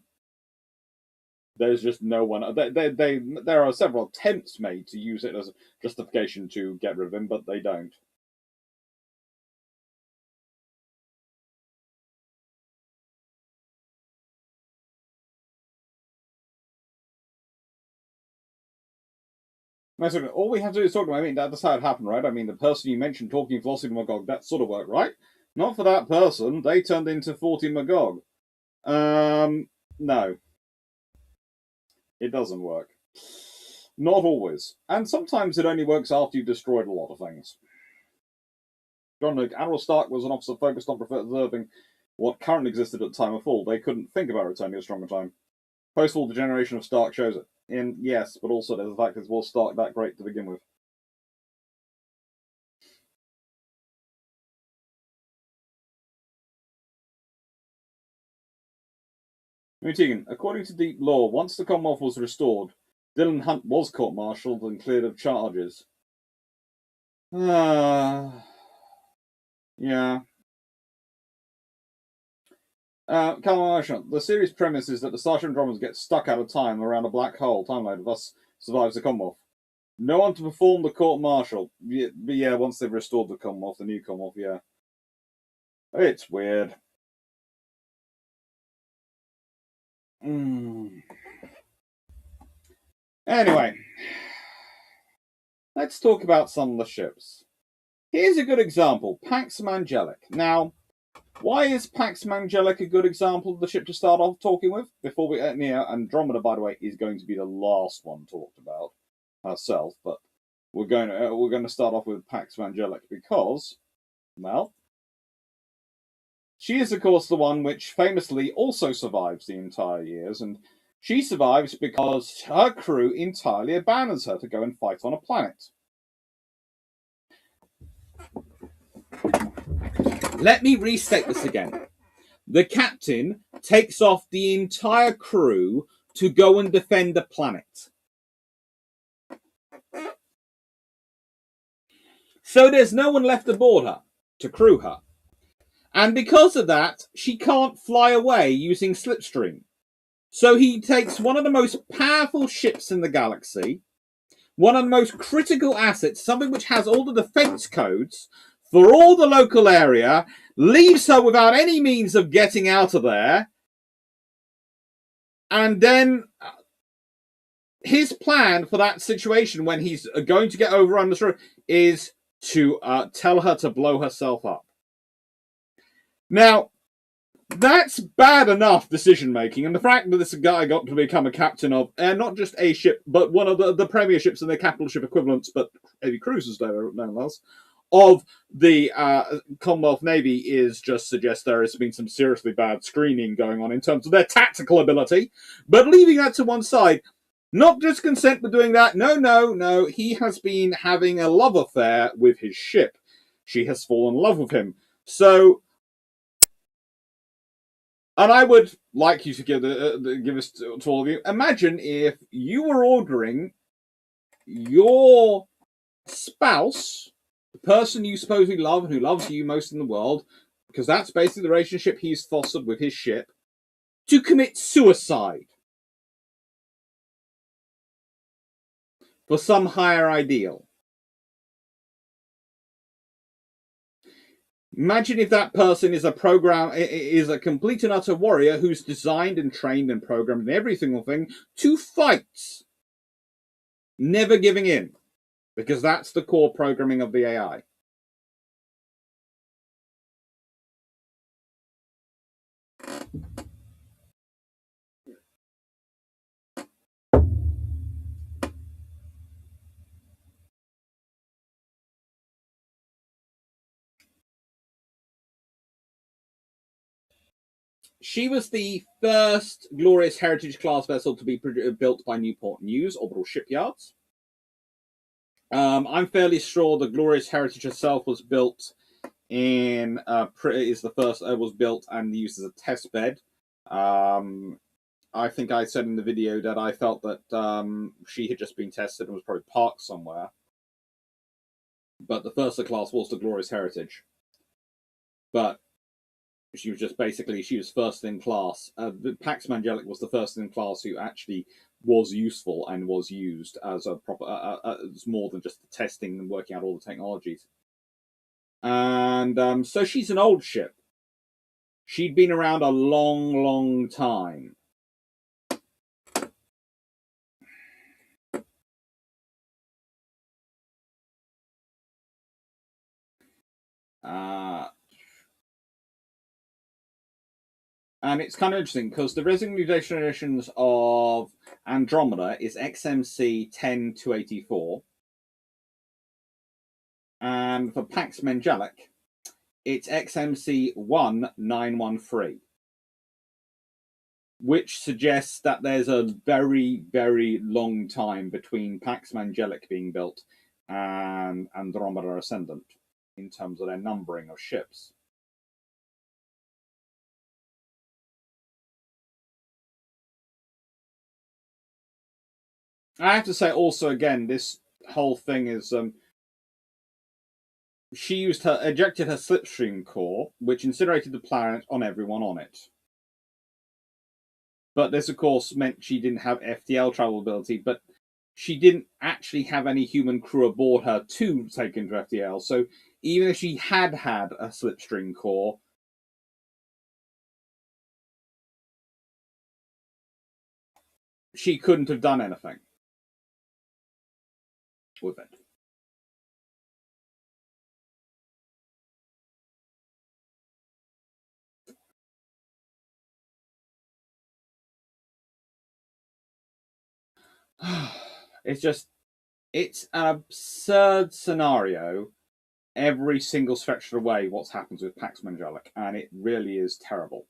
There's just no one. There are several attempts made to use it as a justification to get rid of him, but they don't. All we have to do is talk to him. I mean, that's how it happened, right? I mean, the person you mentioned talking philosophy Magog, that sort of worked, right? Not for that person. They turned into 40 Magog. No. It doesn't work. Not always. And sometimes it only works after you've destroyed a lot of things. John Luke, Admiral Stark was an officer focused on preserving what currently existed at the time of fall. They couldn't think about returning a stronger time. Post-fall, the generation of Stark shows it. And yes, but also there's the fact that was Stark that great to begin with. Tegan, according to deep lore, once the Commonwealth was restored, Dylan Hunt was court-martialed and cleared of charges. Yeah. The series premise is that the Starship Andromeda gets stuck out of time around a black hole timeline, thus survives the Commonwealth. No one to perform the court-martial. Yeah, once they've restored the Commonwealth, the new Commonwealth, yeah. It's weird. Anyway, let's talk about some of the ships. Here's a good example, Pax Angelic. Now, why is Pax Angelic a good example of the ship to start off talking with? Before we Andromeda, by the way, is going to be the last one talked about herself, but we're going to start off with Pax Angelic because, well, she is of course the one which famously also survives the entire years, and she survives because her crew entirely abandons her to go and fight on a planet. Let me restate this again. The captain takes off the entire crew to go and defend a planet. So there's no one left aboard her to crew her. And because of that, she can't fly away using slipstream. So he takes one of the most powerful ships in the galaxy, one of the most critical assets, something which has all the defense codes for all the local area, leaves her without any means of getting out of there, and then his plan for that situation when he's going to get overrun the shore is to tell her to blow herself up. Now, that's bad enough decision making, and the fact that this guy got to become a captain of not just a ship, but one of the premier ships and their capital ship equivalents, but heavy cruisers, nonetheless, of the Commonwealth Navy is just suggests there has been some seriously bad screening going on in terms of their tactical ability. But leaving that to one side, not just consent with doing that. No. He has been having a love affair with his ship. She has fallen in love with him. So, and I would like you to give us to all of you. Imagine if you were ordering your spouse, the person you supposedly love and who loves you most in the world, because that's basically the relationship he's fostered with his ship, to commit suicide for some higher ideal. Imagine if that person is a complete and utter warrior who's designed and trained and programmed in every single thing to fight, never giving in, because that's the core programming of the AI. She was the first Glorious Heritage class vessel to be built by Newport News Orbital Shipyards. I'm fairly sure the Glorious Heritage herself was built in was built and used as a test bed. I think I said in the video that I felt that she had just been tested and was probably parked somewhere. But the first of the class was the Glorious Heritage. But she was just she was first in class. Pax Mangelic was the first in class who actually was useful and was used as a proper, as more than just testing and working out all the technologies. And so she's an old ship. She'd been around a long, long time. And it's kind of interesting because the resolution editions of Andromeda is XMC 10284. And for Pax Mangelic, it's XMC 1913. Which suggests that there's a very, very long time between Pax Mangelic being built and Andromeda Ascendant in terms of their numbering of ships. I have to say also, again, this whole thing is she ejected her slipstream core, which incinerated the planet on everyone on it. But this, of course, meant she didn't have FTL travelability, but she didn't actually have any human crew aboard her to take into FTL. So even if she had a slipstream core, she couldn't have done anything with it. It's an absurd scenario every single stretch of the way what happens with Pax Mangelic, and it really is terrible.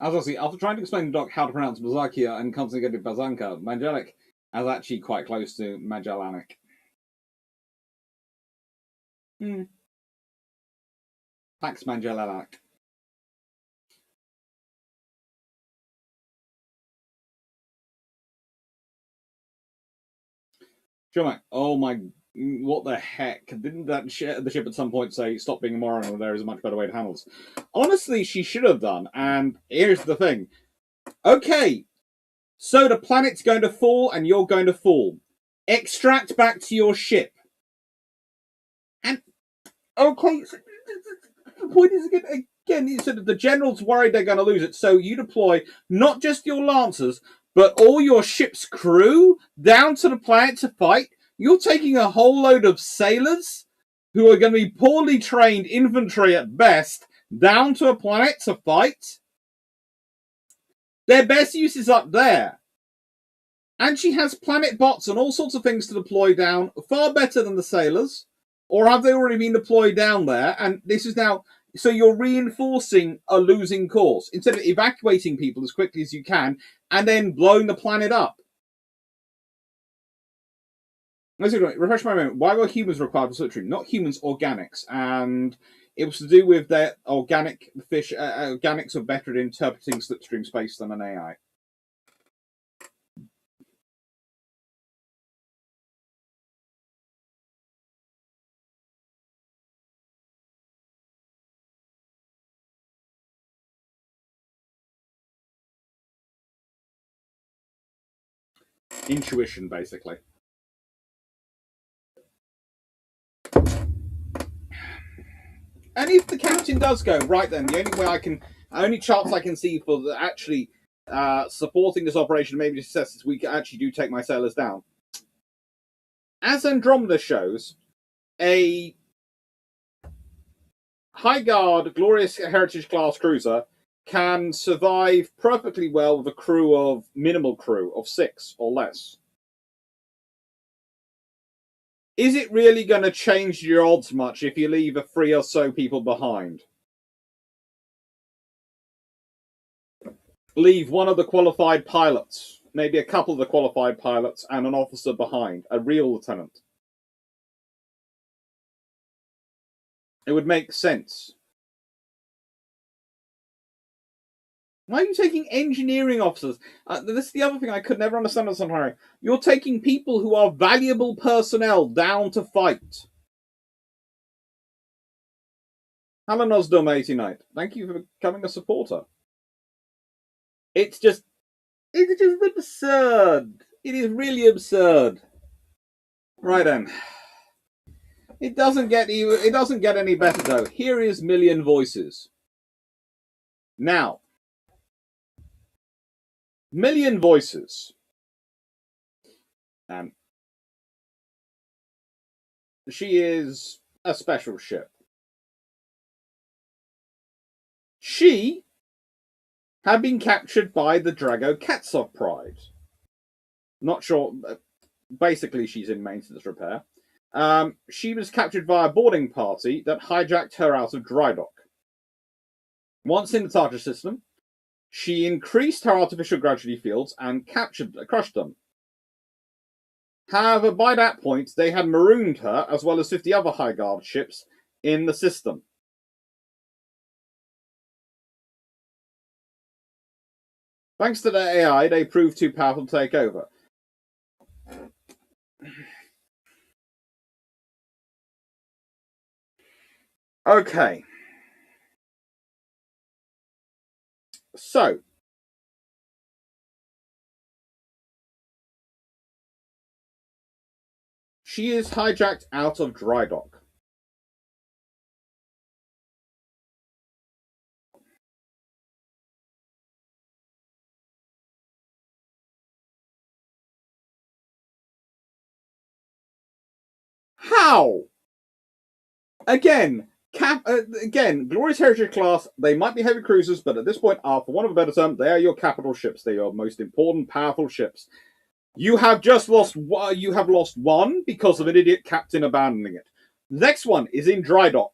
As I see, after trying to explain to Doc how to pronounce Bazakia and constantly get Bazanka, Mangelic is actually quite close to Magellanic. Pax Magellanic. Sure, oh my, what the heck? Didn't the ship at some point say, stop being a moron, or there is a much better way to handle this? Honestly, she should have done, and here's the thing. Okay, so the planet's going to fall, and you're going to fall. Extract back to your ship. And, okay, so the point is, again, you said the general's worried they're going to lose it, so you deploy not just your Lancers, but all your ship's crew down to the planet to fight. You're taking a whole load of sailors who are going to be poorly trained infantry at best down to a planet to fight. Their best use is up there. And she has planet bots and all sorts of things to deploy down, far better than the sailors. Or have they already been deployed down there? And this is now So you're reinforcing a losing cause instead of evacuating people as quickly as you can and then blowing the planet up. Refresh my memory. Why were humans required for slipstream? Not humans, organics, and it was to do with their organic fish. Organics are better at interpreting slipstream space than an AI. Intuition, basically. And if the captain does go, right then, only chance I can see for actually supporting this operation, maybe success, is we actually do take my sailors down. As Andromeda shows, a High Guard Glorious Heritage class cruiser can survive perfectly well with a crew of minimal crew of 6 or less. Is it really going to change your odds much if you leave a 3 or so people behind? Leave one of the qualified pilots, maybe a couple of the qualified pilots, and an officer behind, a real lieutenant. It would make sense. Why are you taking engineering officers? This is the other thing I could never understand on Sunfire. You're taking people who are valuable personnel down to fight. Hello, Nosdom 89. Thank you for becoming a supporter. It's just absurd. It is really absurd. Right then. It doesn't get any better though. Here is Million Voices. Now, Million Voices. She is a special ship. She had been captured by the Drago Katsov Pride. Not sure. Basically, she's in maintenance repair. She was captured by a boarding party that hijacked her out of dry dock. Once in the Tartar system, she increased her artificial gravity fields and crushed them. However, by that point, they had marooned her, as well as 50 other High Guard ships, in the system. Thanks to their AI, they proved too powerful to take over. Okay. So, she is hijacked out of dry dock. How? Again, Glorious Heritage class, they might be heavy cruisers, but at this point, for want of a better term, they are your capital ships. They are your most important, powerful ships. You have just lost one because of an idiot captain abandoning it. The next one is in dry dock.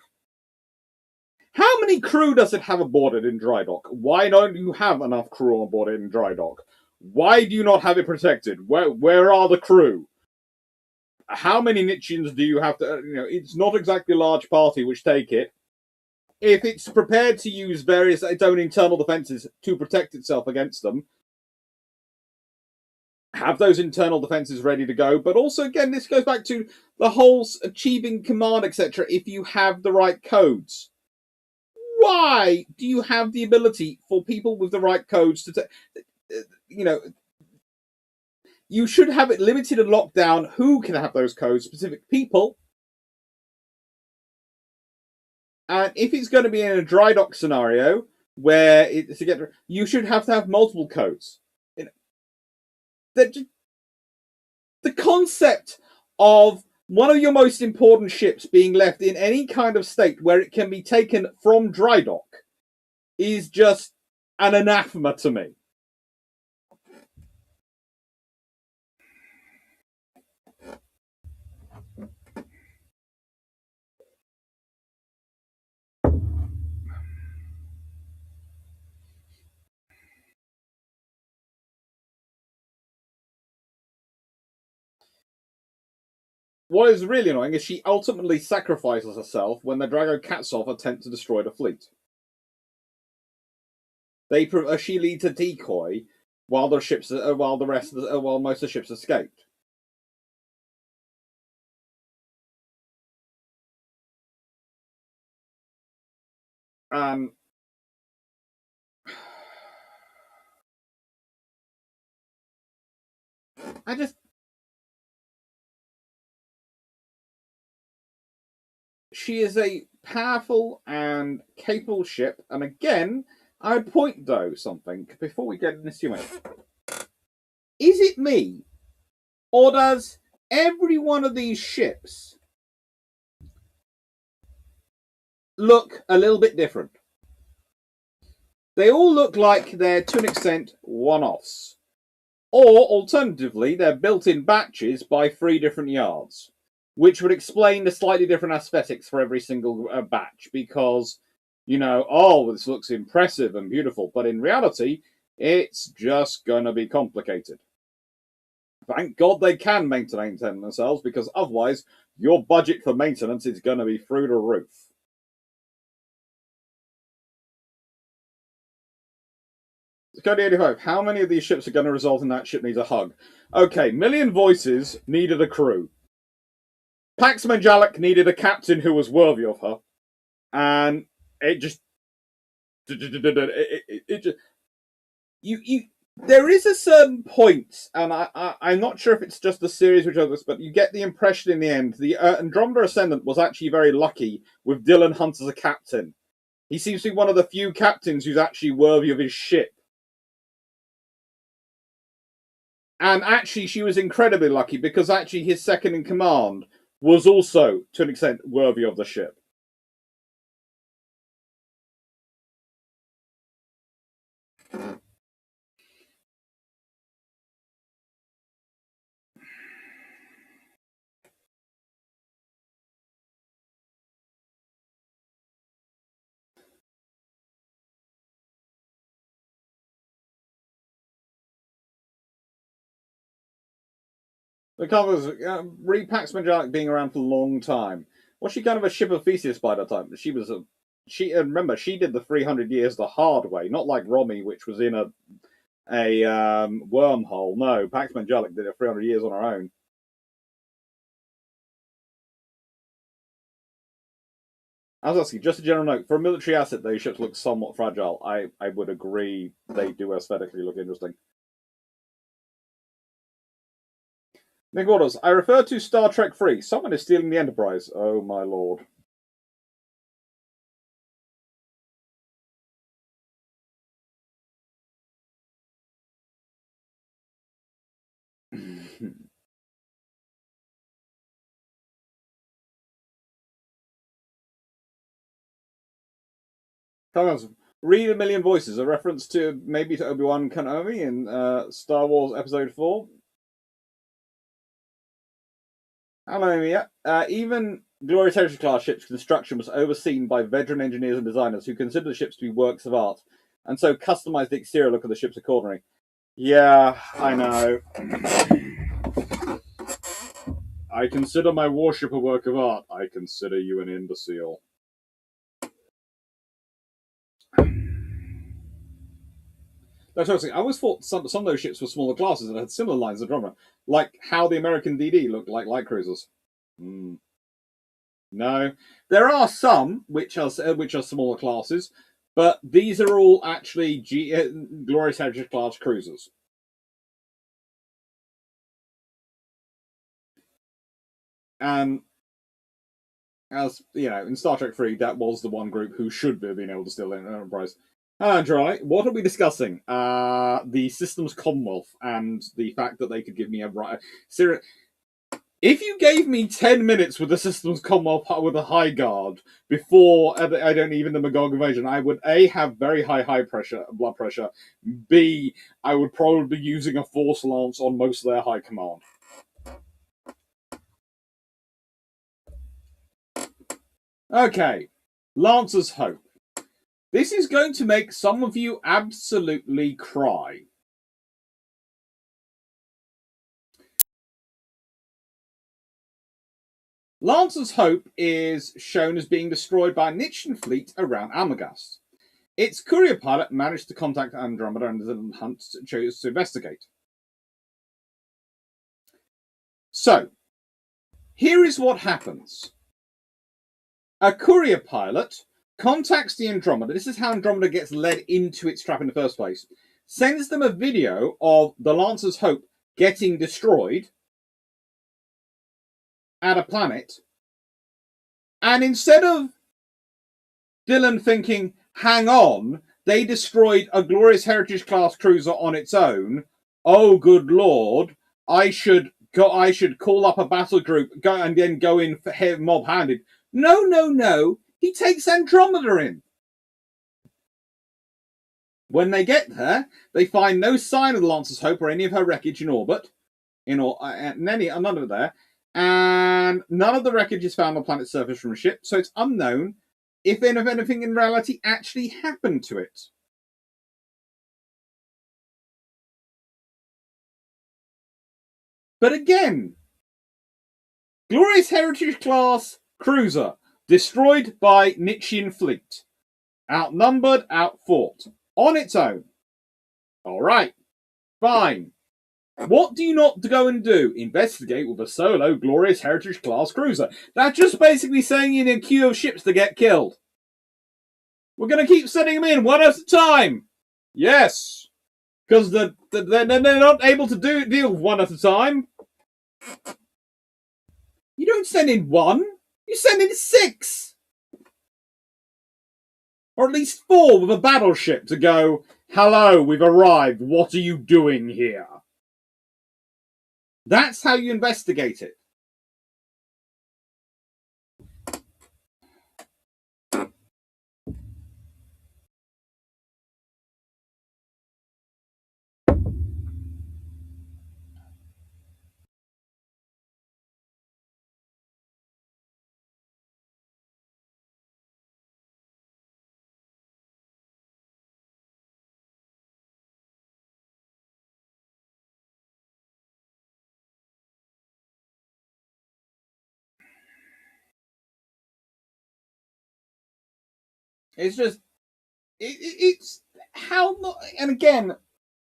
How many crew does it have aboard it in dry dock? Why don't you have enough crew on board it in dry dock? Why do you not have it protected? Where are the crew? How many Nietzscheans do you have to... it's not exactly a large party which take it. If it's prepared to use its own internal defenses to protect itself against them, have those internal defenses ready to go. But also, again, this goes back to the whole achieving command, etc. If you have the right codes. Why do you have the ability for people with the right codes to... you should have it limited and locked down who can have those codes, specific people. And if it's going to be in a dry dock scenario where you should have to have multiple codes. The concept of one of your most important ships being left in any kind of state where it can be taken from dry dock is just an anathema to me. what is really annoying is she ultimately sacrifices herself when the Drago Katsov attempt to destroy the fleet. She leads a decoy while the ships, while most of the ships escaped. I just, she is a powerful and capable ship, and again, I would point though something before we get into it. Is it me, or does every one of these ships look a little bit different? They all look like they're, to an extent, one-offs. Or, alternatively, they're built in batches by 3 different yards, which would explain the slightly different aesthetics for every single batch, because, oh, this looks impressive and beautiful, but in reality, it's just going to be complicated. Thank God they can maintain themselves, because otherwise, your budget for maintenance is going to be through the roof. Cody 85, how many of these ships are going to result in that ship needs a hug? Okay, Million Voices needed a crew. Pax Manjalik needed a captain who was worthy of her. And it just... there is a certain point, and I'm not sure if it's just the series which others, but you get the impression in the end, the Andromeda Ascendant was actually very lucky with Dylan Hunt as a captain. He seems to be one of the few captains who's actually worthy of his ship. And actually, she was incredibly lucky because actually his second in command was also, to an extent, worthy of the ship. The covers Pax Manjalik being around for a long time. Was she kind of a ship of Theseus by that time? Remember, she did the 300 years the hard way, not like Romy, which was in a wormhole. No, Pax Manjalik did it 300 years on her own. I was asking, just a general note, for a military asset, those ships look somewhat fragile. I would agree they do aesthetically look interesting. Nick Waters, I refer to Star Trek 3. Someone is stealing the Enterprise. Oh my lord. Read A Million Voices, a reference to maybe to Obi-Wan Kenobi in Star Wars Episode 4. Hello, yeah. Even Glorious Heritage class ships' construction was overseen by veteran engineers and designers who considered the ships to be works of art, and so customized the exterior look of the ships accordingly. Yeah, I know. I consider my warship a work of art. I consider you an imbecile. That's interesting. I always thought some of those ships were smaller classes and had similar lines of drama, like how the American DD looked like light cruisers. No, there are some which are smaller classes, but these are all actually Glorious Heritage class cruisers. And as you know, in Star Trek 3, that was the one group who should have been able to steal an Enterprise. Andrew, what are we discussing? The systems Commonwealth and the fact that they could give me a right. If you gave me 10 minutes with the systems Commonwealth with a high guard before I don't even the Magog invasion, I would A, have very high blood pressure. B, I would probably be using a force lance on most of their high command. Okay, Lancer's Hope. This is going to make some of you absolutely cry. Lancer's Hope is shown as being destroyed by a Nitschan fleet around Almagast. Its courier pilot managed to contact Andromeda and the Hunt chose to investigate. So, here is what happens. A courier pilot contacts the Andromeda. This is how Andromeda gets led into its trap in the first place. Sends them a video of the Lancer's Hope getting destroyed at a planet. And instead of Dylan thinking, hang on, they destroyed a Glorious Heritage class cruiser on its own. Oh, good lord! I should call up a battle group and then go in for mob-handed. No. He takes Andromeda in. When they get there, they find no sign of the Lancer's Hope or any of her wreckage in orbit. None of it there. And none of the wreckage is found on the planet's surface from a ship, so it's unknown if anything in reality actually happened to it. But again, Glorious Heritage class cruiser destroyed by Nitschan fleet. Outnumbered, outfought. On its own. Alright. Fine. What do you not go and do? Investigate with a solo Glorious Heritage class cruiser. That's just basically saying in a queue of ships to get killed. We're going to keep sending them in one at a time. Yes. Because they're not able to deal with one at a time. You don't send in one. You send in 6. Or at least 4 with a battleship to go, hello, we've arrived. What are you doing here? That's how you investigate it. It's just, it's how not, and again,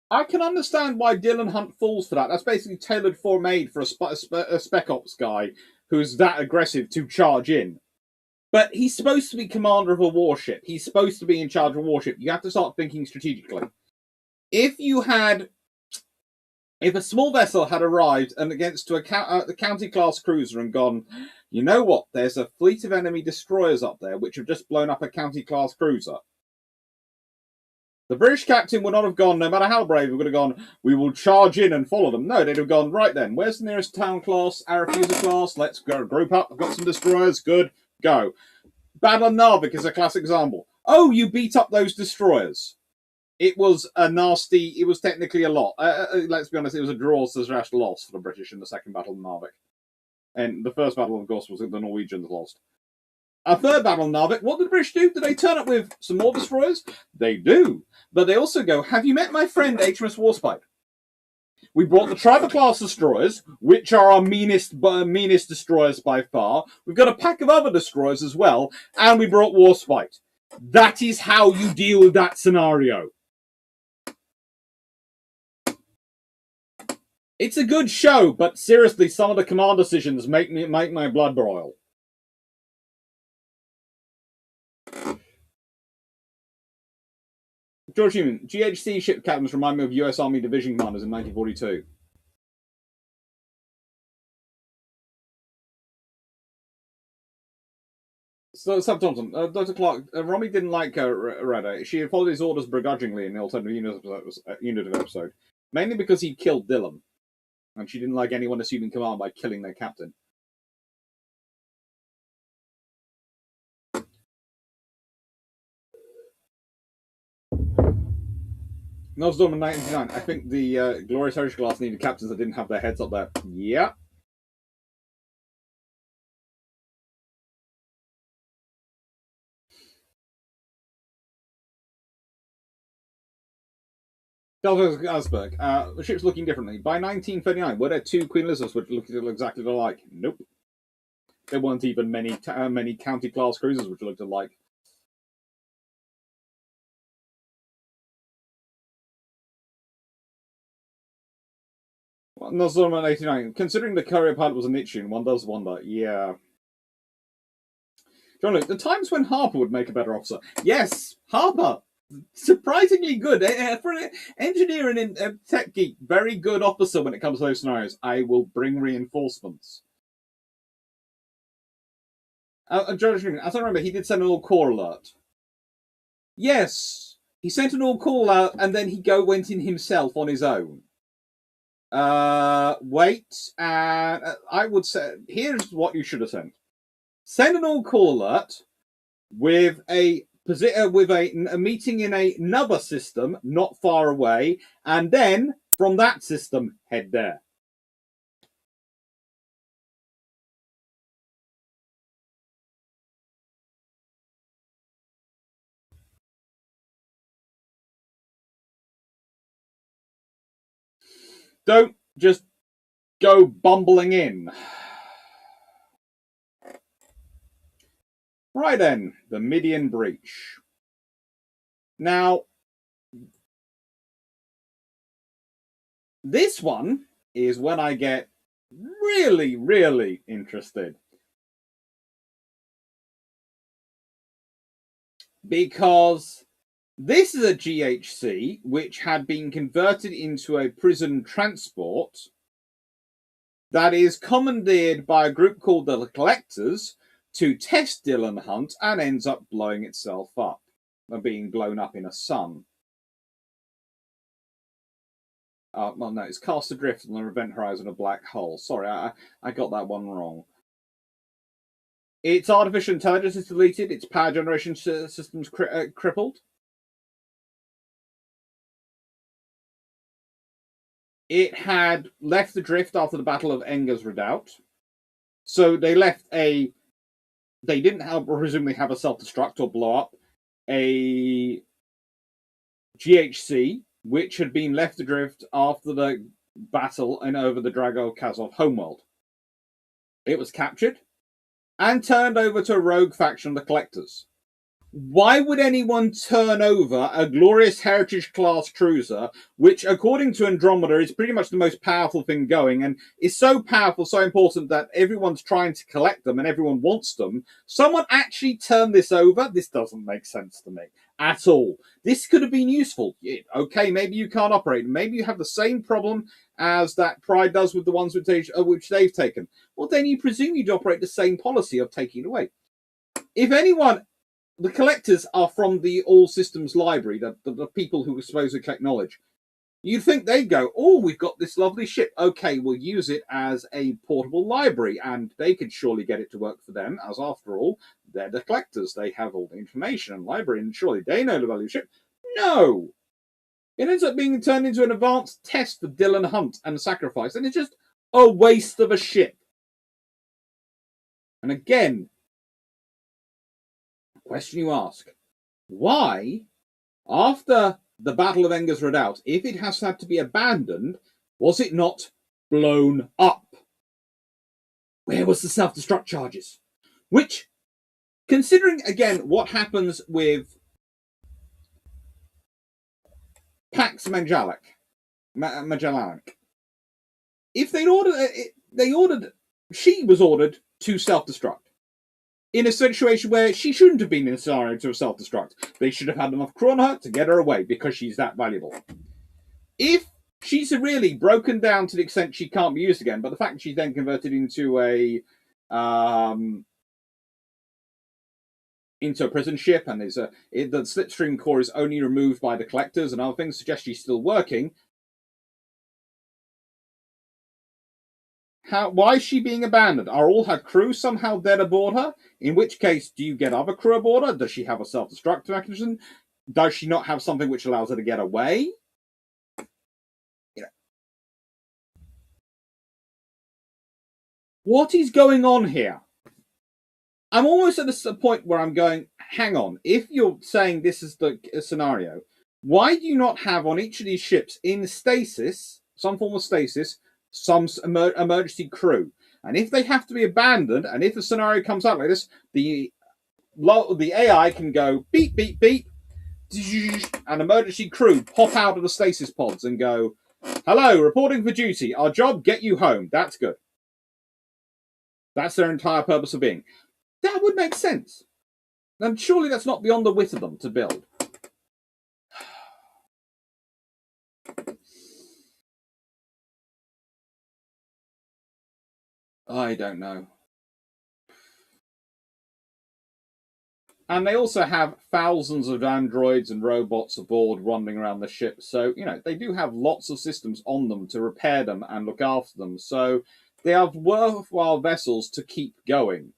I can understand why Dylan Hunt falls for that. That's basically tailored for made for a spec ops guy who's that aggressive to charge in. But he's supposed to be commander of a warship. He's supposed to be in charge of a warship. You have to start thinking strategically. If a small vessel had arrived and against a county class cruiser and gone, you know what? There's a fleet of enemy destroyers up there which have just blown up a county class cruiser. The British captain would not have gone, no matter how brave, he would have gone, we will charge in and follow them. No, they'd have gone, right then, where's the nearest town class, Arafusa class? Let's go group up. I've got some destroyers. Good, go. Battle of Narvik is a classic example. Oh, you beat up those destroyers. It was technically a lot. Let's be honest, it was a draw/loss for the British in the second Battle of Narvik. And the first battle, of course, was the Norwegians lost. A third battle of Narvik, what did the British do? Did they turn up with some more destroyers? They do. But they also go, have you met my friend HMS Warspite? We brought the Triber-class destroyers, which are our meanest destroyers by far. We've got a pack of other destroyers as well, and we brought Warspite. That is how you deal with that scenario. It's a good show, but seriously, some of the command decisions make my blood boil. George Human, GHC ship captains remind me of US Army division commanders in 1942. So, Sub Thompson, Dr. Clarke, Romy didn't like Reda. She followed his orders begrudgingly in the alternative unit episode, mainly because he killed Dylan, and she didn't like anyone assuming command by killing their captain. Nosdorm in 1999. I think the Glorious Heritage class needed captains that didn't have their heads up there. Yeah. Asberg. The ship's looking differently. By 1939, were there 2 Queen Elizabeths which looked exactly alike? Nope. there weren't even many county class cruisers which looked alike. Nazarman 89. Considering the courier pilot was a Nietzschean, one does wonder. Yeah. John Luke, the times when Harper would make a better officer. Yes, Harper. Surprisingly good. For an engineer and a tech geek, very good officer when it comes to those scenarios. I will bring reinforcements. George, as I remember, he did send an all-call alert. Yes, he sent an all-call out, and then he went in himself on his own. Wait, and I would say, here's what you should have sent. Send an all-call alert with a meeting in another system not far away, and then from that system, head there. Don't just go bumbling in. Right then, the Midian breach. Now, this one is when I get really, really interested. Because this is a GHC which had been converted into a prison transport that is commandeered by a group called the Collectors to test Dylan Hunt and ends up blowing itself up and being blown up in a sun. Well, no, it's cast adrift on the event horizon of a black hole. Sorry, I got that one wrong. Its artificial intelligence is deleted. Its power generation systems crippled. It had left adrift after the Battle of Enger's Redoubt. So they left they didn't presumably have a self-destruct or blow up, a GHC, which had been left adrift after the battle and over the Drago-Kazov homeworld. It was captured and turned over to a rogue faction of the Collectors. Why would anyone turn over a glorious Heritage-class cruiser, which, according to Andromeda, is pretty much the most powerful thing going, and is so powerful, so important that everyone's trying to collect them and everyone wants them? Someone actually turned this over? This doesn't make sense to me at all. This could have been useful. Okay, maybe you can't operate. Maybe you have the same problem as that Pride does with the ones which they've taken. Well, then you presume you'd operate the same policy of taking it away. If anyone... The Collectors are from the All Systems Library, the people who supposedly collect knowledge. You'd think they'd go, oh, we've got this lovely ship. Okay, we'll use it as a portable library, and they could surely get it to work for them, as after all, they're the Collectors. They have all the information and library, and surely they know the value of the ship. No! It ends up being turned into an advanced test for Dylan Hunt and Sacrifice, and it's just a waste of a ship. And again, question you ask, why, after the Battle of Enger's Redoubt, if it has had to be abandoned, was it not blown up? Where was the self-destruct charges? Which, considering, again, what happens with Pax Magellanic, if she was ordered to self-destruct. In a situation where she shouldn't have been in a scenario to self-destruct. They should have had enough crew on her to get her away because she's that valuable. If she's really broken down to the extent she can't be used again, but the fact that she's then converted into a prison ship and the slipstream core is only removed by the Collectors and other things suggest she's still working. Why is she being abandoned? Are all her crew somehow dead aboard her? In which case, do you get other crew aboard her? Does she have a self-destruct mechanism? Does she not have something which allows her to get away? What is going on here? I'm almost at a point where I'm going, hang on, if you're saying this is the scenario, why do you not have on each of these ships in stasis, some form of stasis, some emergency crew? And if they have to be abandoned, and if the scenario comes out like this, the AI can go beep, beep, beep, and emergency crew pop out of the stasis pods and go, hello, reporting for duty. Our job, get you home. That's good. That's their entire purpose of being. That would make sense. And surely that's not beyond the wit of them to build. I don't know. And they also have thousands of androids and robots aboard running around the ship. So, they do have lots of systems on them to repair them and look after them. So they have worthwhile vessels to keep going.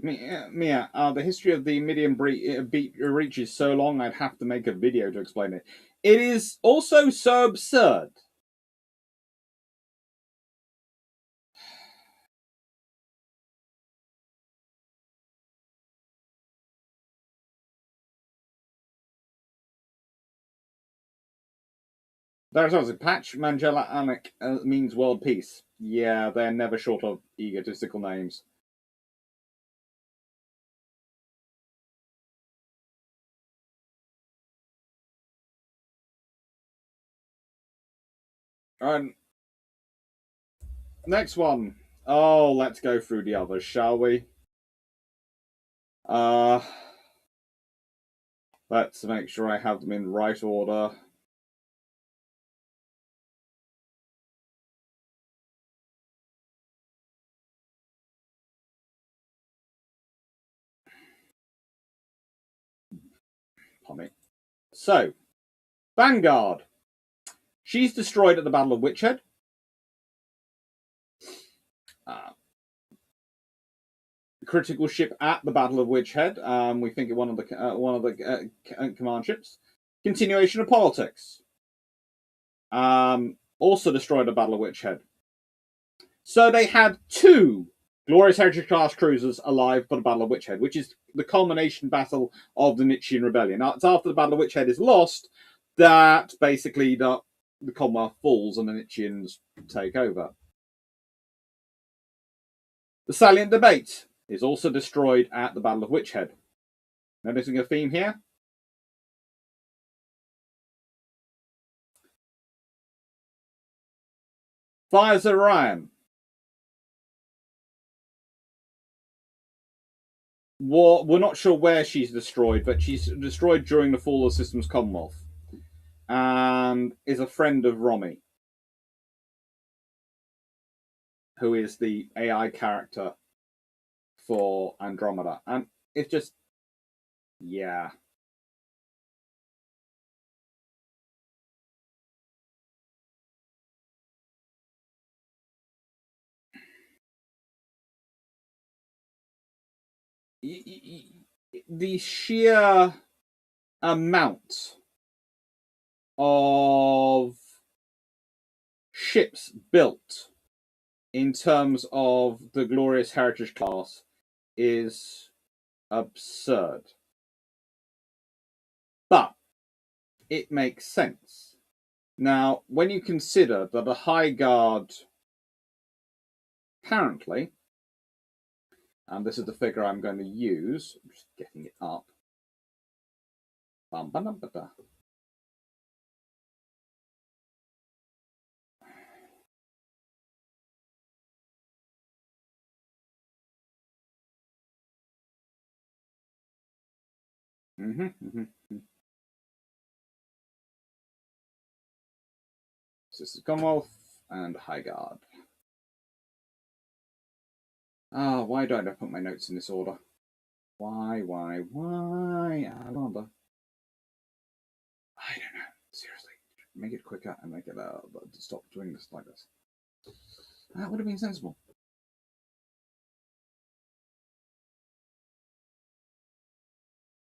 Mia, the history of the Midian breach is so long I'd have to make a video to explain it. It is also so absurd. There's always a patch. Mangella Anik means world peace. Yeah, they're never short of egotistical names. Next one. Oh, let's go through the others, shall we? Let's make sure I have them in right order. So, Vanguard. She's destroyed at the Battle of Witchhead. Critical ship at the Battle of Witchhead. We think one of the command ships. Continuation of politics. Also destroyed the Battle of Witchhead. So they had 2 Glorious Heritage class cruisers alive for the Battle of Witchhead, which is the culmination battle of the Nietzschean Rebellion. Now, it's after the Battle of Witchhead is lost that basically the Commonwealth falls and the Nietzscheans take over. The Salient Debate is also destroyed at the Battle of Witchhead. Noticing a theme here? Fires of Orion. We're not sure where she's destroyed, but she's destroyed during the fall of Systems Commonwealth. And is a friend of Romy, who is the AI character for Andromeda. And it's just, yeah. The sheer amount of ships built in terms of the Glorious Heritage class is absurd. But it makes sense. Now, when you consider that a High Guard, apparently, and this is the figure I'm going to use, I'm just getting it up. So this is Commonwealth and High Guard. Why don't I put my notes in this order? Why? I wonder. I don't know. Seriously. Make it quicker and make it stop doing this like this. That would have been sensible.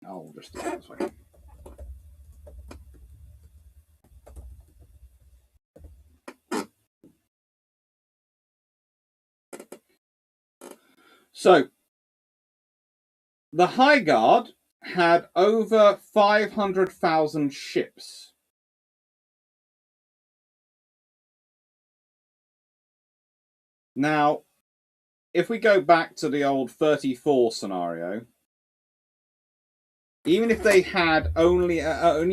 I'll just do it this way. So, the High Guard had over 500,000 ships. Now, if we go back to the old 34 scenario, even if they had only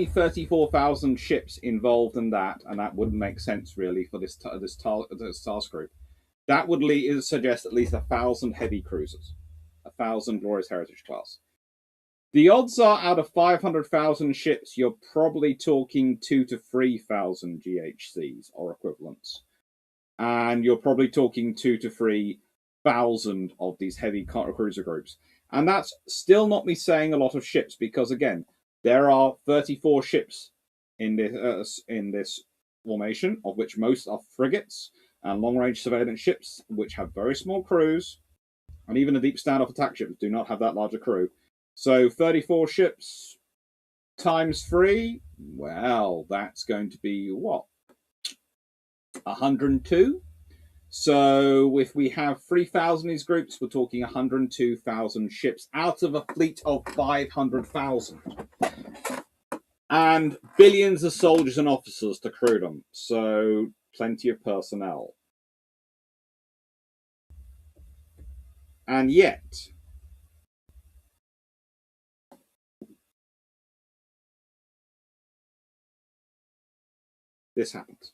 34,000 ships involved in that, and that wouldn't make sense really for this task group, that would suggest at least 1,000 heavy cruisers, 1,000 Glorious Heritage class. The odds are out of 500,000 ships, you're probably talking 2,000 to 3,000 GHCs or equivalents. And you're probably talking 2,000 to 3,000 of these heavy cruiser groups. And that's still not me saying a lot of ships, because again, there are 34 ships in this formation, of which most are frigates and long-range surveillance ships, which have very small crews, and even the deep standoff attack ships do not have that large a crew. So 34 ships times 3, well, that's going to be what? 102? So if we have 3,000 of these groups, we're talking 102,000 ships out of a fleet of 500,000. And billions of soldiers and officers to crew them. So plenty of personnel. And yet, this happens.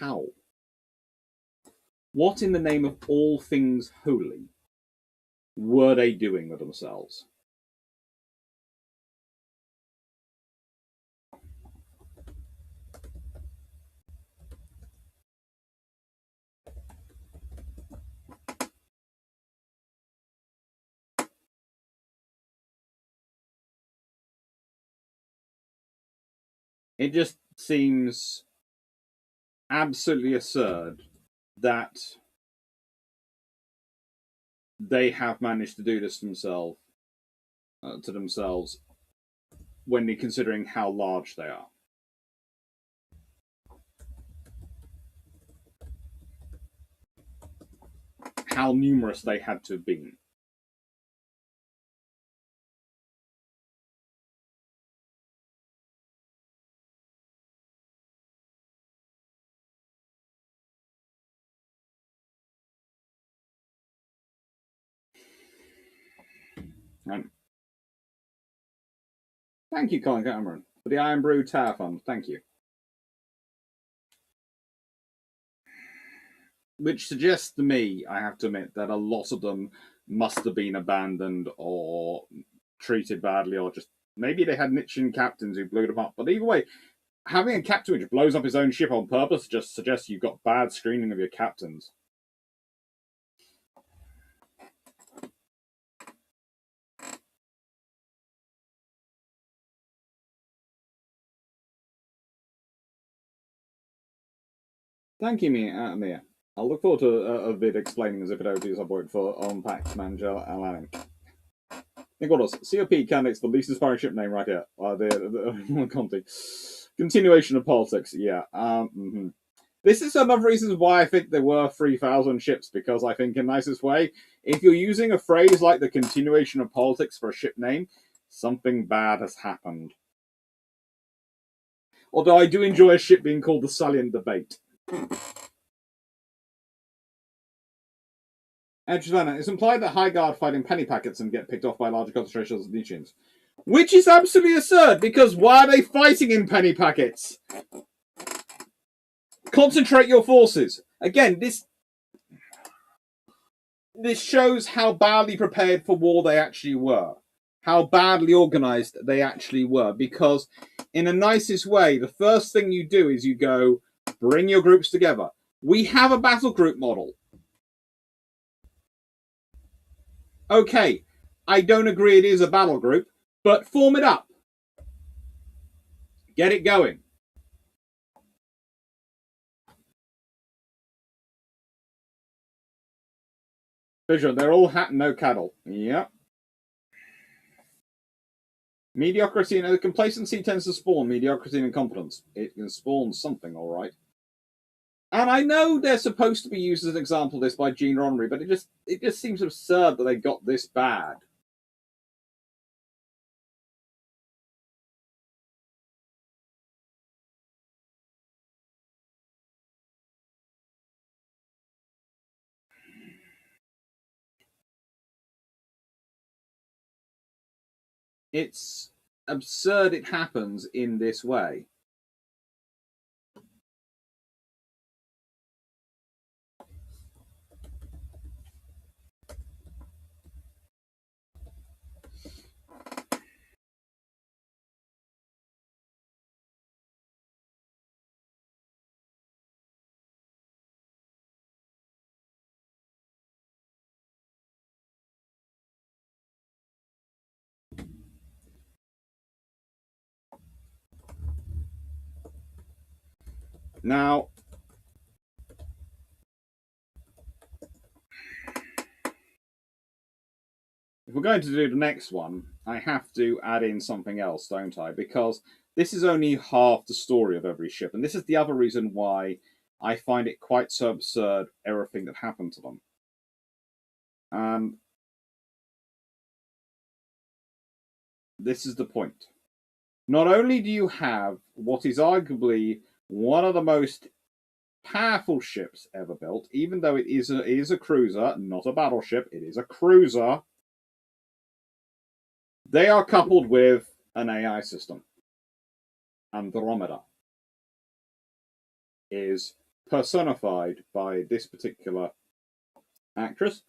How? What in the name of all things holy were they doing with themselves? It just seems absolutely absurd that they have managed to do this themselves to themselves when they're considering how large they are. How numerous they had to have been. And thank you, Colin Cameron, for the Iron Brew Tower Fund. Thank you. Which suggests to me, I have to admit, that a lot of them must have been abandoned or treated badly, or just maybe they had niching captains who blew them up. But either way, having a captain which blows up his own ship on purpose just suggests you've got bad screening of your captains. Thank you, Mia. I'll look forward to a vid explaining the zippity subword for Unpacked Mangel Alanin. Nicholas, COP candidates the least inspiring ship name right here. The Conti. Continuation of politics, yeah. This is some of the reasons why I think there were 3,000 ships, because I think in the nicest way, if you're using a phrase like the continuation of politics for a ship name, something bad has happened. Although I do enjoy a ship being called the Salient Debate. It's implied that High Guard fight in penny packets and get picked off by larger concentrations of nutrients. Which is absolutely absurd, because why are they fighting in penny packets? Concentrate your forces. Again, this shows how badly prepared for war they actually were. How badly organized they actually were. Because in the nicest way, the first thing you do is you go, bring your groups together. We have a battle group model. Okay, I don't agree it is a battle group, but form it up. Get it going. Vision, they're all hat and no cattle. Yep. Mediocrity and complacency tends to spawn mediocrity and incompetence. It can spawn something, all right. And I know they're supposed to be used as an example of this by Gene Roddenberry, but it just seems absurd that they got this bad. It's absurd it happens in this way. Now, if we're going to do the next one, I have to add in something else, don't I? Because this is only half the story of every ship, and this is the other reason why I find it quite so absurd everything that happened to them. And this is the point. Not only do you have what is arguably one of the most powerful ships ever built, even though it is a cruiser, not a battleship, it is a cruiser, they are coupled with an AI system. Andromeda is personified by this particular actress.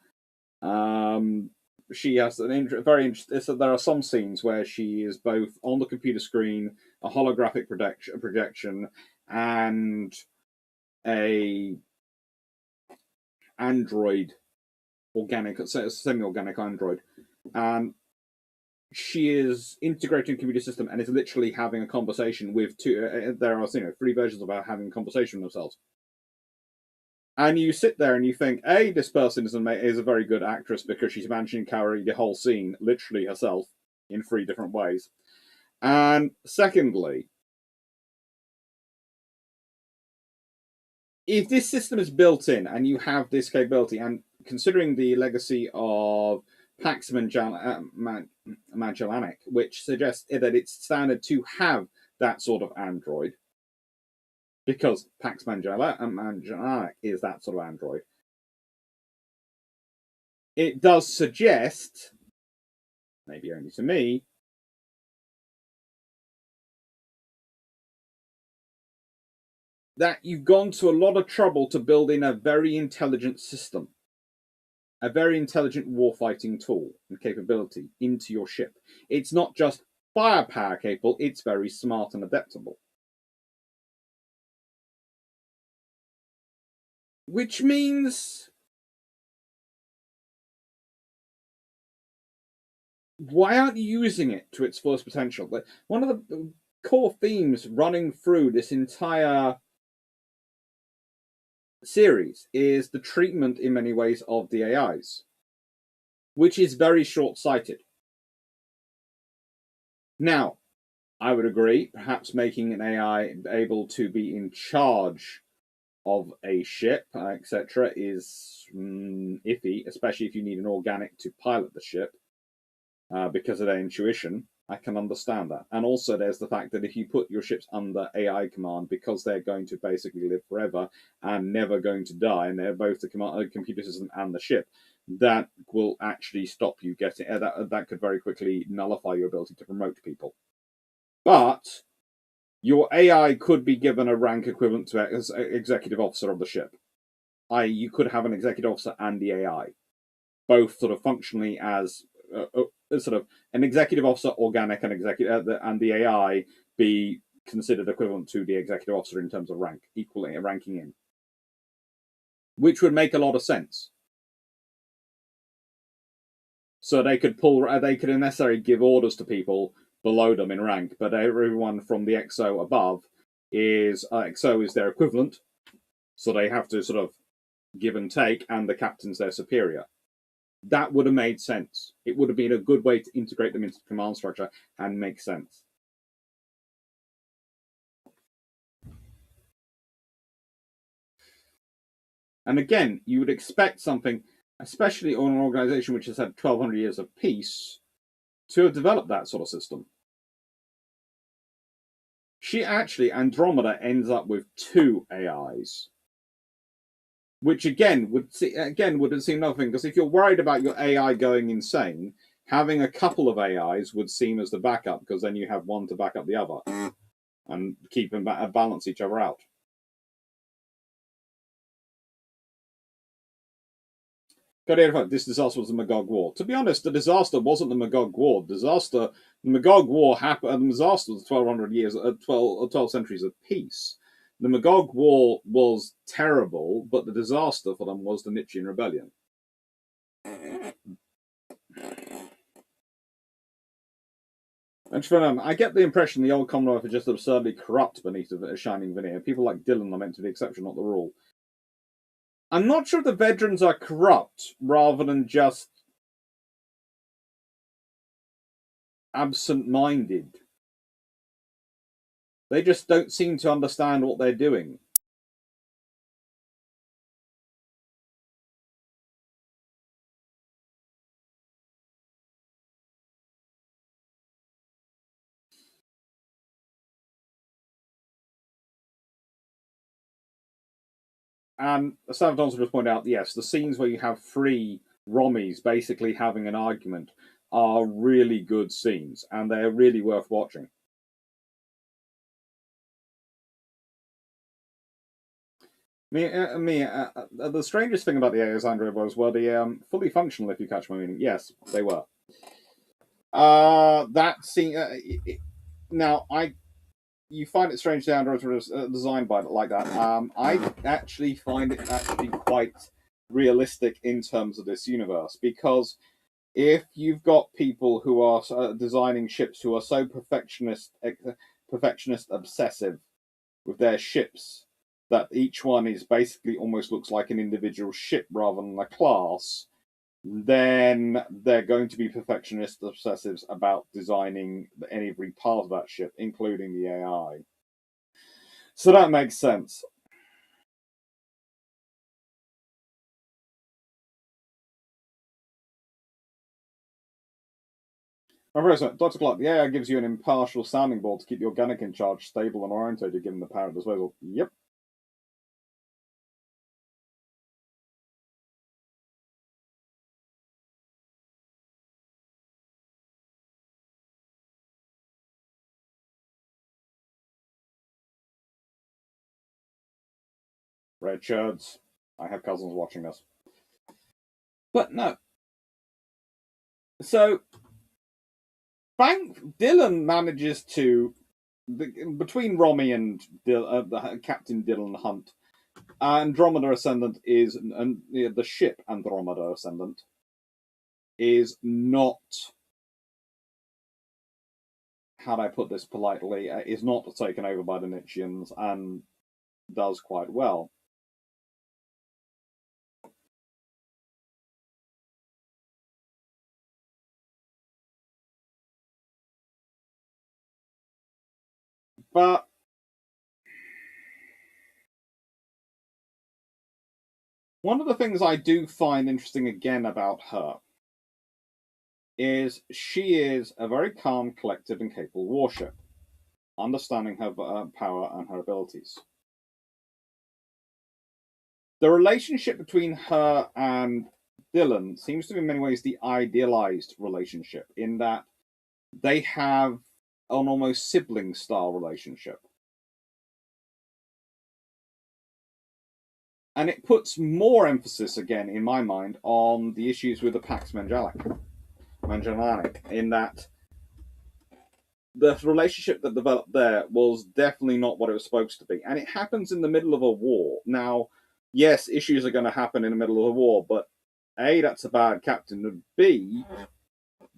She has very interesting. There are some scenes where she is both on the computer screen, a holographic projection, and a android, semi-organic android, and she is integrating a computer system and is literally having a conversation with two. There are three versions of her having a conversation with themselves. And you sit there and you think, A, this person is a very good actress because she's managing to carry the whole scene, literally herself, in three different ways. And secondly, if this system is built in and you have this capability, and considering the legacy of Pax Magellanic, which suggests that it's standard to have that sort of android, because Pax Magellanic is that sort of android, it does suggest, maybe only to me, that you've gone to a lot of trouble to build in a very intelligent system, a very intelligent warfighting tool and capability into your ship. It's not just firepower capable, it's very smart and adaptable. Which means, why aren't you using it to its fullest potential? One of the core themes running through this entire series is the treatment in many ways of the AIs, which is very short-sighted. Now, I would agree, perhaps making an AI able to be in charge of a ship, etc., is iffy, especially if you need an organic to pilot the ship because of their intuition. I can understand that. And also, there's the fact that if you put your ships under AI command, because they're going to basically live forever and never going to die, and they're both the computer system and the ship, that will actually stop you getting that could very quickly nullify your ability to promote people. But your AI could be given a rank equivalent to as executive officer of the ship. I.e., you could have an executive officer and the AI, both sort of functionally as sort of an executive officer, organic, and and the AI be considered equivalent to the executive officer in terms of rank, equally ranking in, which would make a lot of sense. So they could necessarily give orders to people below them in rank, but everyone from the XO above is XO is their equivalent, so they have to sort of give and take, and the captain's their superior. That would have made sense. It would have been a good way to integrate them into the command structure and make sense. And again, you would expect something, especially on an organization which has had 1,200 years of peace, to have developed that sort of system. She actually, Andromeda, ends up with 2 AIs, which again would seem nothing, because if you're worried about your AI going insane, having a couple of AIs would seem as the backup, because then you have one to back up the other and keep and balance each other out. This disaster was the Magog War. To be honest, the disaster wasn't the Magog War. The Magog War happened. The disaster was 1,200 years, 12 centuries of peace. The Magog War was terrible, but the disaster for them was the Nietzschean Rebellion. And I get the impression the old Commonwealth are just absurdly corrupt beneath a shining veneer. People like Dylan are meant to be the exception, not the rule. I'm not sure the veterans are corrupt rather than just absent-minded. They just don't seem to understand what they're doing. And Sam Johnson just pointed out, yes, the scenes where you have 3 Rommies basically having an argument are really good scenes, and they're really worth watching. The strangest thing about the Alexandria was, were they fully functional, if you catch my meaning? Yes, they were. That scene... now, you find it strange the androids were designed by like that. I actually find it quite realistic in terms of this universe, because if you've got people who are designing ships who are so perfectionist obsessive with their ships that each one is basically almost looks like an individual ship rather than a class, then they're going to be perfectionist obsessives about designing every part of that ship, including the AI. So that makes sense. Dr. Clarke, the AI gives you an impartial sounding board to keep the organic in charge stable and orientated given the power at disposal. Yep. Red shirts. I have cousins watching this. But no. So, Dylan manages to, between Romy and Captain Dylan Hunt, Andromeda Ascendant is, and the ship Andromeda Ascendant is not, how do I put this politely, is not taken over by the Nietzscheans and does quite well. But one of the things I do find interesting again about her is she is a very calm, collected, and capable warship, understanding her power and her abilities. The relationship between her and Dylan seems to be in many ways the idealized relationship, in that they have an almost sibling style relationship. And it puts more emphasis, again, in my mind, on the issues with the Pax Magellanic, in that the relationship that developed there was definitely not what it was supposed to be. And it happens in the middle of a war. Now, yes, issues are going to happen in the middle of a war, but A, that's a bad captain, and B,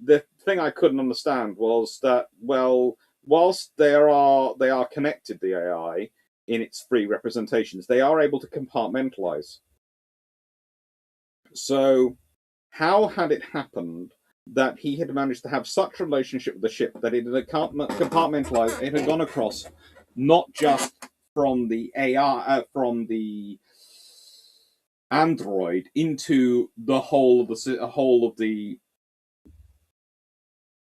the thing I couldn't understand was that, well, whilst they are connected, the AI, in its free representations, they are able to compartmentalize. So how had it happened that he had managed to have such a relationship with the ship that it had compartmentalized, it had gone across not just from the AI, from the android into the whole of the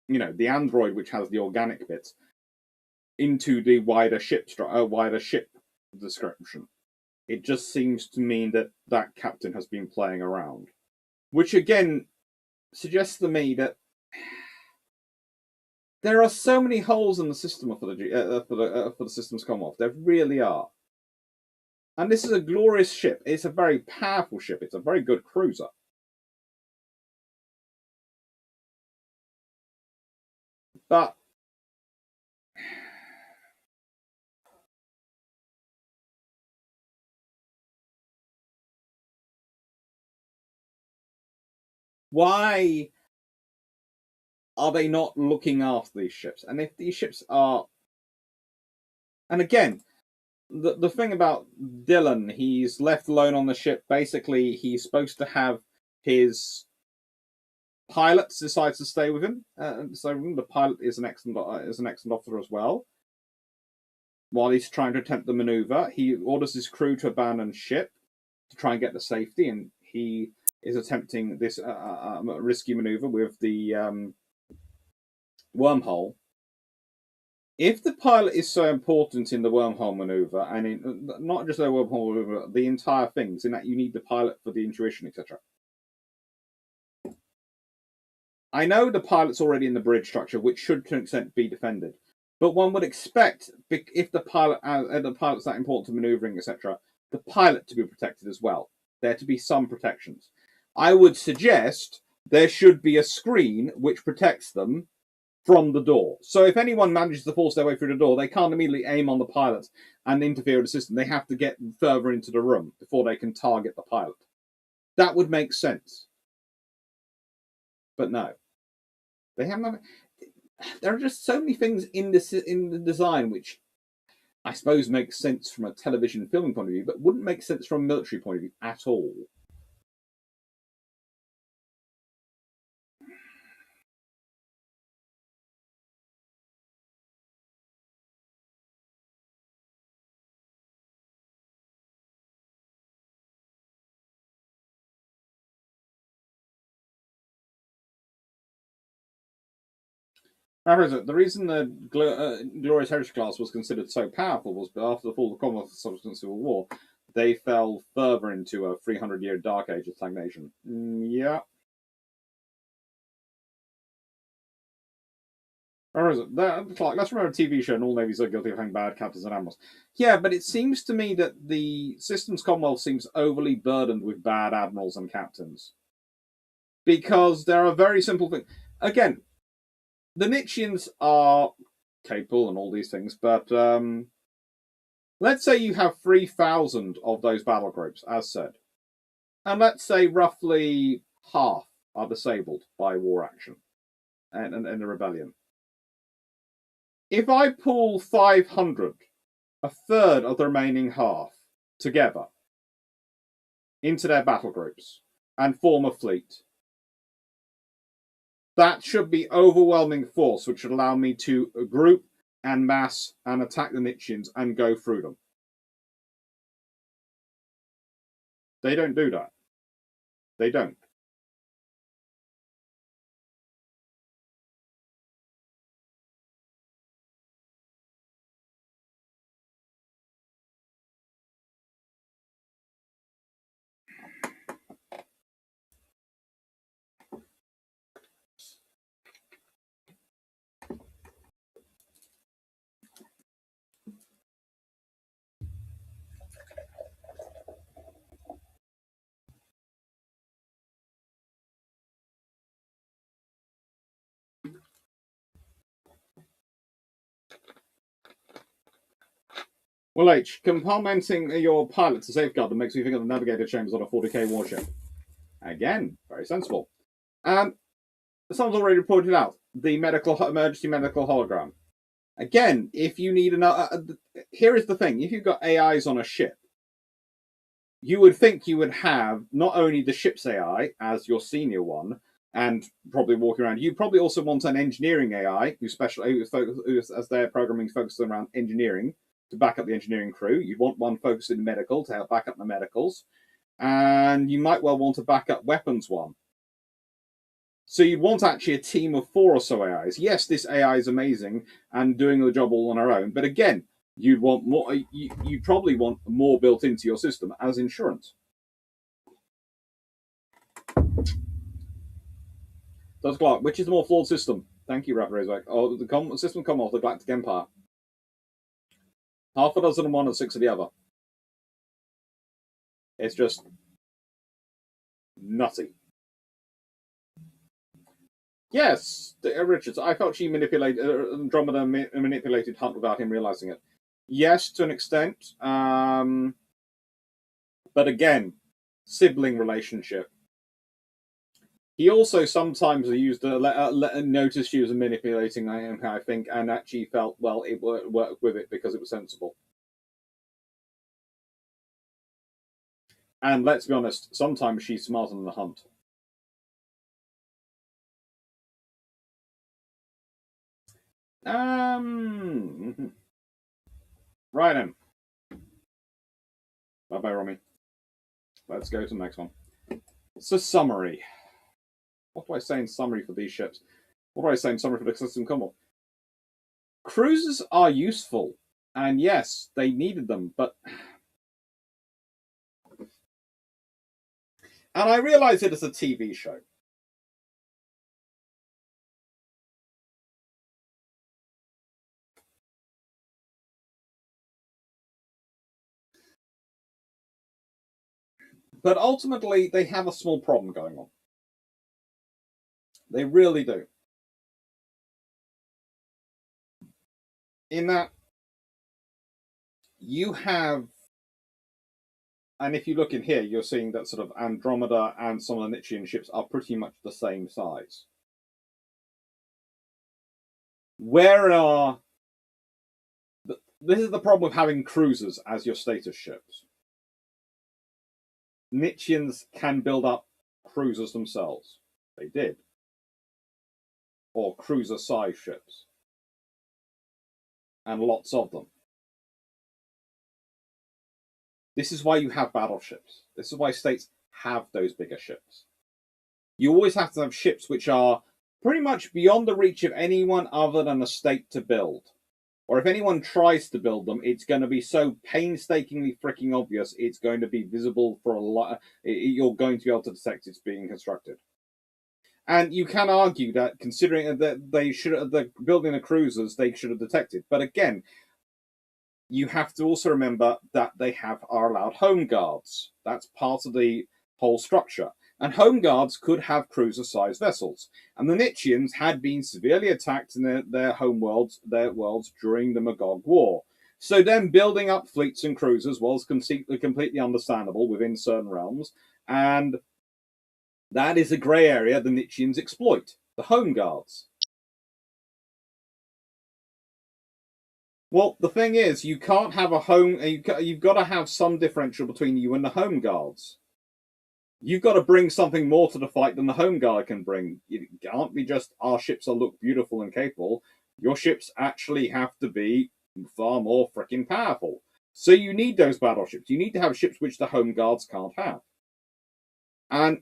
the android, which has the organic bits, into the wider ship description. It just seems to mean that that captain has been playing around, which again suggests to me that there are so many holes in the system for the system's Commonwealth. There really are. And this is a glorious ship. It's a very powerful ship. It's a very good cruiser. But why are they not looking after these ships? And if these ships are... And again, the thing about Dylan, he's left alone on the ship. Basically, he's supposed to have his pilot decides to stay with him. So the pilot is an excellent officer as well. While he's trying to attempt the maneuver, he orders his crew to abandon ship to try and get to safety, and he is attempting this risky maneuver with the wormhole. If the pilot is so important in the wormhole maneuver, and not just the wormhole maneuver, the entire things, in that you need the pilot for the intuition, etc. I know the pilot's already in the bridge structure, which should to an extent be defended, but one would expect, if the pilot's that important to maneuvering, etc., the pilot to be protected as well. There to be some protections. I would suggest there should be a screen which protects them from the door. So if anyone manages to force their way through the door, they can't immediately aim on the pilot and interfere with the system. They have to get further into the room before they can target the pilot. That would make sense. But no. They have no... There are just so many things in the design which I suppose makes sense from a television filming point of view, but wouldn't make sense from a military point of view at all. The reason the Glorious Heritage class was considered so powerful was after the fall of the Commonwealth and subsequent Civil War, they fell further into a 300-year dark age of stagnation. Yeah. Clarke, let's remember a TV show, and all navies are guilty of having bad captains and admirals. Yeah, but it seems to me that the system's Commonwealth seems overly burdened with bad admirals and captains. Because there are very simple things. Again, the Nietzscheans are capable and all these things, but let's say you have 3,000 of those battle groups, as said. And let's say roughly half are disabled by war action and the rebellion. If I pull 500, a third of the remaining half, together into their battle groups and form a fleet, that should be overwhelming force, which should allow me to group and mass and attack the Nietzscheans and go through them. They don't do that. They don't. Well, H, compartmenting your pilot to safeguard them makes me think of the navigator chambers on a 40k warship. Again, very sensible. Someone's already pointed out the emergency medical hologram. Again, if you need another... here is the thing. If you've got AIs on a ship, you would think you would have not only the ship's AI as your senior one, and probably walking around. You probably also want an engineering AI who as their programming focuses around engineering to back up the engineering crew. You want one focused in medical to help back up the medicals, and you might well want a backup weapons one. So you'd want actually a team of 4 or so AIs. Yes, this AI is amazing and doing the job all on her own, but again, you'd want more. You probably want more built into your system as insurance. Does Clarke, which is the more flawed system? Thank you, Rapper Razorback. Oh, the system Commonwealth, the Galactic Empire. Half a dozen of one and 6 of the other. It's just nutty. Yes, Richards. I felt she manipulated Andromeda manipulated Hunt without him realizing it. Yes, to an extent. But again, sibling relationship. He also sometimes used noticed she was manipulating him, I think, and actually felt, well, it worked with it because it was sensible. And let's be honest, sometimes she's smarter than the Hunt. Right then. Bye-bye, Romy. Let's go to the next one. So, summary. What do I say in summary for these ships? What do I say in summary for the system Commonwealth? Cruisers are useful, and yes, they needed them, but... And I realize it is a TV show. But ultimately, they have a small problem going on. They really do. In that, you have, and if you look in here, you're seeing that sort of Andromeda and some of the Nietzschean ships are pretty much the same size. This is the problem with having cruisers as your status ships. Nietzscheans can build up cruisers themselves. They did. Or cruiser-size ships. And lots of them. This is why you have battleships. This is why states have those bigger ships. You always have to have ships which are pretty much beyond the reach of anyone other than a state to build. Or if anyone tries to build them, it's going to be so painstakingly freaking obvious, it's going to be visible for a lot. You're going to be able to detect it's being constructed. And you can argue that, considering that they're building the cruisers, they should have detected. But again, you have to also remember that they are allowed home guards. That's part of the whole structure. And home guards could have cruiser-sized vessels. And the Nietzscheans had been severely attacked in their home worlds, during the Magog War. So them building up fleets and cruisers was completely understandable within certain realms. And that is a grey area the Nietzscheans exploit, the home guards. Well, the thing is, you can't have a home... You've got to have some differential between you and the home guards. You've got to bring something more to the fight than the home guard can bring. It can't be just, our ships will look beautiful and capable. Your ships actually have to be far more freaking powerful. So you need those battleships. You need to have ships which the home guards can't have. And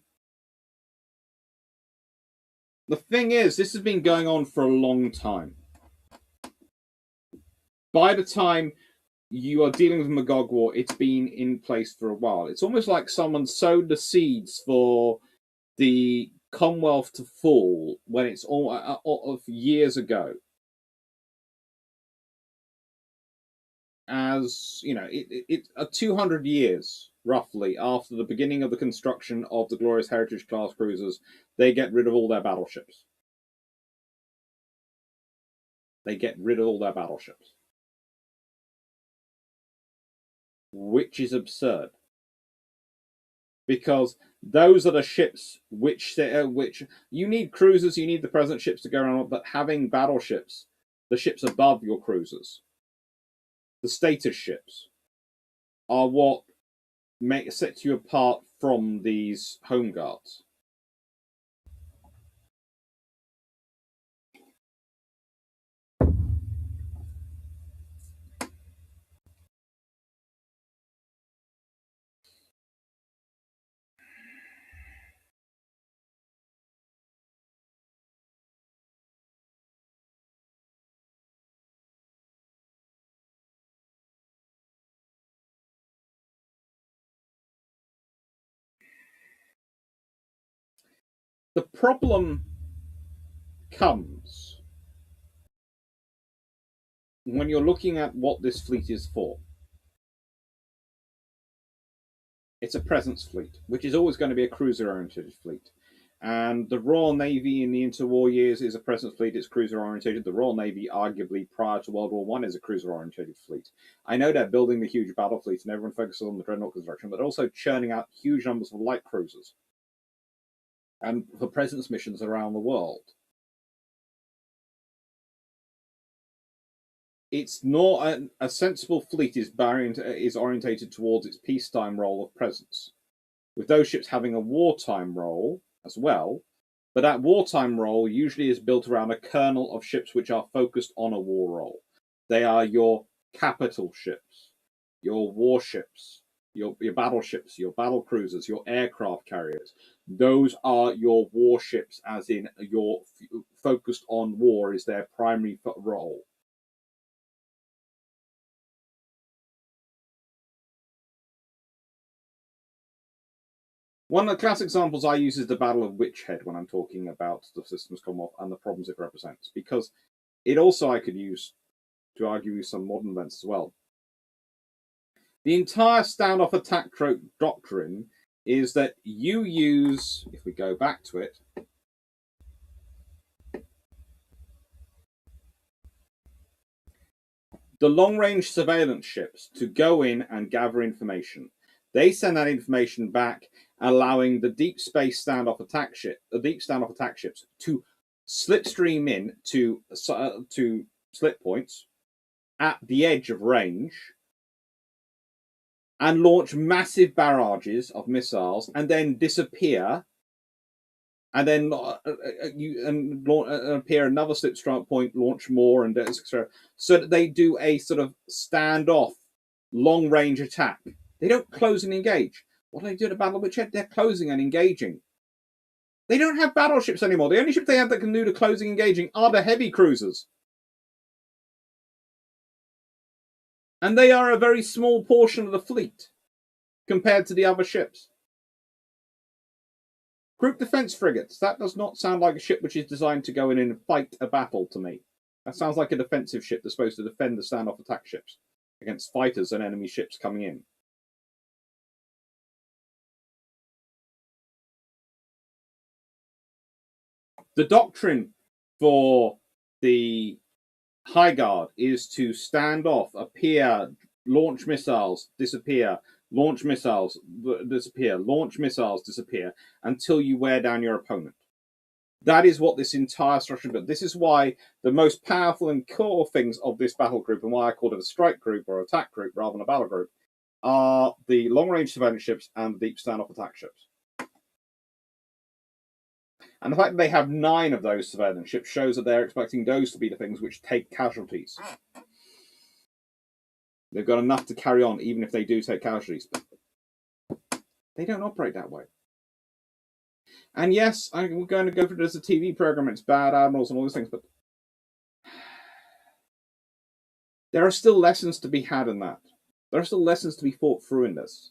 the thing is, this has been going on for a long time. By the time you are dealing with Magog War, it's been in place for a while. It's almost like someone sowed the seeds for the Commonwealth to fall when it's all of years ago. As you know, it's 200 years roughly after the beginning of the construction of the Glorious Heritage class cruisers, they get rid of all their battleships. Which is absurd. Because those are the ships which you need cruisers, you need the present ships to go around, but having battleships, the ships above your cruisers, the status ships, are what sets you apart from these home guards? The problem comes when you're looking at what this fleet is for. It's a presence fleet, which is always going to be a cruiser-oriented fleet. And the Royal Navy in the interwar years is a presence fleet, it's cruiser-oriented. The Royal Navy, arguably prior to World War I, is a cruiser-oriented fleet. I know they're building the huge battle fleet and everyone focuses on the dreadnought construction, but also churning out huge numbers of light cruisers and for presence missions around the world. It's not a sensible fleet is orientated towards its peacetime role of presence, with those ships having a wartime role as well. But that wartime role usually is built around a kernel of ships which are focused on a war role. They are your capital ships, your warships, your battleships, your battle cruisers, your aircraft carriers. Those are your warships, as in your focused on war is their primary role. One of the classic examples I use is the Battle of Witchhead when I'm talking about the Systems Commonwealth and the problems it represents, because it also I could use to argue with some modern events as well. The entire standoff attack doctrine is that you use, if we go back to it, the long-range surveillance ships to go in and gather information. They send that information back, allowing the deep space standoff attack ships to slipstream in to slip points at the edge of range and launch massive barrages of missiles and then disappear, and then appear another slipstream point, launch more, and etc. So that they do a sort of standoff, long range attack. They don't close and engage. What do they do at a Battle of Witchhead? They're closing and engaging. They don't have battleships anymore. The only ships they have that can do the closing and engaging are the heavy cruisers. And they are a very small portion of the fleet compared to the other ships. Group defense frigates. That does not sound like a ship which is designed to go in and fight a battle to me. That sounds like a defensive ship that's supposed to defend the standoff attack ships against fighters and enemy ships coming in. The doctrine for the High Guard is to stand off, appear, launch missiles, disappear, launch missiles, disappear, launch missiles, disappear, until you wear down your opponent. That is what this entire structure is. This is why the most powerful and core things of this battle group, and why I call it a strike group or attack group rather than a battle group, are the long-range surveillance ships and the deep standoff attack ships. And the fact that they have 9 of those surveillance ships shows that they're expecting those to be the things which take casualties. They've got enough to carry on, even if they do take casualties. They don't operate that way. And yes, we're going to go through it as a TV program. It's bad admirals and all those things, but there are still lessons to be had in that. There are still lessons to be fought through in this.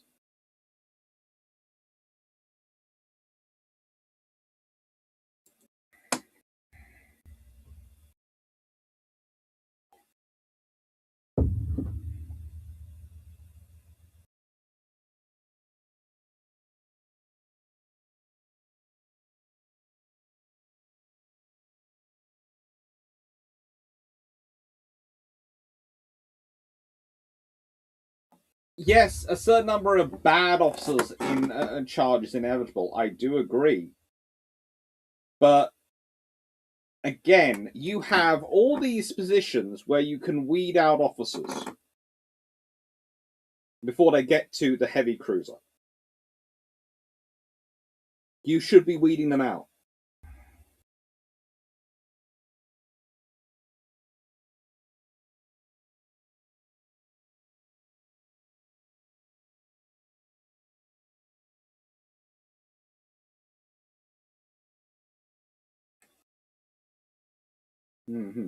Yes, a certain number of bad officers in charge is inevitable. I do agree. But again, you have all these positions where you can weed out officers. before they get to the heavy cruiser. You should be weeding them out. Mm-hmm.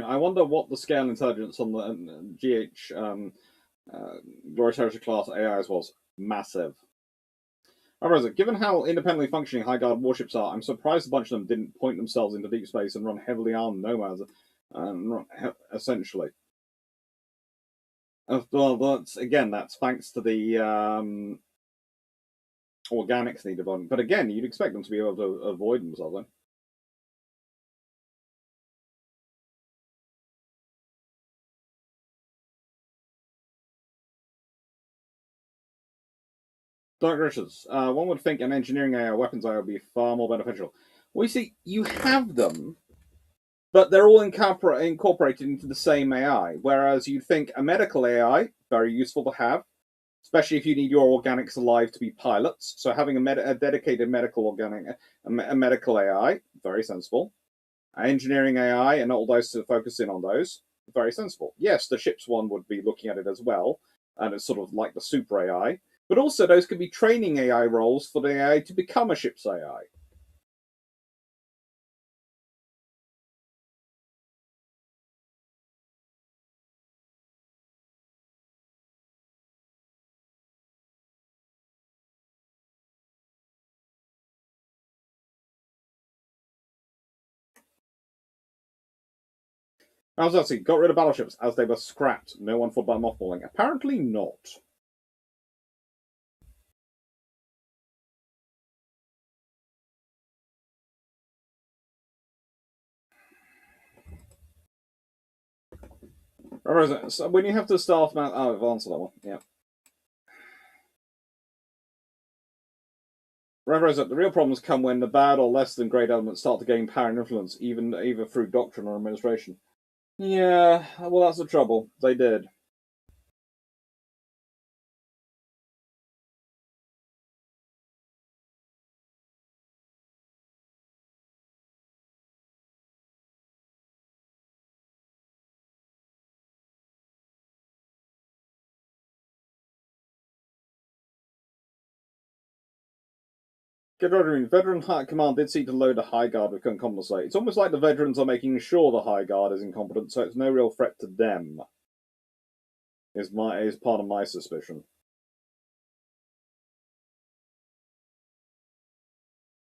I wonder what the scale intelligence on the GH Glorious Heritage class AIs was. Massive. However, given how independently functioning High Guard warships are, I'm surprised a bunch of them didn't point themselves into deep space and run heavily armed nomads, essentially. Well, that's thanks to the organics needed on. But again, you'd expect them to be able to avoid themselves. Dark Riches. One would think an engineering AI, weapons AI would be far more beneficial. Well, you see, you have them, but they're all incorporated into the same AI. Whereas you'd think a medical AI, very useful to have, especially if you need your organics alive to be pilots. So having a dedicated medical medical AI, very sensible. Engineering AI and all those to focus in on those, very sensible. Yes, the ships one would be looking at it as well, and it's sort of like the super AI. But also, those could be training AI roles for the AI to become a ship's AI. I was asking, got rid of battleships as they were scrapped. No one thought about mothballing. Apparently not. So when you have to staff man, oh, I've answered that one. Yeah. Remember, the real problems come when the bad or less than great elements start to gain power and influence, even either through doctrine or administration. Yeah, well, that's the trouble. They did. Get ready, Veteran High Command did seek to load the High Guard with couldn't compensate. It's almost like the veterans are making sure the High Guard is incompetent, so it's no real threat to them. Is part of my suspicion.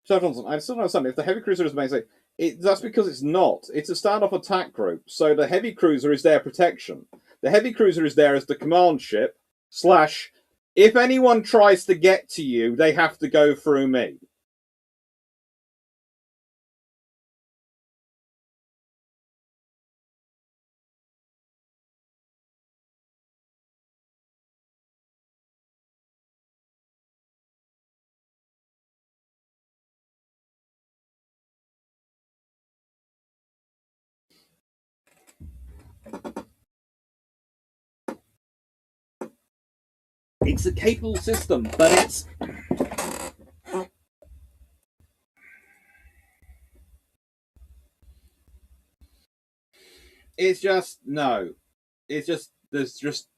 So Johnson, I still don't understand. If the heavy cruiser is amazing, that's because it's not. It's a standoff attack group, so the heavy cruiser is their protection. The heavy cruiser is there as the command ship. Slash, if anyone tries to get to you, they have to go through me. It's a capable system, but it's just no. It's just there's just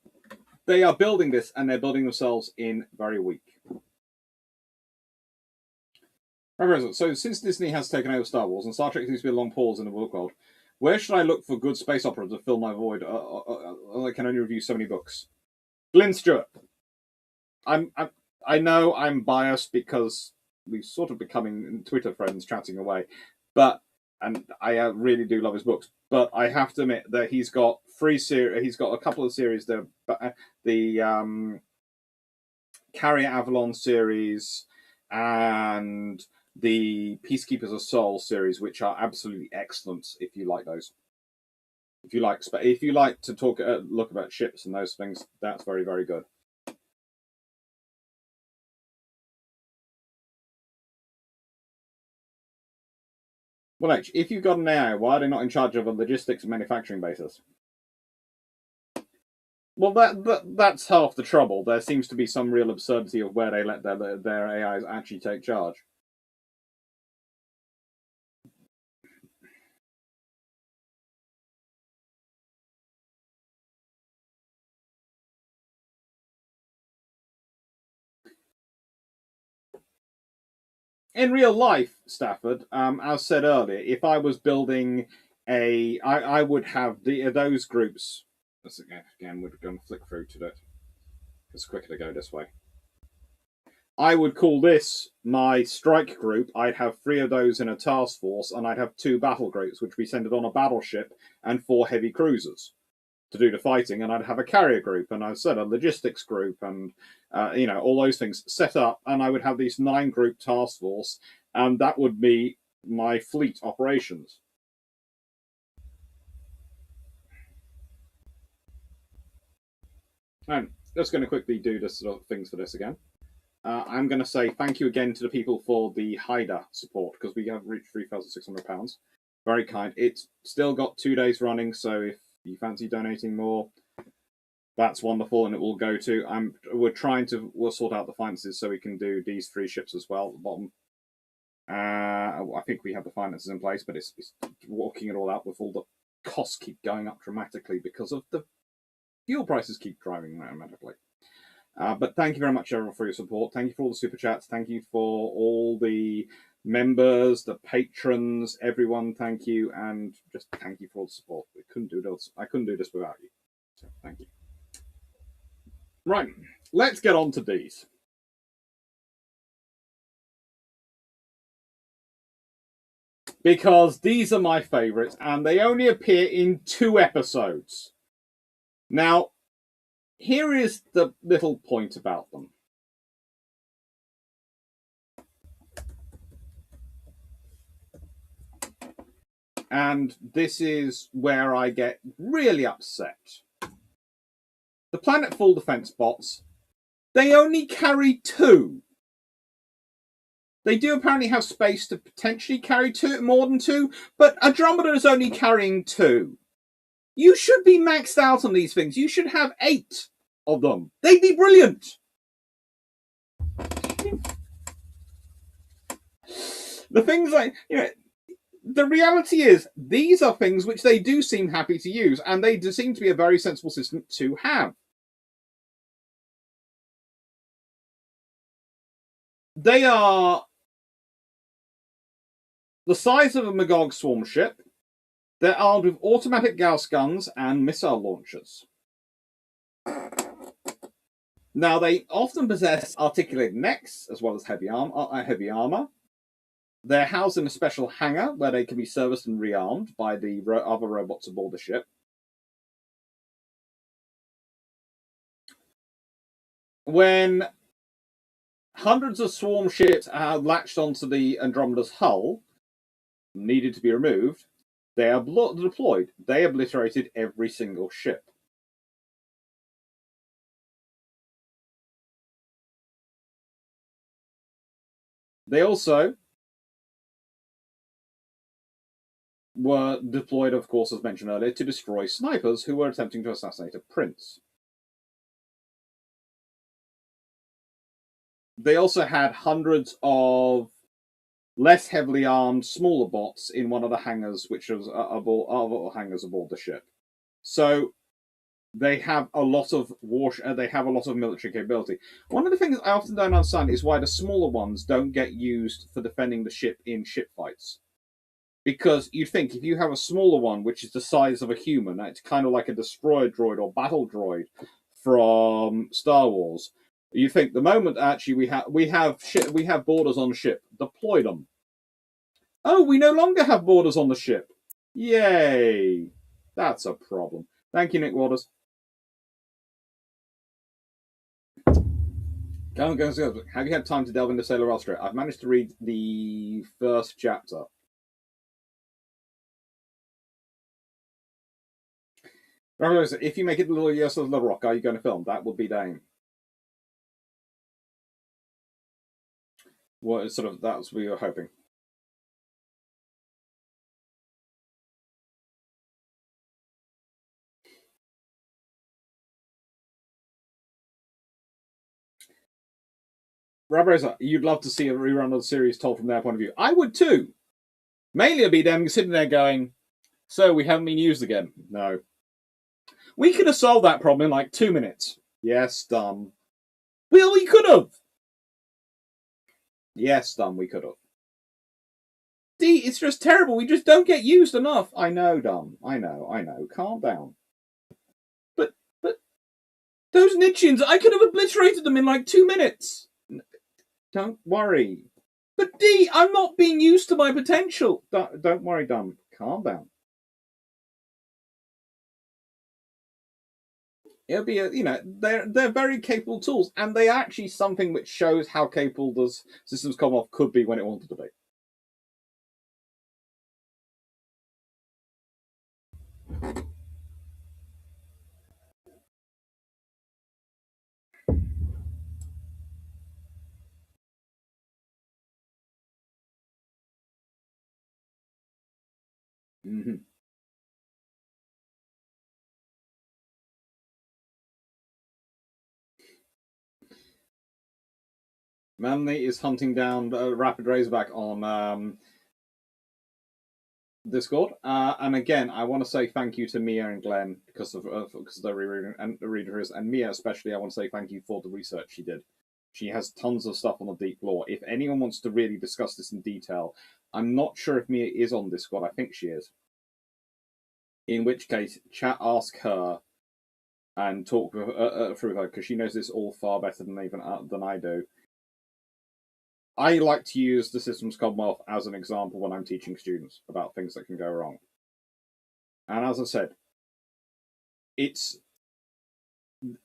they are building this and they're building themselves in very weak. So since Disney has taken over Star Wars and Star Trek seems to be a long pause in the book world, where should I look for good space opera to fill my void? I can only review so many books. Glyn Stewart. I know I'm biased because we've sort of becoming Twitter friends chatting away, but and I really do love his books. But I have to admit that he's got he's got a couple of series there, the Carrier Avalon series and the Peacekeepers of Seoul series, which are absolutely excellent if you like those. If you like to talk look about ships and those things, that's very, very good. Well, actually, if you've got an AI, why are they not in charge of a logistics and manufacturing basis? Well, that's half the trouble. There seems to be some real absurdity of where they let their AIs actually take charge. In real life, Stafford, as said earlier, if I was building I would have those groups. Again, we're going to flick through to that. It's quicker to go this way. I would call this my strike group. I'd have 3 of those in a task force, and I'd have 2 battle groups, which we send it on a battleship, and 4 heavy cruisers to do the fighting. And I'd have a carrier group, and I said a logistics group, and all those things set up. And I would have these 9-group task force, and that would be my fleet operations. And just going to quickly do the sort of things for this again. I'm going to say thank you again to the people for the Haida support, because we have reached £3,600. Very kind. It's still got 2 days running, so if you fancy donating more, that's wonderful, and it will go to. We'll sort out the finances so we can do these 3 ships as well at the bottom. I think we have the finances in place, but it's working it all out with all the costs keep going up dramatically because of the fuel prices keep driving dramatically. But thank you very much, everyone, for your support. Thank you for all the super chats. Thank you for all the members, the patrons, everyone. Thank you, and just thank you for all the support. I couldn't do this without you. So thank you. Right, let's get on to these. Because these are my favourites, and they only appear in 2 episodes. Now, here is the little point about them. And this is where I get really upset. The Planet Full Defense bots, they only carry 2. They do apparently have space to potentially carry 2, more than 2, but Andromeda is only carrying 2. You should be maxed out on these things. You should have 8 of them. They'd be brilliant. The things like, the reality is, these are things which they do seem happy to use, and they do seem to be a very sensible system to have. They are the size of a Magog swarm ship. They're armed with automatic Gauss guns and missile launchers. Now, they often possess articulated necks, as well as heavy armor. They're housed in a special hangar where they can be serviced and rearmed by the other robots aboard the ship. When hundreds of swarm ships are latched onto the Andromeda's hull, needed to be removed, they are deployed. They obliterated every single ship. They also were deployed, of course, as mentioned earlier, to destroy snipers who were attempting to assassinate a prince. They also had hundreds of less heavily armed, smaller bots in one of the hangars, which was other hangars aboard the ship. So they have a lot of military capability. One of the things I often don't understand is why the smaller ones don't get used for defending the ship in ship fights. Because you'd think if you have a smaller one, which is the size of a human, it's kind of like a destroyer droid or battle droid from Star Wars. You think the moment actually we have boarders on ship, deploy them. Oh, we no longer have boarders on the ship. Yay! That's a problem. Thank you, Nick Waters. Have you had time to delve into Sailor Austria? I've managed to read the first chapter. If you make it Little Yes of the Rock, are you going to film? That would be the aim. What sort of that's what we were hoping. Rabbrosa, you'd love to see a rerun of the series told from their point of view. I would too. Mainly it'd be them sitting there going, so we haven't been used again. No. We could have solved that problem in like 2 minutes. Yes, dumb. Well, we could have. Yes, dumb, we could have. D, it's just terrible. We just don't get used enough. I know, dumb. I know. Calm down. But those Nichians, I could have obliterated them in like 2 minutes. Don't worry. But D, I'm not being used to my potential. Don't worry, dumb. Calm down. It'll be they're very capable tools, and they are actually something which shows how capable the Systems Commonwealth could be when it wanted to be. Mm-hmm. Manly is hunting down Rapid Razorback on Discord, and again, I want to say thank you to Mia and Glenn because of their reading and the readers, and Mia especially. I want to say thank you for the research she did. She has tons of stuff on the deep lore. If anyone wants to really discuss this in detail, I'm not sure if Mia is on Discord. I think she is. In which case, chat, ask her, and talk through her because she knows this all far better than I do. I like to use the Systems Commonwealth as an example when I'm teaching students about things that can go wrong. And as I said,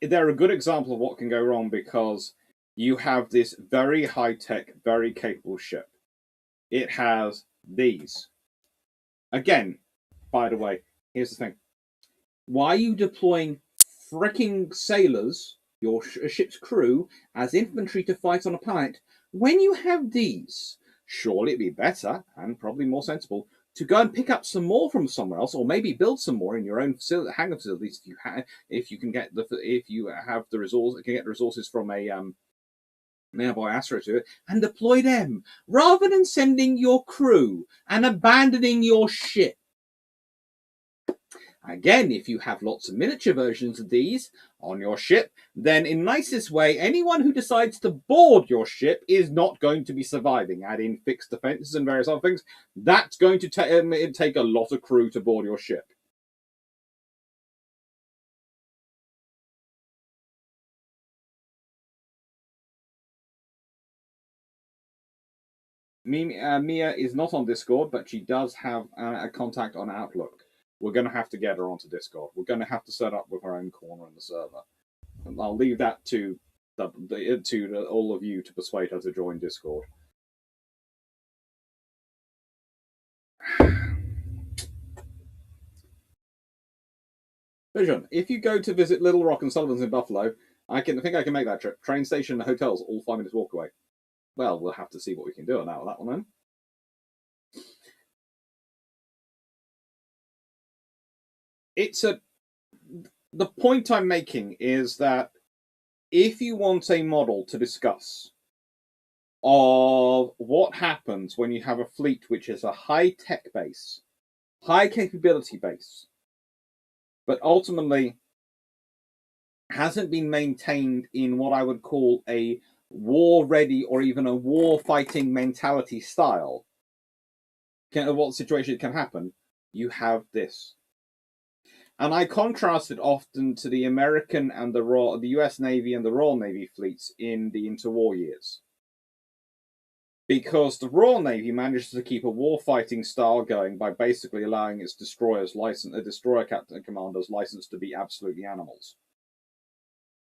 they're a good example of what can go wrong because you have this very high-tech, very capable ship. It has these. Again, by the way, here's the thing. Why are you deploying freaking sailors, your ship's crew, as infantry to fight on a planet when you have these? Surely it'd be better and probably more sensible to go and pick up some more from somewhere else, or maybe build some more in your own hangar facilities if you can get the resources from a nearby asteroid to it, and deploy them rather than sending your crew and abandoning your ship. Again, if you have lots of miniature versions of these on your ship, then in nicest way, anyone who decides to board your ship is not going to be surviving. Add in fixed defenses and various other things. That's going to take a lot of crew to board your ship. Mia is not on Discord, but she does have a contact on Outlook. We're going to have to get her onto Discord. We're going to have to set up with her own corner in the server. And I'll leave that to all of you to persuade her to join Discord. Vision, if you go to visit Little Rock and Sullivan's in Buffalo, I think I can make that trip. Train station and hotels, all 5 minutes walk away. Well, we'll have to see what we can do on that one then. The point I'm making is that if you want a model to discuss of what happens when you have a fleet which is a high-tech base, high capability base, but ultimately hasn't been maintained in what I would call a war-ready or even a war-fighting mentality style, what situation can happen, you have this. And I contrast it often to the American and the US Navy and the Royal Navy fleets in the interwar years. Because the Royal Navy manages to keep a war-fighting style going by basically allowing its destroyer captain commanders licensed to be absolutely animals.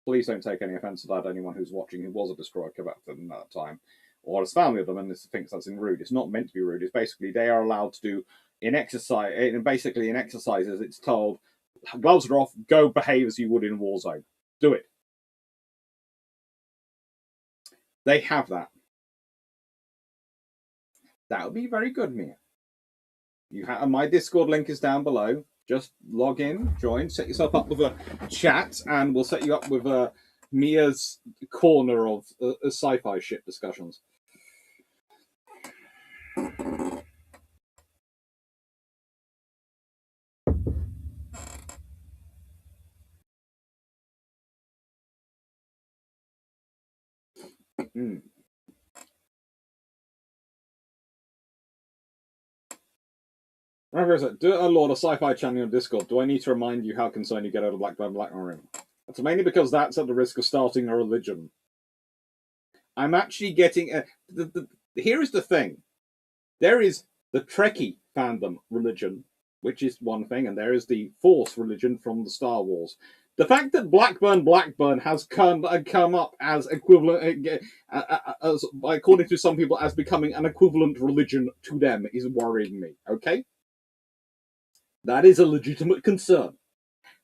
Please don't take any offense to that, anyone who's watching who was a destroyer combatant at that time, or has family of them and thinks that's rude. It's not meant to be rude. It's basically they are allowed to do in exercise. Basically, in exercises, it's told gloves are off, go behave as you would in a war zone. Do it. They have that. That would be very good, Mia. You have my Discord link is down below. Just log in, join, set yourself up with a chat, and we'll set you up with Mia's corner of sci-fi ship discussions. Mm. Do a Lord, a sci-fi channel on Discord. Do I need to remind you how concerned you get over Black Ring? That's mainly because that's at the risk of starting a religion. I'm actually getting here is the thing. There is the Trekkie fandom religion, which is one thing, and there is the Force religion from the Star Wars. The fact that Blackburn has come up as equivalent, as, according to some people, as becoming an equivalent religion to them is worrying me. Okay, that is a legitimate concern.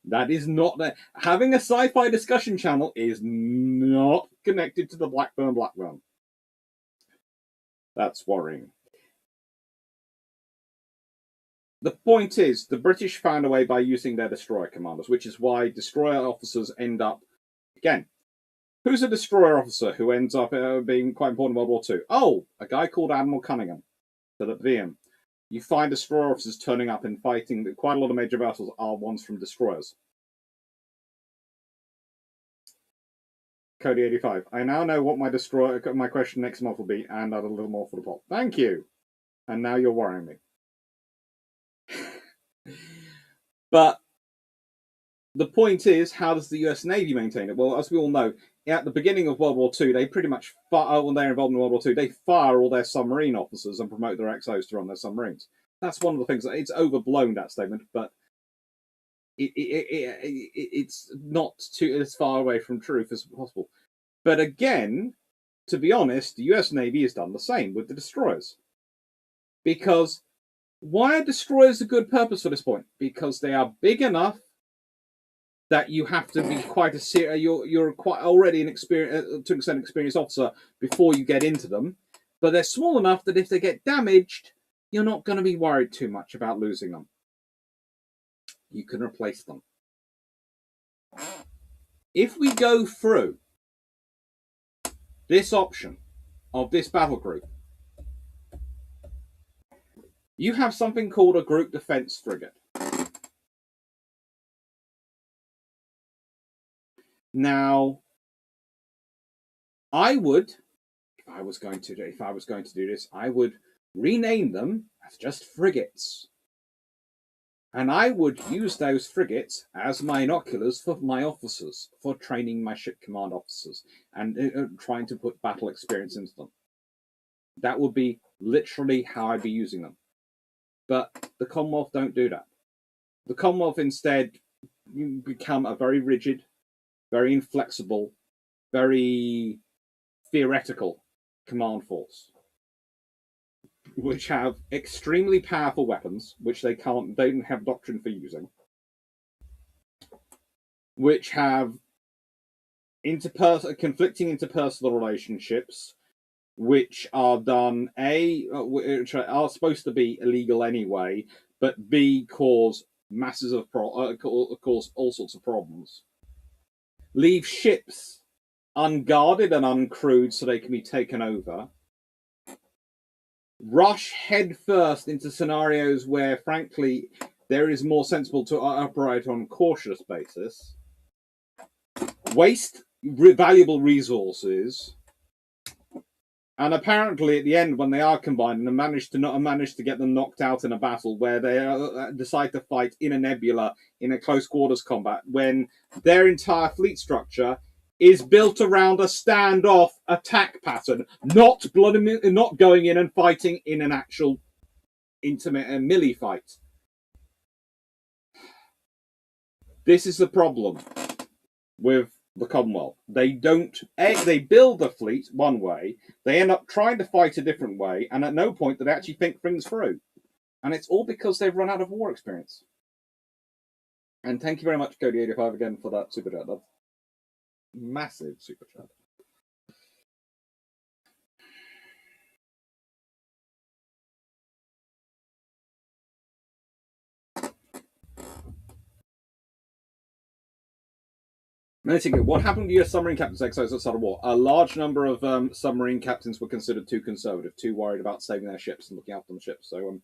That is not having a sci-fi discussion channel is not connected to the Blackburn. That's worrying. The point is, the British found a way by using their destroyer commanders, which is why destroyer officers end up, again, who's a destroyer officer who ends up being quite important in World War II? Oh, a guy called Admiral Cunningham, Philip Vian. You find destroyer officers turning up and fighting, quite a lot of major battles are ones from destroyers. Cody85. I now know what my question next month will be, and add a little more for the pot. Thank you. And now you're worrying me. But the point is, how does the US Navy maintain it? Well, as we all know, at the beginning of World War II, they pretty much, when they're involved in World War II, they fire all their submarine officers and promote their XOs to run their submarines. That's one of the things. It's overblown, that statement, but it's not too as far away from truth as possible. But again, to be honest, the US Navy has done the same with the destroyers. Because why are destroyers a good purpose for this point? Because they are big enough that you have to be quite a serious. You're quite already an experienced officer before you get into them, but they're small enough that if they get damaged, you're not going to be worried too much about losing them. You can replace them. If we go through this option of this battle group, you have something called a group defense frigate. Now, I would, if I was going to do this, I would rename them as just frigates. And I would use those frigates as my binoculars for my officers, for training my ship command officers, and trying to put battle experience into them. That would be literally how I'd be using them. But the Commonwealth don't do that. The Commonwealth instead become a very rigid, very inflexible, very theoretical command force, which have extremely powerful weapons, which they don't have doctrine for using, which have conflicting interpersonal relationships, which are done which are supposed to be illegal anyway, but B, cause masses of cause all sorts of problems. Leave ships unguarded and uncrewed so they can be taken over. Rush headfirst into scenarios where, frankly, there is more sensible to operate on a cautious basis. Waste valuable resources. And apparently, at the end, when they are combined and manage to get them knocked out in a battle where they decide to fight in a nebula in a close quarters combat, when their entire fleet structure is built around a standoff attack pattern, not going in and fighting in an actual intimate melee fight. This is the problem with the Commonwealth. They don't. They build the fleet one way. They end up trying to fight a different way, and at no point do they actually think things through. And it's all because they've run out of war experience. And thank you very much, Cody85, again for that super chat. That's massive super chat. What happened to your submarine captains exercise outside of war? A large number of submarine captains were considered too conservative, too worried about saving their ships and looking after the ships. So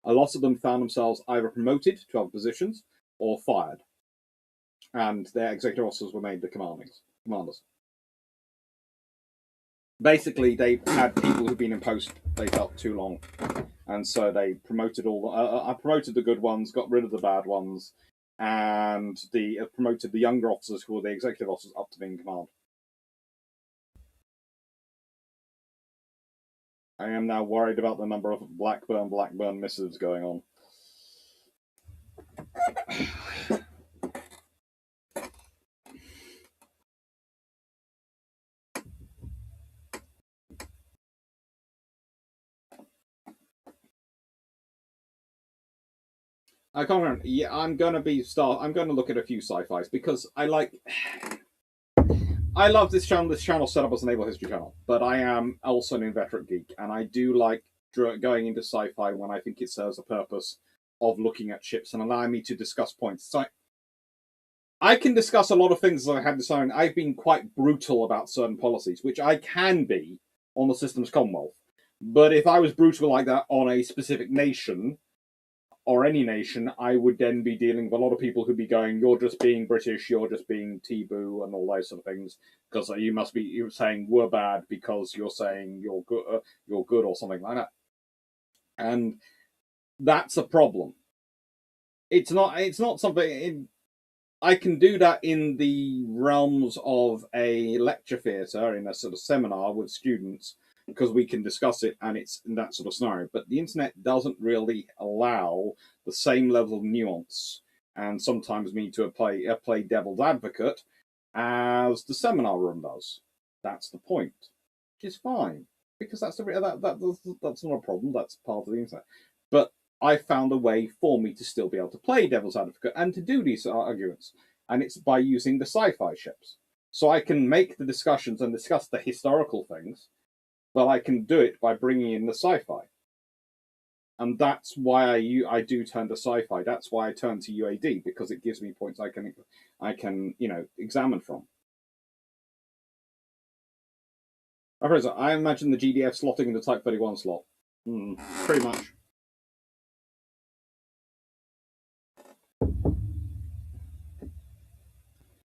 a lot of them found themselves either promoted to other positions or fired. And their executive officers were made the commanders. Basically, they had people who'd been in post they felt too long, and so they promoted promoted the good ones, got rid of the bad ones, and promoted the younger officers who were the executive officers up to being command. I am now worried about the number of Blackburn missives going on. I can't remember. Yeah, I'm going to look at a few sci-fis because I love this channel. This channel set up as a naval history channel, but I am also an inveterate geek, and I do like going into sci-fi when I think it serves a purpose of looking at ships and allowing me to discuss points. So I can discuss a lot of things that I had decided. I've been quite brutal about certain policies, which I can be on the system's Commonwealth. But if I was brutal like that on a specific nation, or any nation, I would then be dealing with a lot of people who'd be going, "You're just being British, you're just being T-boo," and all those sort of things, because you're saying we're bad because you're saying you're good or something like that, and that's a problem. It's not something. I can do that in the realms of a lecture theatre, in a sort of seminar with students, because we can discuss it and it's in that sort of scenario. But the internet doesn't really allow the same level of nuance and sometimes me to play devil's advocate as the seminar room does. That's the point, which is fine, because that's not a problem. That's part of the internet. But I found a way for me to still be able to play devil's advocate and to do these arguments, and it's by using the sci-fi ships. So I can make the discussions and discuss the historical things, but I can do it by bringing in the sci-fi. And that's why I do turn to sci-fi. That's why I turn to UAD, because it gives me points I can examine from. I imagine the GDF slotting in the Type 31 slot. Pretty much.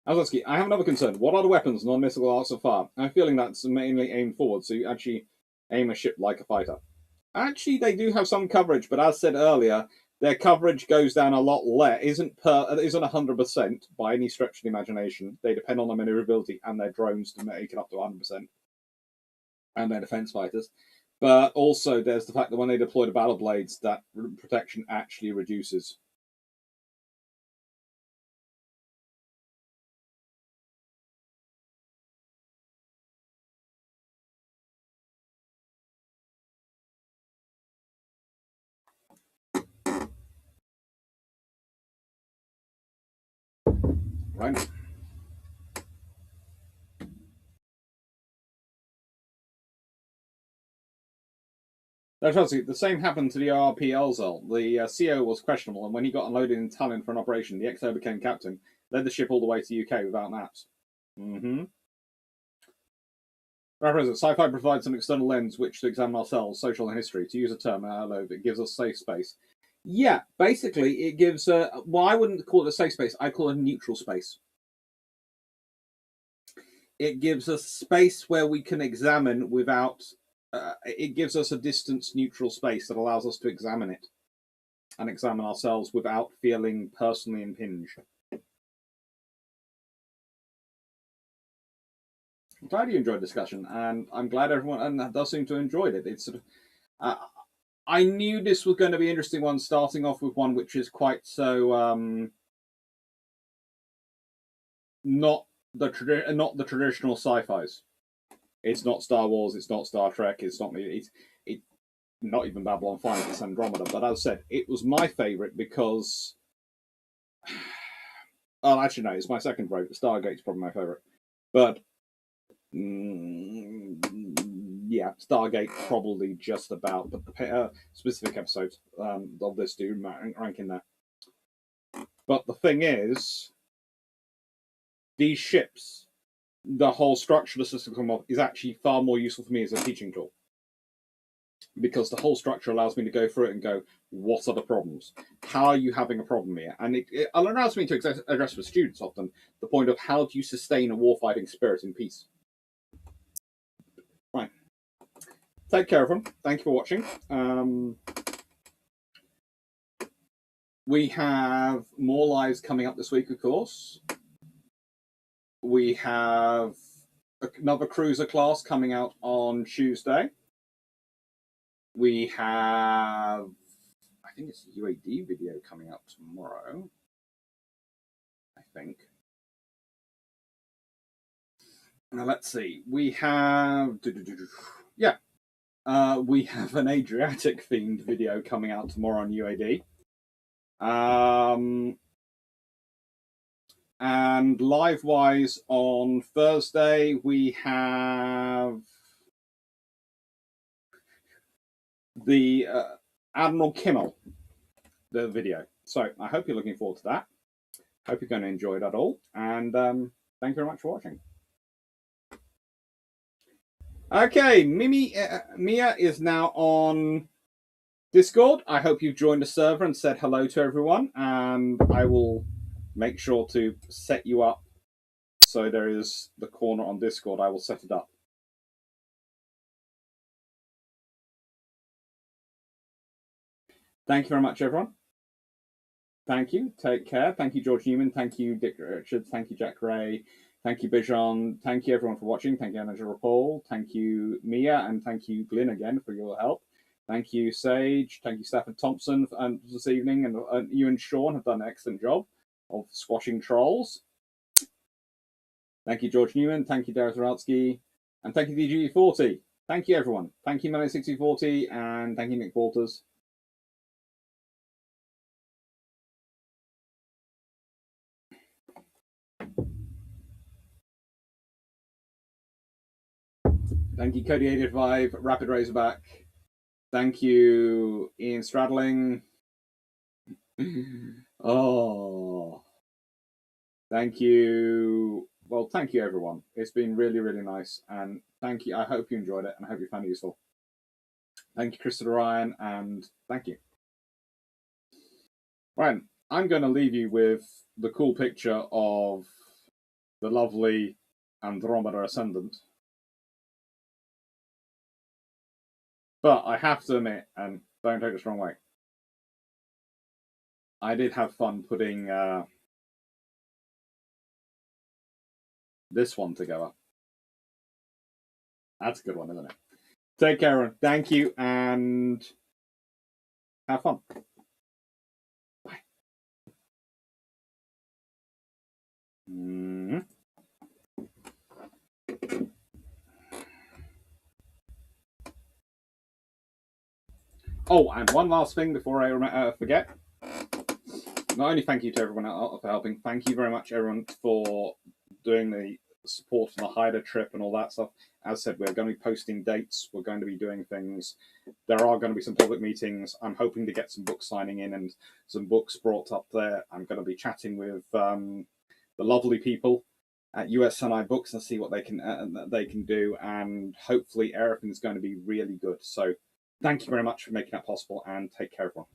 Azowski, I have another concern. What are the weapons, non-missile arts of fire? I'm feeling that's mainly aimed forward, so you actually aim a ship like a fighter. Actually, they do have some coverage, but as said earlier, their coverage goes down a lot less. Isn't 100% by any stretch of the imagination. They depend on their maneuverability and their drones to make it up to 100%, and their defense fighters. But also, there's the fact that when they deploy the battle blades, that protection actually reduces. Right. The same happened to the RP Elzel. The CO was questionable, and when he got unloaded in Tallinn for an operation, the XO became captain, led the ship all the way to the UK without maps. SciFi provides an external lens which to examine ourselves, social and history. To use a term, it gives us safe space. Yeah, basically, it gives. Well, I wouldn't call it a safe space. I call it a neutral space. It gives us space where we can examine without. It gives us a distance, neutral space that allows us to examine it and examine ourselves without feeling personally impinged. I'm glad you enjoyed the discussion, and I'm glad everyone does seem to have enjoyed it. It's sort of. I knew this was going to be an interesting one, starting off with one which is quite so not not the traditional sci-fis. It's not Star Wars. It's not Star Trek. It's not not even Babylon 5. It's Andromeda. But as I said, it was my favorite because. Oh, actually, no. It's my second favorite. Stargate's probably my favorite, but yeah, Stargate probably just about. But the specific episodes of this do rank in there. But the thing is, these ships, the whole structure of the system Commonwealth is actually far more useful for me as a teaching tool. Because the whole structure allows me to go through it and go, what are the problems? How are you having a problem here? And it allows me to address with students often the point of how do you sustain a warfighting spirit in peace? Right. Take care, everyone. Thank you for watching. We have more lives coming up this week, of course. We have another cruiser class coming out on Tuesday. We have, I think it's a UAD video coming out tomorrow. I think. Now let's see. We have, yeah, we have an Adriatic themed video coming out tomorrow on UAD. And live-wise on Thursday, we have the Admiral Kimmel, the video. So I hope you're looking forward to that. Hope you're going to enjoy that all. And thank you very much for watching. Okay, Mia is now on Discord. I hope you've joined the server and said hello to everyone. And I will make sure to set you up. So there is the corner on Discord. I will set it up. Thank you very much, everyone. Thank you. Take care. Thank you, George Newman. Thank you, Dick Richards. Thank you, Jack Ray. Thank you, Bijan. Thank you, everyone, for watching. Thank you, Anna Paul. Thank you, Mia. And thank you, Glyn, again, for your help. Thank you, Sage. Thank you, Stafford Thompson, this evening. And you and Sean have done an excellent job of squashing trolls. Thank you, George Newman. Thank you, Darius Zaratsky. And thank you, DG40. Thank you, everyone. Thank you, Melon6040. And thank you, Nick Walters. Thank you, Cody85, Rapid Razorback. Thank you, Ian Stradling. Oh. Thank you. Well, thank you, everyone. It's been really, really nice. And thank you. I hope you enjoyed it and I hope you found it useful. Thank you, Christopher Ryan, and thank you. Right, I'm going to leave you with the cool picture of the lovely Andromeda Ascendant. But I have to admit, and don't take this wrong way, I did have fun putting this one together. That's a good one, isn't it? Take care, and thank you, and have fun. Bye. Oh, and one last thing before I forget. Not only thank you to everyone for helping, thank you very much, everyone, for doing the support for the Haida trip and all that stuff. As I said, we're going to be posting dates. We're going to be doing things. There are going to be some public meetings. I'm hoping to get some book signing in and some books brought up there. I'm going to be chatting with the lovely people at USNI Books and see what they can do. And hopefully everything's going to be really good. So thank you very much for making that possible, and take care, everyone.